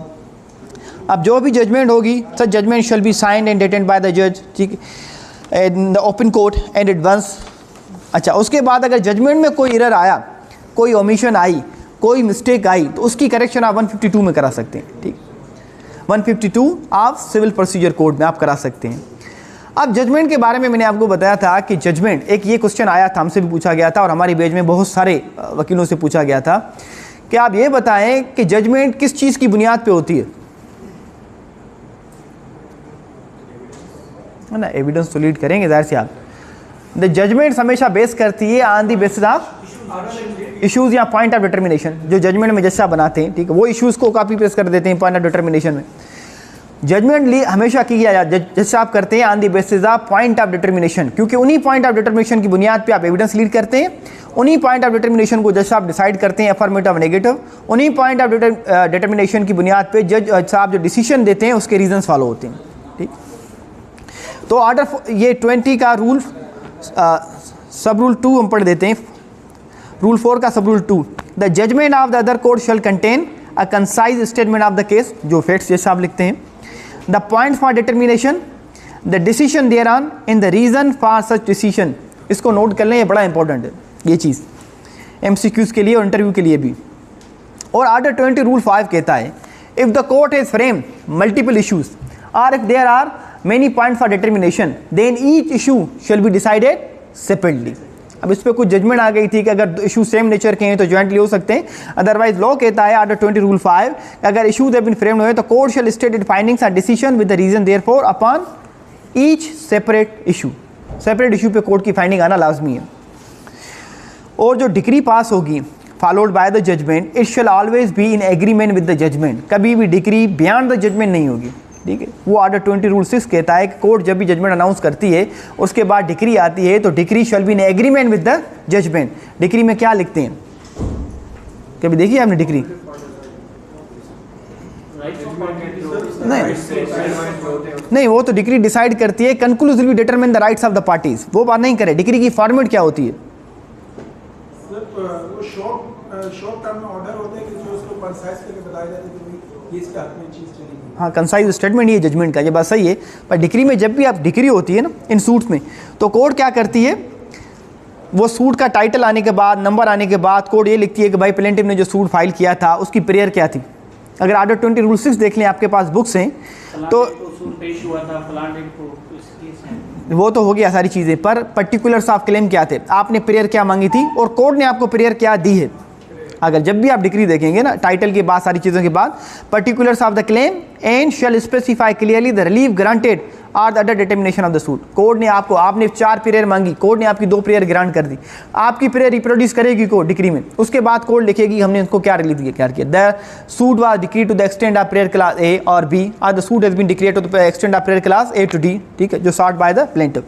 अब जो भी जजमेंट होगी such judgment shall be signed and dated by the जज, ठीक है, in the open court and advance. अच्छा, उसके बाद अगर जजमेंट में कोई एरर आया, कोई ओमिशन आई, कोई मिस्टेक आई तो उसकी करेक्शन आप 152 में करा सकते हैं, ठीक, 152 आप सिविल प्रोसीजर कोड में आप करा सकते हैं। अब जजमेंट के बारे में मैंने आपको बताया था कि जजमेंट, एक ये क्वेश्चन आया था, हमसे भी पूछा गया था और हमारी बैच में बहुत सारे वकीलों से पूछा गया था कि आप ये बताएं कि जजमेंट किस चीज़ की बुनियाद पे होती है ना, एविडेंस तो लीड करेंगे जाहिर सी आप। द जजमेंट हमेशा बेस करती है on the basis of issues या पॉइंट ऑफ डिटर्मिनेशन। जो जजमेंट में जज साहब बनाते हैं, ठीक है, वो इश्यूज़ को कॉपी पेस्ट कर देते हैं पॉइंट ऑफ डिटर्मिनेशन में। जजमेंट हमेशा की गया जज साहब करते हैं on the basis of point of determination, क्योंकि उन्हीं पॉइंट ऑफ डिटर्मिनेशन की बुनियाद पे आप एविडेंस लीड करते हैं, उन्हीं पॉइंट ऑफ डिटर्मिनेशन को जज साहब डिसाइड करते हैं अफर्मेटिव और नेगेटिव, उन्हीं पॉइंट ऑफ डिटर्मिनेशन की बुनियाद पे जज साहब जो डिसीजन देते हैं उसके रीजंस फॉलो होते हैं, ठीक। तो ऑर्डर ये 20 का रूल सब रूल 2 हम पढ़ देते हैं, रूल 4 का sub rule 2, the judgment of the other court shall contain a concise statement of the case, जो फैक्ट्स जज साहब लिखते हैं, the point for determination, the decision thereon in the reason for such decision. इसको note कर लें, ये बड़ा इंपॉर्टेंट है ये चीज़ MCQs के लिए और इंटरव्यू के लिए भी। और ऑर्डर 20 रूल 5 कहता है if the court is frame multiple issues or if there are many points for determination then each issue shall be decided separately। अब इस पर कुछ जजमेंट आ गई थी कि अगर इशू सेम नेचर के हैं तो जॉइंटली हो सकते हैं, अदरवाइज लॉ कहता है ऑर्डर 20 रूल 5 अगर इशूज हैव बीन फ्रेम्ड हुए तो court shall state it findings and decision with the reason therefor upon each separate issue. Separate issue पे कोर्ट की फाइंडिंग आना लाजमी है। और जो डिक्री पास होगी followed by the judgment it shall always be in agreement with the judgment, कभी भी डिक्री बियॉन्ड द जजमेंट नहीं होगी, ठीक है। वो ऑर्डर 20 रूल 6 कहता है कि कोर्ट जब भी जजमेंट अनाउंस करती है उसके बाद डिक्री आती है तो decree shall be in agreement with the judgment. Decree में क्या लिखते हैं, कभी देखिए आपने डिक्री? नहीं, वो तो डिक्री डिसाइड करती है conclusively determine the rights of the parties, वो बात नहीं करे। डिक्री की फॉर्मेट क्या होती है? वो शॉर्ट टर्म ऑर्डर होते हैं कि जो उसको कंसाइज करके बताया जाता है कि इसके हाथ में चीज़ चलेगी। हाँ, कंसाइज स्टेटमेंट ये जजमेंट का, ये बात सही है। पर डिक्री में जब भी आप डिक्री होती है ना इन सूट्स में, तो कोर्ट क्या करती है, वो सूट का टाइटल आने के बाद, नंबर आने के बाद कोर्ट ये लिखती है कि भाई प्लेंटिफ ने जो सूट फाइल किया था उसकी प्रेयर क्या थी, अगर आर्डर 20 रूल 6 देख लें, आपके पास बुक्स हैं तो वो तो हो गया सारी चीज़ें, पर पर्टिकुलर्स ऑफ क्लेम क्या थे, आपने प्रेयर क्या मांगी थी और कोर्ट ने आपको प्रेयर क्या दी है। अगर जब भी आप डिक्री देखेंगे ना, टाइटल के बाद सारी चीज़ों के बाद particulars of the claim and shall specify clearly the relief granted or the other determination of the suit. Court ने आपको, आपने 4 प्रेयर मांगी, कोर्ट ने आपकी 2 प्रेयर ग्रांट कर दी, आपकी प्रेयर रिप्रोड्यूस करेगी कोर्ट डिक्री में, उसके बाद कोर्ट लिखेगी हमने इसको क्या रिलीफ क्या किया। The suit was decree to the extent of prayer clause A और बी और the suit has been declared to the extent of prayer clause A to D, ठीक है, जो सॉट बाय द प्लेंटिफ।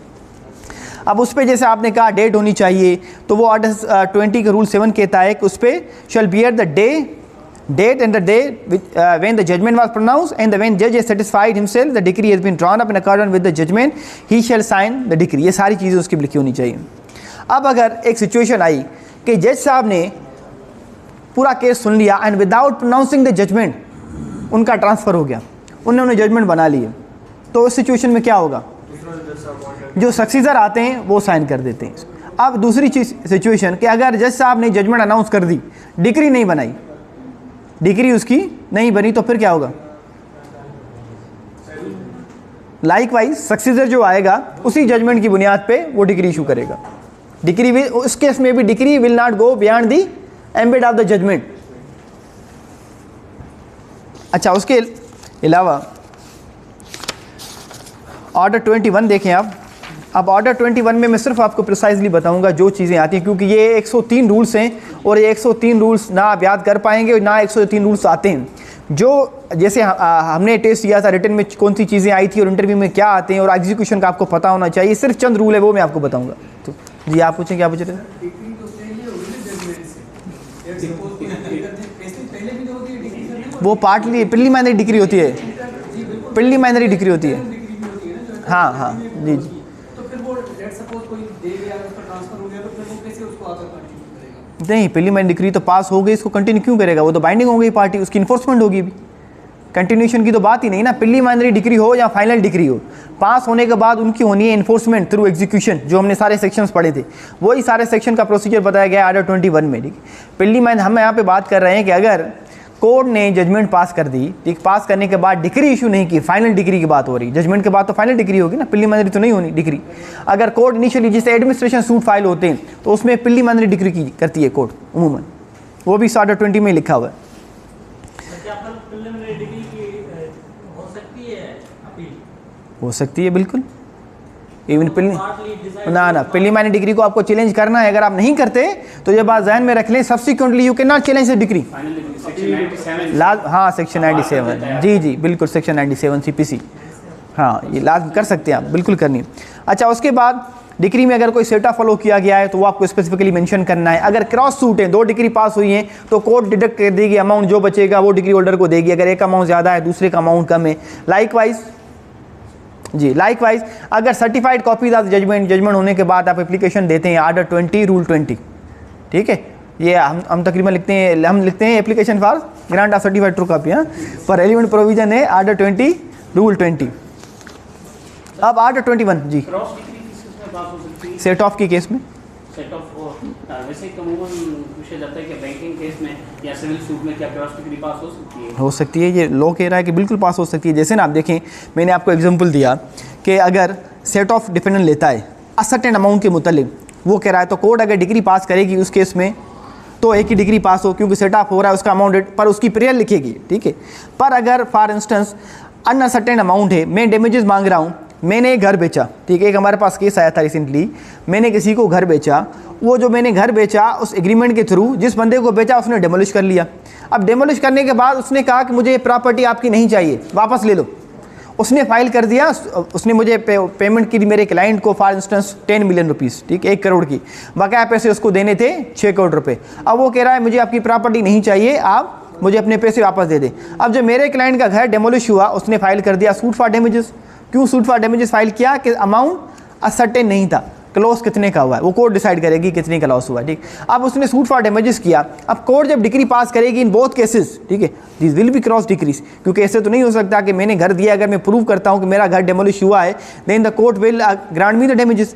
अब उस पर जैसे आपने कहा डेट होनी चाहिए, तो वो आर्डर 20 का रूल 7 कहता है कि उस पर shall bear the date and the day when the judgment was pronounced and when judge has satisfied himself the decree has been drawn up in accordance with the judgment he shall sign the decree। ये सारी चीज़ें उसकी लिखी होनी चाहिए। अब अगर एक सिचुएशन आई कि जज साहब ने पूरा केस सुन लिया and without pronouncing the judgment उनका ट्रांसफ़र हो गया, उन्होंने जजमेंट बना लिए, तो उस सिचुएशन में क्या होगा, जो सक्सीजर आते हैं वो साइन कर देते हैं। अब दूसरी चीज़ सिचुएशन कि अगर जज साहब ने जजमेंट अनाउंस कर दी, डिक्री नहीं बनाई, डिग्री उसकी नहीं बनी, तो फिर क्या होगा, लाइकवाइज सक्सेसर जो आएगा उसी जजमेंट की बुनियाद पे वो डिग्री इशू करेगा। डिग्री विल, उस केस में भी decree will not go beyond the ambit of the judgment. अच्छा, उसके अलावा ऑर्डर 21 देखें आप। अब ऑर्डर 21 में मैं सिर्फ आपको प्रिसाइजली बताऊंगा जो चीज़ें आती हैं, क्योंकि ये 103 रूल्स हैं और ये 103 रूल्स ना आप याद कर पाएंगे और ना 103 रूल्स आते हैं। जो जैसे हमने टेस्ट किया था रिटर्न में कौन सी चीज़ें आई थी और इंटरव्यू में क्या आते हैं और एग्जीक्यूशन का आपको पता होना चाहिए, सिर्फ चंद रूल है वो मैं आपको बताऊँगा। तो जी आप पूछें, क्या पूछ रहे थे? वो पार्टली प्रीलिमिनरी डिग्री होती है, प्रीलिमिनरी डिग्री होती है। हाँ हाँ जी जी। नहीं, प्रीलिमिनरी डिग्री तो पास हो गई, इसको कंटिन्यू क्यों करेगा, वो तो बाइंडिंग हो गई पार्टी, उसकी इन्फोर्समेंट होगी भी, कंटिन्यूशन की तो बात ही नहीं ना। प्रीलिमिनरी डिग्री हो या फाइनल डिग्री हो, पास होने के बाद उनकी होनी है इन्फोर्समेंट थ्रू एग्जीक्यूशन, जो हमने सारे सेक्शंस पढ़े थे, वही सारे सेक्शन का प्रोसीजर बताया गया आर्डर 21 में। ठीक, प्रीलिमिनरी हम यहाँ पे बात कर रहे हैं कि अगर कोर्ट ने जजमेंट पास कर दी, ठीक, पास करने के बाद डिग्री इशू नहीं की, फाइनल डिग्री की बात हो रही, जजमेंट के बाद तो फाइनल डिग्री होगी ना, प्रीलिमिनरी तो नहीं होनी डिग्री। अगर कोर्ट इनिशियली जैसे एडमिनिस्ट्रेशन सूट फाइल होते हैं तो उसमें प्रीलिमिनरी डिग्री की करती है कोर्ट उमूमन, वो भी ऑर्डर 20 में लिखा हुआ है। हो सकती है बिल्कुल, इवन ना प्रीलिमिनरी डिग्री को आपको चैलेंज करना है, अगर आप नहीं करते तो ये बात ध्यान में रख लें, subsequently you can not challenge the degree. हाँ, सेक्शन 97 जी जी बिल्कुल, सेक्शन 97 CPC, हाँ ये लाजमी कर सकते हैं आप, बिल्कुल करनी। अच्छा, उसके बाद डिग्री में अगर कोई सेटा फॉलो किया गया है तो वो आपको स्पेसिफिकली मेंशन करना है। अगर क्रॉस सूट है, 2 डिग्री पास हुई हैं तो कोर्ट डिडक्ट कर देगी, अमाउंट जो बचेगा वो डिग्री होल्डर को देगी, अगर एक अमाउंट ज़्यादा है दूसरे का अमाउंट कम है। लाइकवाइज जी, लाइकवाइज अगर सर्टिफाइड कॉपीज ऑफ जजमेंट होने के बाद आप एप्लीकेशन देते हैं आर्डर 20 रूल 20, ठीक है, ये हम तकरीबन लिखते हैं application for grant of certified true copy, हाँ, पर एलिमेंट प्रोविजन है आर्डर 20 रूल 20। अब आर्डर 21 जी, सेट ऑफ की केस में, सेट ऑफ वैसे अमूमन पूछा जाता है कि बैंकिंग केस में या सिविल सूट में क्या क्रॉस डिग्री पास हो सकती है? हो सकती है, ये लॉ कह रहा है कि बिल्कुल पास हो सकती है। जैसे ना आप देखें, मैंने आपको एग्जांपल दिया कि अगर सेट ऑफ डिफेंडेंट लेता है असर्टेन अमाउंट के मुतालिक, वो कह रहा है तो कोर्ट अगर डिग्री पास करेगी उस केस में तो एक ही डिग्री पास हो, क्योंकि सेट ऑफ हो रहा है उसका अमाउंट, पर उसकी प्रेयर लिखेगी, ठीक है। पर अगर फॉर इंस्टेंस अनसर्टेन अमाउंट है, मैं डैमेजेस मांग रहा हूँ, मैंने घर बेचा, ठीक है, एक हमारे पास केस आया था रिसेंटली, मैंने किसी को घर बेचा, वो जो मैंने घर बेचा उस एग्रीमेंट के थ्रू जिस बंदे को बेचा उसने डेमोलिश कर लिया। अब डेमोलिश करने के बाद उसने कहा कि मुझे प्रॉपर्टी आपकी नहीं चाहिए, वापस ले लो। उसने फाइल कर दिया, उसने मुझे पेमेंट की मेरे क्लाइंट को फॉर इंस्टेंस 10 मिलियन रुपीज़, ठीक, 1 करोड़ की, बकाया पैसे उसको देने थे 6 करोड़ रुपए। अब वो कह रहा है मुझे आपकी प्रॉपर्टी नहीं चाहिए, आप मुझे अपने पैसे वापस दे दें। अब जब मेरे क्लाइंट का घर डेमोलिश हुआ, उसने फाइल कर दिया सूट फॉर डैमेजेस। क्यों सूट फॉर डैमेजेस फाइल किया? कि अमाउंट असर्टेन नहीं था, क्लॉस कितने का हुआ है वो कोर्ट डिसाइड करेगी कितने का लॉस हुआ है, ठीक। अब उसने सूट फॉर डैमेजेस किया, अब कोर्ट जब डिग्री पास करेगी इन बोथ केसेस, ठीक है, this will B cross degrees, क्योंकि ऐसे तो नहीं हो सकता कि मैंने घर दिया, अगर मैं प्रूव करता हूं कि मेरा घर डेमोलिश हुआ है, then the court will grant me the damages.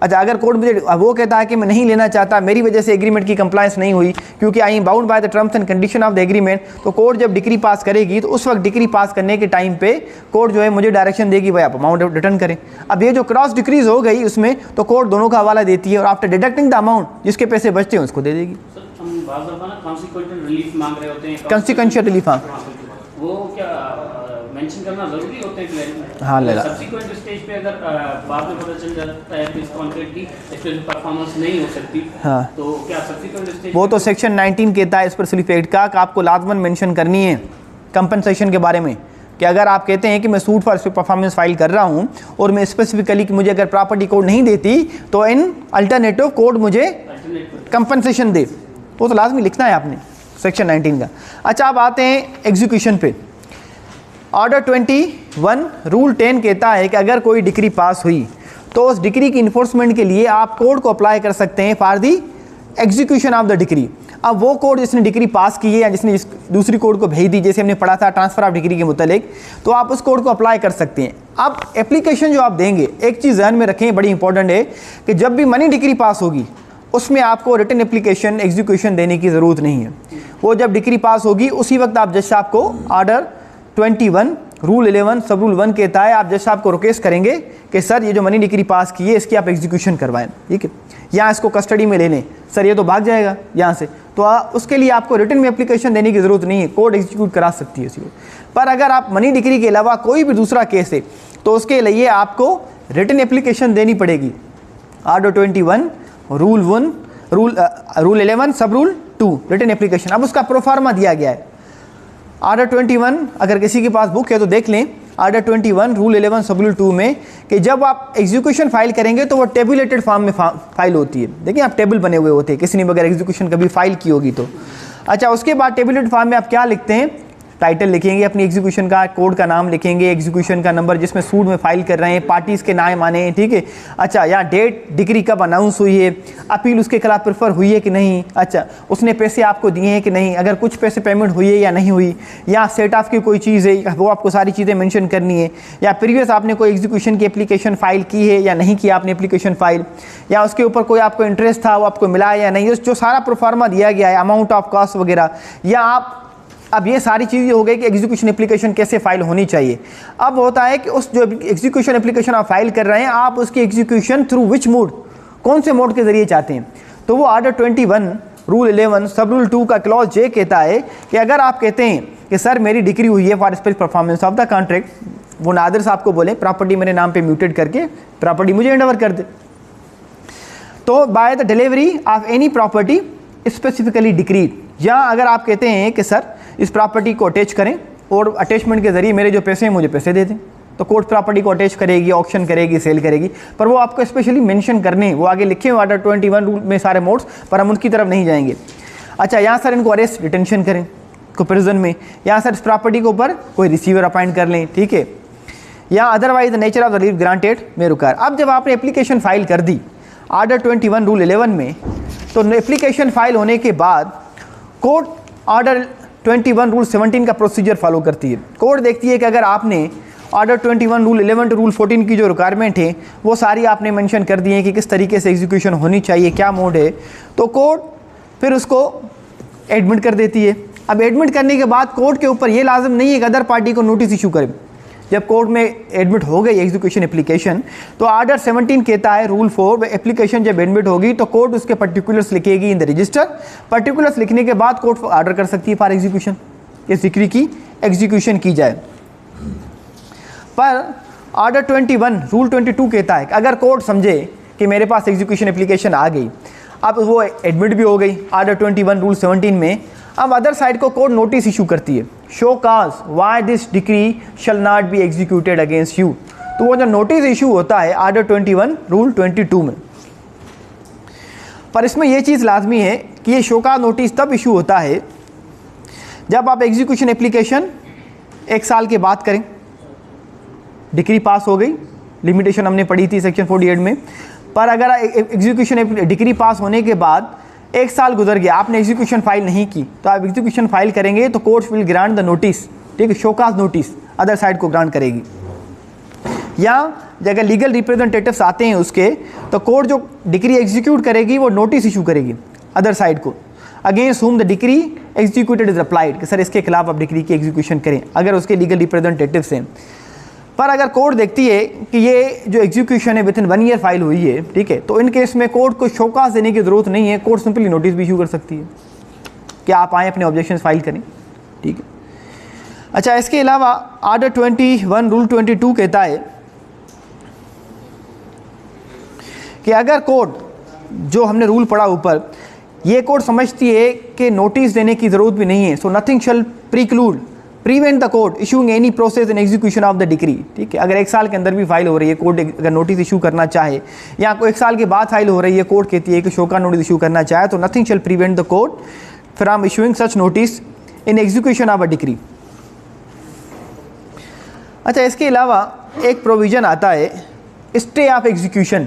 अच्छा, अगर कोर्ट मुझे वो कहता है कि मैं नहीं लेना चाहता, मेरी वजह से एग्रीमेंट की कंप्लायंस नहीं हुई क्योंकि I am bound by the terms and condition of the agreement, तो कोर्ट जब डिक्री पास करेगी तो उस वक्त डिक्री पास करने के टाइम पे कोर्ट जो है मुझे डायरेक्शन देगी भाई आप अमाउंट रिटर्न करें। अब ये जो क्रॉस डिक्रीज हो गई उसमें तो कोर्ट दोनों का हवाला देती है और आफ्टर डिडक्टिंग द अमाउंट जिसके पैसे बचते हैं उसको दे देगी। सर हम बात करते हैं ना कॉन्सिक्वेंशियल रिलीफ मांग रहे होते हैं, Consequential relief, हाँ। वो क्या मेंशन करना जरूरी होता है क्लेरिटी में? हाँ, ले ला। सब्सिक्वेंट स्टेज पे अगर बाद में पता चल जाता है कि इस कॉन्ट्रैक्ट की एक्चुअली परफॉर्मेंस नहीं हो सकती, हाँ, तो क्या सब्सिक्वेंट स्टेज वो तो सेक्शन 19 कहता है इस पर सिर्फ एक्ट का कि आपको लाजमन मेंशन करनी है कंपनसेशन के बारे में कि अगर आप कहते हैं कि मैं सूट फॉर परफॉर्मेंस फाइल कर रहा हूं और मैं स्पेसिफिकली कि मुझे अगर प्रॉपर्टी कोड नहीं देती तो इन अल्टरनेटिव कोड मुझे कंपनसेशन दे, वो तो लाजमी लिखना है आपने सेक्शन 19 का। अच्छा, अब आते हैं एग्जीक्यूशन पे। ऑर्डर 21 रूल 10 कहता है कि अगर कोई डिक्री पास हुई तो उस डिक्री की इन्फोर्समेंट के लिए आप कोड को अप्लाई कर सकते हैं for the execution of the decree. अब वो कोड जिसने डिक्री पास की है या जिसने दूसरी कोड को भेज दी, जैसे हमने पढ़ा था ट्रांसफर ऑफ डिक्री के मुतालिक, तो आप उस कोड को अप्लाई कर सकते हैं। अब एप्लीकेशन जो आप देंगे, एक चीज़ ध्यान में रखें बड़ी इंपॉर्टेंट है कि जब भी मनी डिक्री पास होगी उसमें आपको रिटन एप्लीकेशन एग्जीक्यूशन देने की ज़रूरत नहीं है। वो जब डिक्री पास होगी उसी वक्त आप जज साहब को ऑर्डर 21 रूल 11 सब रूल 1 कहता है, आप जज साहब को रिक्वेस्ट करेंगे कि सर ये जो मनी डिक्री पास की है इसकी आप एग्जीक्यूशन करवाएं, ठीक है, या इसको कस्टडी में ले लें, सर ये तो भाग जाएगा यहाँ से, तो उसके लिए आपको रिटन में एप्लीकेशन देने की ज़रूरत नहीं है, कोर्ट एग्जीक्यूट करा सकती है उसी को। पर अगर आप मनी डिक्री के अलावा कोई भी दूसरा केस है तो उसके लिए आपको रिटन एप्लीकेशन देनी पड़ेगी। ऑर्डर 21 रूल 1 रूल 11 सब रूल 2 रिटन एप्लीकेशन। अब उसका प्रोफार्मा दिया गया है। ऑर्डर 21 अगर किसी के पास बुक है तो देख लें, ऑर्डर 21 रूल 11 सब रूल 2 में कि जब आप एग्जीक्यूशन फाइल करेंगे तो वो टेबुलेटेड फॉर्म में फाइल होती है। देखिए आप टेबल बने हुए होते हैं, किसी ने अगर एग्जीक्यूशन कभी फाइल की होगी तो। अच्छा, उसके बाद टेबुलेटेड फॉर्म में आप क्या लिखते हैं, टाइटल लिखेंगे अपनी एग्जीक्यूशन का, कोड का नाम लिखेंगे, एग्जीक्यूशन का नंबर जिसमें सूट में फाइल कर रहे हैं, पार्टीज़ के नाम आने हैं, ठीक है। अच्छा, यहाँ डेट डिक्री कब अनाउंस हुई है, अपील उसके खिलाफ प्रेफर हुई है कि नहीं, अच्छा उसने पैसे आपको दिए हैं कि नहीं, अगर कुछ पैसे पेमेंट हुई है या नहीं हुई, या सेट ऑफ की कोई चीज़ है वो आपको सारी चीज़ें मेंशन करनी है, या प्रीवियस आपने कोई एग्जीक्यूशन की एप्लीकेशन फाइल की है या नहीं किया आपने एप्लीकेशन फाइल, या उसके ऊपर कोई आपको इंटरेस्ट था वो आपको मिला है या नहीं, जो सारा प्रोफार्मा दिया गया है, अमाउंट ऑफ कॉस्ट वगैरह, या आप अब ये सारी चीज़ें हो गई कि एग्जीक्यूशन एप्लीकेशन कैसे फाइल होनी चाहिए। अब होता है कि उस जो एग्जीक्यूशन एप्लीकेशन आप फाइल कर रहे हैं आप उसकी एग्जीक्यूशन थ्रू विच मोड, कौन से मोड के ज़रिए चाहते हैं, तो वो ऑर्डर 21 रूल 11 सब रूल 2 का क्लॉज जे कहता है कि अगर आप कहते हैं कि सर मेरी डिक्री हुई है for specific performance of the contract, वो नादिर साहब को बोले प्रॉपर्टी मेरे नाम पे म्यूटेड करके प्रॉपर्टी मुझे हैंड ओवर कर दे, तो by the delivery of any property specifically decreed, या अगर आप कहते हैं कि सर इस प्रॉपर्टी को अटैच करें और अटैचमेंट के ज़रिए मेरे जो पैसे हैं मुझे पैसे दे दें, तो कोर्ट प्रॉपर्टी को अटैच करेगी, ऑक्शन करेगी, सेल करेगी, पर वो आपको स्पेशली मेंशन करने हैं, वो आगे लिखे हुए ऑर्डर 21 रूल में सारे मोड्स, पर हम उनकी तरफ नहीं जाएंगे। अच्छा, यहाँ सर इनको अरेस्ट डिटेंशन करें को प्रिजन में, यहाँ सर इस प्रॉपर्टी के ऊपर कोई रिसीवर अपॉइंट कर लें, ठीक है, या otherwise the nature of the relief granted में रुकार। अब जब आपने एप्लीकेशन फाइल कर दी ऑर्डर 21 रूल 11 में, तो एप्लीकेशन फाइल होने के बाद कोर्ट ऑर्डर 21 रूल 17 का प्रोसीजर फॉलो करती है। कोर्ट देखती है कि अगर आपने ऑर्डर 21 रूल 11 टू रूल 14 की जो रिक्वायरमेंट है वो सारी आपने मेंशन कर दी है कि किस तरीके से एग्जीक्यूशन होनी चाहिए, क्या मोड है, तो कोर्ट फिर उसको एडमिट कर देती है। अब एडमिट करने के बाद कोर्ट के ऊपर ये लाजम नहीं है कि अदर पार्टी को नोटिस इशू करे। जब कोर्ट में एडमिट हो गई एग्जीक्यूशन एप्लीकेशन, तो ऑर्डर 17 कहता है रूल 4 एप्लीकेशन जब एडमिट होगी तो कोर्ट उसके पर्टिकुलर्स लिखेगी इन द रजिस्टर। पर्टिकुलर्स लिखने के बाद कोर्ट ऑर्डर कर सकती है फॉर एग्जीक्यूशन, इस डिक्री की एग्जीक्यूशन की जाए। पर ऑर्डर 21 रूल 22 कहता है कि अगर कोर्ट समझे कि मेरे पास एग्जीक्यूशन एप्लीकेशन आ गई, अब वो एडमिट भी हो गई ऑर्डर 21 रूल 17 में, अब अदर साइड को कोर्ट नोटिस इशू करती है, show cause why this decree shall not be executed against you. तो वो जो नोटिस इशू होता है ऑर्डर 21 रूल 22 में, पर इसमें यह चीज़ लाजमी है कि ये शो काज नोटिस तब इशू होता है जब आप एग्जीक्यूशन एप्लीकेशन 1 साल के बाद करें। डिक्री पास हो गई, लिमिटेशन हमने पढ़ी थी सेक्शन 48 में, पर अगर एग्जीक्यूशन डिक्री पास होने के बाद 1 साल गुजर गया, आपने एग्जीक्यूशन फाइल नहीं की, तो आप एग्जीक्यूशन फाइल करेंगे तो court will grant the notice, ठीक है, शोकाज नोटिस अदर साइड को ग्रांट करेगी। या अगर लीगल रिप्रेजेंटेटिव्स आते हैं उसके, तो कोर्ट जो डिक्री एग्जीक्यूट करेगी वो नोटिस इशू करेगी अदर साइड को, against whom the decree executed is applied, कि सर इसके खिलाफ आप डिक्री की एग्जीक्यूशन करें, अगर उसके लीगल रिप्रेजेंटेटिव्स हैं। पर अगर कोर्ट देखती है कि ये जो एग्जीक्यूशन है विद इन 1 ईयर फाइल हुई है, ठीक है, तो इन केस में कोर्ट को शोकास देने की ज़रूरत नहीं है, कोर्ट सिंपली नोटिस भी इशू कर सकती है कि आप आएँ अपने ऑब्जेक्शन फाइल करें, ठीक है। अच्छा, इसके अलावा आर्डर 21 रूल 22 कहता है कि अगर कोर्ट, जो हमने रूल पढ़ा ऊपर, ये कोर्ट समझती है कि नोटिस देने की ज़रूरत भी नहीं है, so nothing shall prevent the court issuing any process in execution of the decree, ठीक है। अगर 1 साल के अंदर भी फाइल हो रही है, कोर्ट अगर नोटिस इशू करना चाहे, या कोई 1 साल के बाद फाइल हो रही है, कोर्ट कहती है कि शोका नोटिस इशू करना चाहे, तो nothing shall prevent the court from issuing such notice in execution of a decree. अच्छा, इसके अलावा एक प्रोविज़न आता है स्टे ऑफ एग्जीक्यूशन।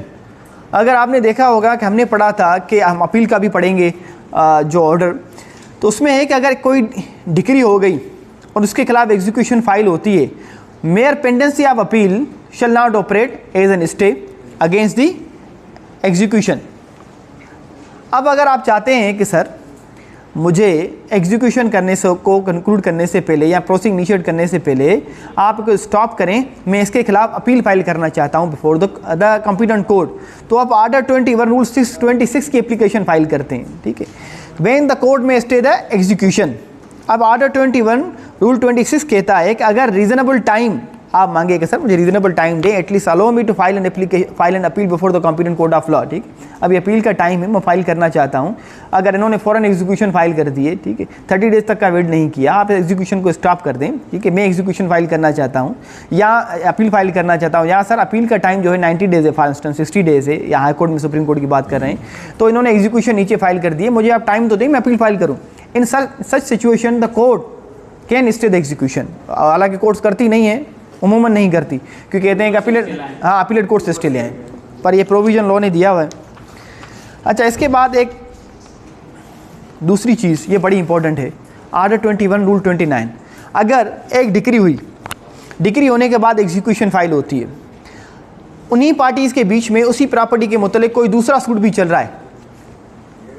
अगर आपने देखा होगा कि हमने पढ़ा था कि हम अपील का भी पढ़ेंगे जो ऑर्डर, तो उसमें है कि अगर कोई डिक्री हो गई और उसके खिलाफ एग्जीक्यूशन फाइल होती है, mere pendency of appeal shall not operate as an stay against the execution. अब अगर आप चाहते हैं कि सर मुझे एग्जीक्यूशन करने से को कंक्लूड करने से पहले या प्रोसीडिंग इनिशिएट करने से पहले आप स्टॉप करें, मैं इसके खिलाफ अपील फाइल करना चाहता हूं बिफोर द कॉम्पिटेंट कोर्ट, तो आप आर्डर 21 रूल 626 की एप्लीकेशन फाइल करते हैं, ठीक है। व्हेन द कोर्ट में स्टे द एग्जीक्यूशन। अब आर्डर 21 रूल 26 कहता है कि अगर रीजनेबल टाइम आप मांगे कि सर मुझे रीजनेबल टाइम दे, at least allow me to file an appeal before the competent court of law, ठीक। अभी अपील का टाइम है, मैं फाइल करना चाहता हूं। अगर इन्होंने फॉरन एग्जीक्यूशन फाइल कर दी है, ठीक है, 30 डेज तक का वेट नहीं किया, आप एग्जीक्यूशन को स्टॉप कर दें, ठीक है, मैं एग्जीक्यूशन फाइल करना चाहता हूं या अपील फाइल करना चाहता हूं, या सर अपील का टाइम जो है 90 डेज है, फॉर इंस्टेंस 60 डेज है, या हाई कोर्ट में सुप्रीम कोर्ट की बात कर रहे हैं, तो इन्होंने एग्जीक्यूशन नीचे फाइल कर दी है, मुझे आप टाइम तो दें, मैं अपील फाइल करूँ। In such situation the court can stay the execution. हालांकि कोर्ट्स करती नहीं है, उमूमन नहीं करती, क्योंकि कहते हैं कि अपीलेट कोर्ट से स्टे ले आए, पर ये प्रोविज़न लॉ ने दिया हुआ है। अच्छा, इसके बाद एक दूसरी चीज़, ये बड़ी इंपॉर्टेंट है, आर्डर 21 रूल 29। अगर एक डिक्री हुई, डिक्री होने के बाद एग्जीक्यूशन फाइल होती है, उन्हीं पार्टीज़ के बीच में उसी प्रॉपर्टी के मुतल्लिक कोई दूसरा सूट भी चल रहा है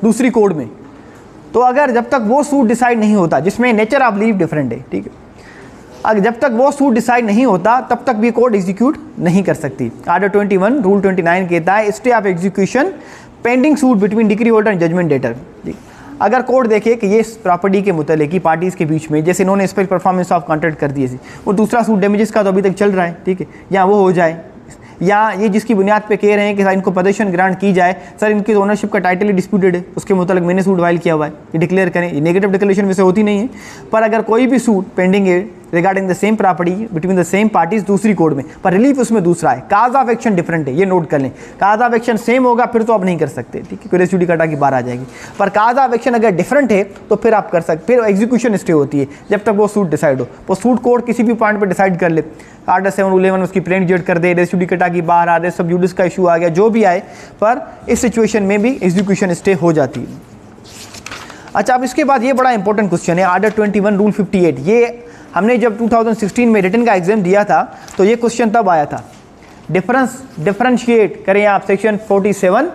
दूसरी कोर्ट में, तो अगर जब तक वो सूट डिसाइड नहीं होता, जिसमें नेचर ऑफ लीव डिफरेंट है, ठीक है, अगर जब तक वो सूट डिसाइड नहीं होता तब तक भी कोर्ट एग्जीक्यूट नहीं कर सकती। आर्डर 21 रूल 29 कहता है stay of execution pending suit between decree holder and judgment debtor. अगर कोर्ट देखे कि ये प्रॉपर्टी के मुतल्लिक की पार्टीज़ के बीच में, जैसे इन्होंने स्पेशल परफॉर्मेंस ऑफ कॉन्ट्रैक्ट कर दिए, वो दूसरा सूट डैमेजेस का तो अभी तक चल रहा है, ठीक है, या वो हो जाए, या ये जिसकी बुनियाद पे कह रहे हैं कि सर इनको पोजीशन ग्रांट की जाए, सर इनकी ओनरशिप का टाइटल ही डिस्प्यूटेड है, उसके मुताबिक मैंने सूट फाइल किया हुआ है, ये डिक्लेयर करें। ये नेगेटिव डिक्लेरेशन वैसे होती नहीं है, पर अगर कोई भी सूट पेंडिंग है regarding the same property between the same parties दूसरी कोर्ट में, पर रिलीफ उसमें दूसरा है, काज ऑफ एक्शन डिफरेंट है, ये नोट कर लें। काज ऑफ एक्शन सेम होगा फिर तो आप नहीं कर सकते, ठीक है, रेस जुडिकाटा की बार आ जाएगी, पर काज ऑफ एक्शन अगर डिफरेंट है तो फिर आप कर सकते, फिर एग्जीक्यूशन स्टे होती है जब तक वो सूट डिसाइड हो। वो सूट कोर्ट किसी भी पॉइंट पर डिसाइड कर ले, आर्डर 7 रूल 11 उसकी प्लेन जेट कर दे, रेस जुडिकाटा की बाहर आ रहे, सब जुडिस का इशू आ गया, जो भी आए, पर इस सिचुएशन में भी एग्जीक्यूशन स्टे हो जाती है। अच्छा, अब इसके बाद ये बड़ा इंपॉर्टेंट क्वेश्चन है, आर्डर 21 रूल 58। ये हमने जब 2016 में रिटर्न का एग्जाम दिया था तो ये क्वेश्चन तब आया था, डिफरेंशिएट करें आप सेक्शन 47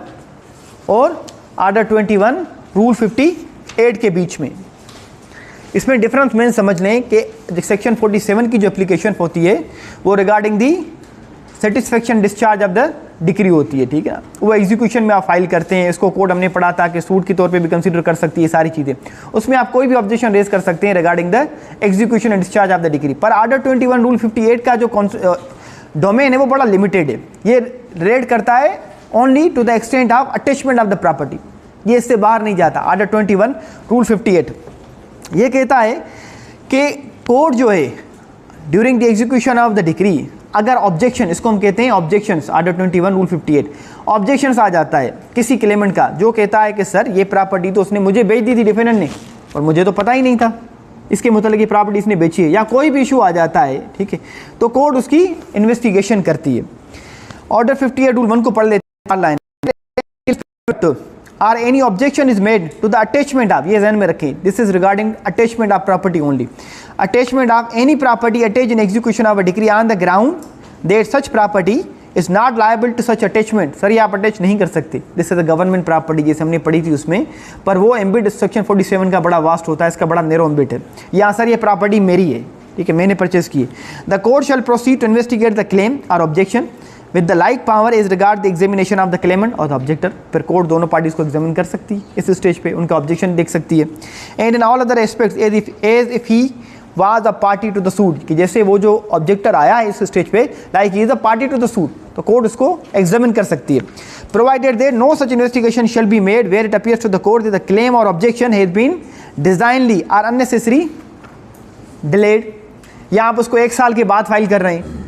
और आर्डर 21 रूल 58 के बीच में। इसमें डिफरेंस मेन समझ लें कि सेक्शन 47 की जो एप्लीकेशन होती है वो regarding the satisfaction discharge of the decree होती है, ठीक है ना, वो एग्जीक्यूशन में आप फाइल करते हैं, इसको कोर्ट हमने पढ़ा था कि सूट के तौर पे भी कंसीडर कर सकती है सारी चीज़ें, उसमें आप कोई भी ऑब्जेक्शन रेज कर सकते हैं regarding the execution and discharge of the decree. पर आर्डर 21 रूल 58 का जो डोमेन है वो बड़ा लिमिटेड है, ये रेड करता है only to the extent of attachment of the property, ये इससे बाहर नहीं जाता। आर्डर 21 रूल 58 ये कहता है कि कोर्ट जो है during the execution of the decree, अगर ऑब्जेक्शन, इसको हम कहते हैं ऑब्जेक्शंस, आर्डर 21 रूल 58 ऑब्जेक्शंस आ जाता है किसी क्लेमेंट का जो कहता है कि सर ये प्रॉपर्टी तो उसने मुझे बेच दी थी डिफेंडेंट ने, और मुझे तो पता ही नहीं था इसके मुताबिक ये प्रॉपर्टी इसने बेची है, या कोई भी इशू आ जाता है, ठीक है, तो कोर्ट उसकी इन्वेस्टिगेशन करती है। ऑर्डर 58 रूल 1 को पढ़ लेते हैं, or any objection is made to the attachment of, ये ध्यान में रखें, this is regarding attachment of property only, attachment of any property attach in execution of a decree on the ground that such property is not liable to such attachment. Sir ये आप अटैच नहीं कर सकते, this is a government property जैसे हमने पढ़ी थी उसमें, पर वो एम्बिट सेक्शन 47 का बड़ा वास्ट होता है, इसका बड़ा नैरो एम्बिट है। यहाँ सर ये प्रॉपर्टी मेरी है, ठीक है, मैंने परचेज की है। The court shall proceed to investigate the claim or objection with the like power is regard the examination of the claimant or the objector. फिर कोर्ट दोनों पार्टीज को एग्जामिन कर सकती है इस स्टेज पे, उनका ऑब्जेक्शन देख सकती है। And in all other aspects as if he was a party to the suit, कि जैसे वो जो ऑब्जेक्टर आया है इस स्टेज पे, like he is a party to the suit, तो कोर्ट उसको एग्जामिन कर सकती है। Provided there no such investigation shall be made where it appears to the court that the claim or objection has been designedly or unnecessary delayed. या आप उसको 1 साल के बाद फाइल कर रहे हैं,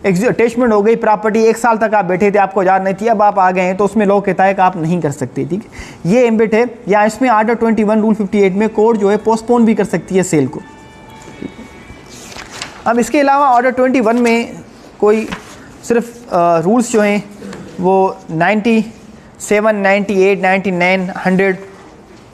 अटैचमेंट हो गई प्रॉपर्टी, 1 साल तक आप बैठे थे, आपको याद नहीं थी, अब आप आ गए हैं, तो उसमें लॉ कहता है कि आप नहीं कर सकते, ठीक है। ये एम्बिट है। या इसमें आर्डर 21 रूल 58 में कोर्ट जो है पोस्टपोन भी कर सकती है सेल को। अब इसके अलावा ऑर्डर 21 में कोई सिर्फ रूल्स जो हैं वो 97, 98, 99, 100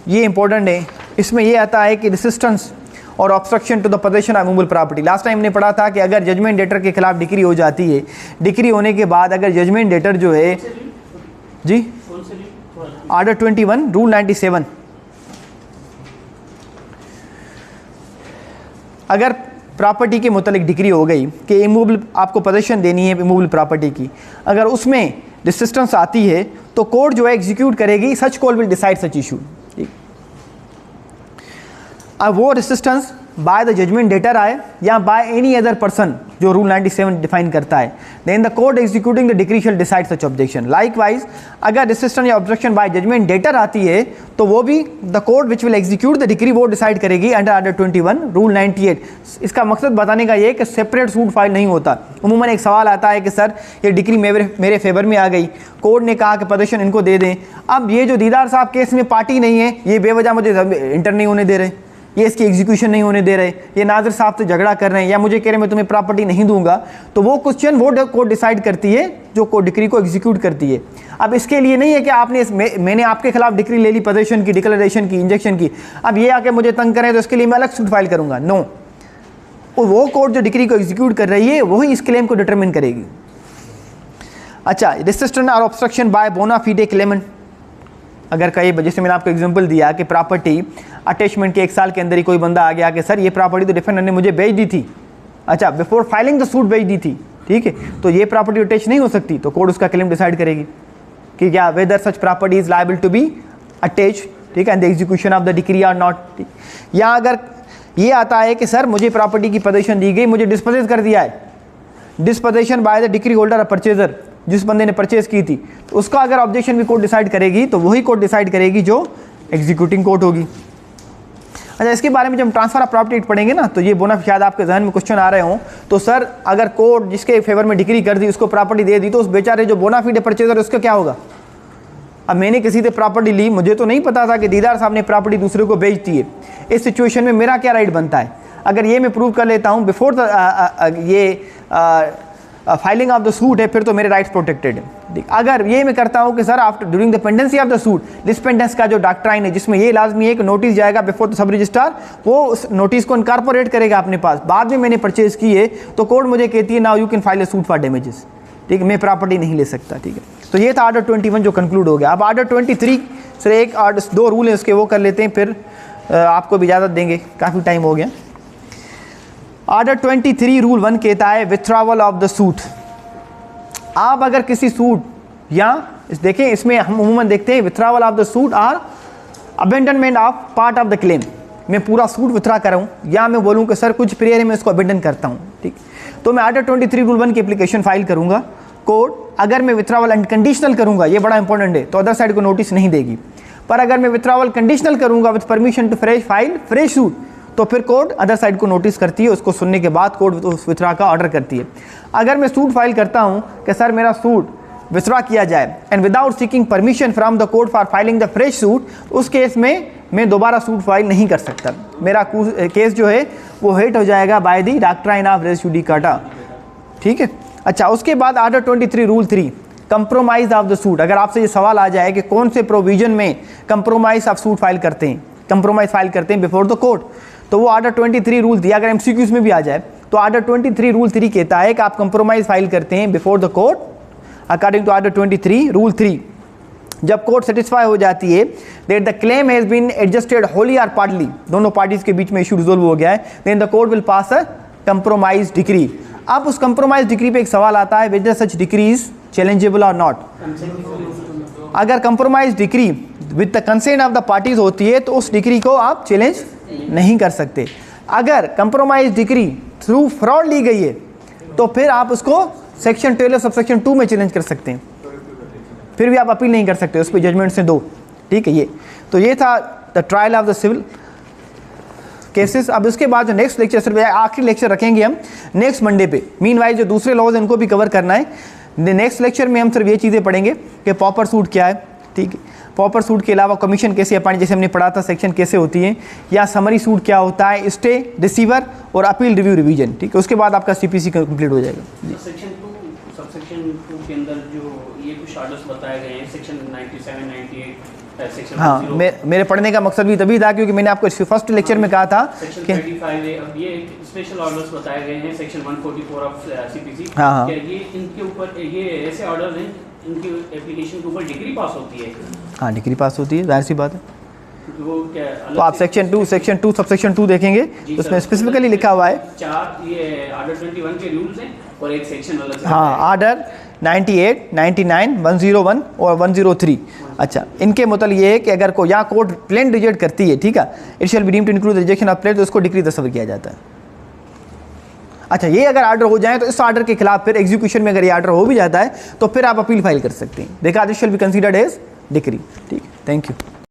ये इंपॉर्टेंट है। इसमें ये आता है कि रेसिस्टेंस और obstruction to the possession of movable property. Last time हमने पढ़ा था कि अगर जजमेंट डेटर के खिलाफ डिक्री हो जाती है, डिक्री होने के बाद अगर जजमेंट डेटर जो है जी ऑर्डर 21 रूल 97, अगर प्रॉपर्टी के मुतालिक डिक्री हो गई कि इमूवेबल आपको पोजेशन देनी है इमूवेबल प्रॉपर्टी की, अगर उसमें रेसिस्टेंस आती है तो कोर्ट जो है एग्जीक्यूट करेगी, such call will decide such issue. अब वो resistance by the judgment debtor आए या बाय एनी अदर पर्सन जो रूल 97 डिफाइन करता है, then the court executing the decree shall decide such objection. Likewise अगर रेसिस्टेंस या ऑब्जेक्शन बाय जजमेंट डेटर आती है तो वो भी the court which will execute the decree वो डिसाइड करेगी अंडर ऑर्डर 21 रूल 98। इसका मकसद बताने का ये है कि सेपरेट सूट फाइल नहीं होता। उमूमन एक सवाल आता है कि सर ये डिक्री मेरे फेवर में आ गई, कोर्ट ने कहा कि पोजीशन इनको दे दें, अब ये जो दीदार साहब केस में पार्टी नहीं है, ये बेवजह मुझे इंटर नहीं होने दे रहे, ये इसकी एग्जीक्यूशन नहीं होने दे रहे, ये नाज़िर साहब से झगड़ा कर रहे हैं, या मुझे कह रहे हैं मैं तुम्हें प्रॉपर्टी नहीं दूंगा, तो वो क्वेश्चन वो कोर्ट डिसाइड करती है जो कोर्ट डिक्री को एग्जीक्यूट करती है। अब इसके लिए नहीं है कि आपने मैंने आपके खिलाफ डिक्री ले ली, पोजीशन की, डिक्लेरेशन की, इंजेक्शन की, अब ये आके मुझे तंग करें तो इसके लिए मैं अलग सूट फाइल करूंगा। नो, वो कोर्ट जो डिक्री को एग्जीक्यूट कर रही है वही इस क्लेम को डिटरमिन करेगी। अच्छा, रेसिस्टेंस और ऑब्स्ट्रक्शन बाय बोना फिडे क्लेमेंट, अगर कहीं जैसे मैंने आपको एग्जांपल दिया कि प्रॉपर्टी अटैचमेंट के 1 साल के अंदर ही कोई बंदा आ गया कि सर ये प्रॉपर्टी तो डिफेंडर ने मुझे बेच दी थी, अच्छा बिफोर फाइलिंग द सूट बेच दी थी, ठीक है, तो ये प्रॉपर्टी अटैच नहीं हो सकती, तो कोर्ट उसका क्लेम डिसाइड करेगी कि क्या whether such property is liable to be attach, ठीक है, and the execution of the decree or not. या अगर ये आता है कि सर मुझे प्रॉपर्टी की पोजीशन दी गई, मुझे डिस्पोजेस कर दिया है, disposition bye the decree holder और परचेजर, जिस बंदे ने परचेज की थी, तो उसका अगर ऑब्जेक्शन भी कोर्ट डिसाइड करेगी तो वही कोर्ट डिसाइड करेगी जो एग्जीक्यूटिंग कोर्ट होगी। अच्छा, इसके बारे में जब हम ट्रांसफर ऑफ प्रॉपर्टी पढ़ेंगे ना, तो ये बोना शायद आपके जहन में क्वेश्चन आ रहे हों, तो सर अगर कोर्ट जिसके फेवर में डिक्री कर दी उसको प्रॉपर्टी दे दी, तो उस बेचारे जो बोना फिडे परचेजर उसका क्या होगा। अब मैंने किसी से प्रॉपर्टी ली, मुझे तो नहीं पता था कि दीदार साहब ने प्रॉपर्टी दूसरे को बेच दी है, इस सिचुएशन में मेरा क्या राइट बनता है। अगर ये मैं प्रूव कर लेता हूँ before filing of the suit है, फिर तो मेरे राइट्स प्रोटेक्टेड है। अगर ये मैं करता हूँ कि sir after during the pendency of the suit, डिस्पेंडेंस का जो डॉक्ट्राइन है जिसमें ये लाजमी है कि नोटिस जाएगा बिफोर द सब रजिस्ट्रार, वो उस नोटिस को इनकॉर्पोरेट करेगा अपने पास, बाद में मैंने परचेज की है तो कोर्ट मुझे कहती है now you can file a suit for damages, ठीक है, मैं प्रॉपर्टी नहीं ले सकता, ठीक है। तो ये था ऑर्डर 21 जो कंक्लूड हो गया। अब ऑर्डर 23 सर एक ऑर्डर 2 रूल है उसके, वो कर लेते हैं, फिर आपको भी इजाज़त देंगे, काफ़ी टाइम हो गया। ऑर्डर 23 रूल 1 कहता है विथड्रॉवल ऑफ द सूट। आप अगर किसी सूट या देखें, इसमें हम उमूमन देखते हैं विथड्रॉवल ऑफ द सूट और abandonment of part of the claim. मैं पूरा सूट विथड्रॉ कराऊँ या मैं बोलूँ कि सर कुछ पीरियड में इसको अबेंडन करता हूँ, ठीक, तो मैं ऑर्डर 23 रूल 1 की एप्लीकेशन फाइल करूँगा। कोर्ट अगर मैं विथड्रॉवल अनकंडीशनल करूँगा, ये बड़ा इंपॉर्टेंट है, तो अदर साइड को नोटिस नहीं देगी, पर अगर मैं विथड्रॉवल कंडीशनल करूँगा with permission to file fresh suit, तो फिर कोर्ट अदर साइड को नोटिस करती है, उसको सुनने के बाद कोर्ट उस विथड्रॉ का ऑर्डर करती है। अगर मैं सूट फाइल करता हूं कि सर मेरा सूट विथड्रॉ किया जाए and without seeking permission from the court for filing the fresh suit, उस केस में मैं दोबारा सूट फाइल नहीं कर सकता, मेरा केस जो है वो हिट हो जाएगा by the doctrine of res judicata, ठीक है। अच्छा, उसके बाद order 23 rule 3 compromise of the suit. अगर आपसे ये सवाल आ जाए कि कौन से प्रोविजन में कंप्रोमाइज ऑफ सूट फाइल करते हैं, कंप्रोमाइज फाइल करते हैं बिफोर द कोर्ट, तो वो ऑर्डर 23 रूल दिया, अगर एमसीक्यूज में भी आ जाए तो आर्डर 23 रूल 3 कहता है कि आप कंप्रोमाइज फाइल करते हैं before the court according to order 23 rule 3। जब कोर्ट सेटिस्फाई हो जाती है that the claim has been adjusted wholly और पार्टली, दोनों पार्टीज के बीच में इशू रिजोल्व हो गया है, then the court will pass a compromise decree. अब उस कंप्रोमाइज डिक्री पे एक सवाल आता है, whether such decree is challengeable और नॉट। अगर compromise decree with the consent of the parties होती है तो उस डिक्री को आप चैलेंज नहीं कर सकते। अगर कंप्रोमाइज डिक्री थ्रू फ्रॉड ली गई है तो फिर आप उसको सेक्शन 12 सबसेक्शन 2 में चैलेंज कर सकते हैं, फिर भी आप अपील नहीं कर सकते, उस पर जजमेंट से 2। ठीक है, ये तो ये था the trial of the civil cases. अब उसके बाद जो नेक्स्ट लेक्चर सिर्फ आखिरी लेक्चर रखेंगे हम नेक्स्ट मंडे पे। मीनवाइल जो दूसरे लॉज इनको भी कवर करना है। नेक्स्ट लेक्चर में हम सिर्फ ये चीज़ें पढ़ेंगे कि पॉपर सूट क्या है, ठीक है, पॉपर सूट के अलावा कमीशन कैसे अपॉइंट, जैसे हमने पढ़ा था सेक्शन कैसे होती है, या समरी सूट क्या होता है, स्टे, रिसीवर और अपील रिव्यू रिवीजन। ठीक है, उसके बाद आपका CPC कंप्लीट हो जाएगा। सेक्शन 2 सबसेक्शन 2 के अंदर जो ये कुछ ऑर्डर्स बताए गए हैं सेक्शन 97, 98 सेक्शन हाँ, मेरे पढ़ने का मकसद भी तभी था क्योंकि मैंने आपको फर्स्ट लेक्चर में कहा था सेक्शन कि 35 अब ये स्पेशल ऑर्डर्स बताए गए हैं सेक्शन 144 ऑफ CPC। हाँ। क्या ये इनके ऊपर ये ऐसे ऑर्डर्स हैं इनकी एप्लीकेशन के ऊपर डिग्री पास होती है? हाँ, डिग्री पास होती है, जाहिर सी बात है। क्योंकि वो क्या तो आप सेक्शन 2 सबसेक्शन 2 देखेंगे, उसमें स्पेसिफिकली लिखा हुआ है 4 ये ऑर्डर 21 के रूल्स हैं और एक सेक्शन अलग से। हाँ, ऑर्डर 98, 99, 101 और 103। अच्छा, इनके मतलब ये है कि अगर को यहाँ कोर्ट प्लेन रिजेक्ट करती है, ठीक है, it shall be deemed to include rejection of plaint, तो उसको डिक्री तस्वर किया जाता है। अच्छा, ये अगर ऑर्डर हो जाए तो इस ऑर्डर के खिलाफ फिर एग्जीक्यूशन में अगर ये ऑर्डर हो भी जाता है तो फिर आप अपील फाइल कर सकते हैं। देखा, this shall be considered as decree. ठीक, थैंक यू।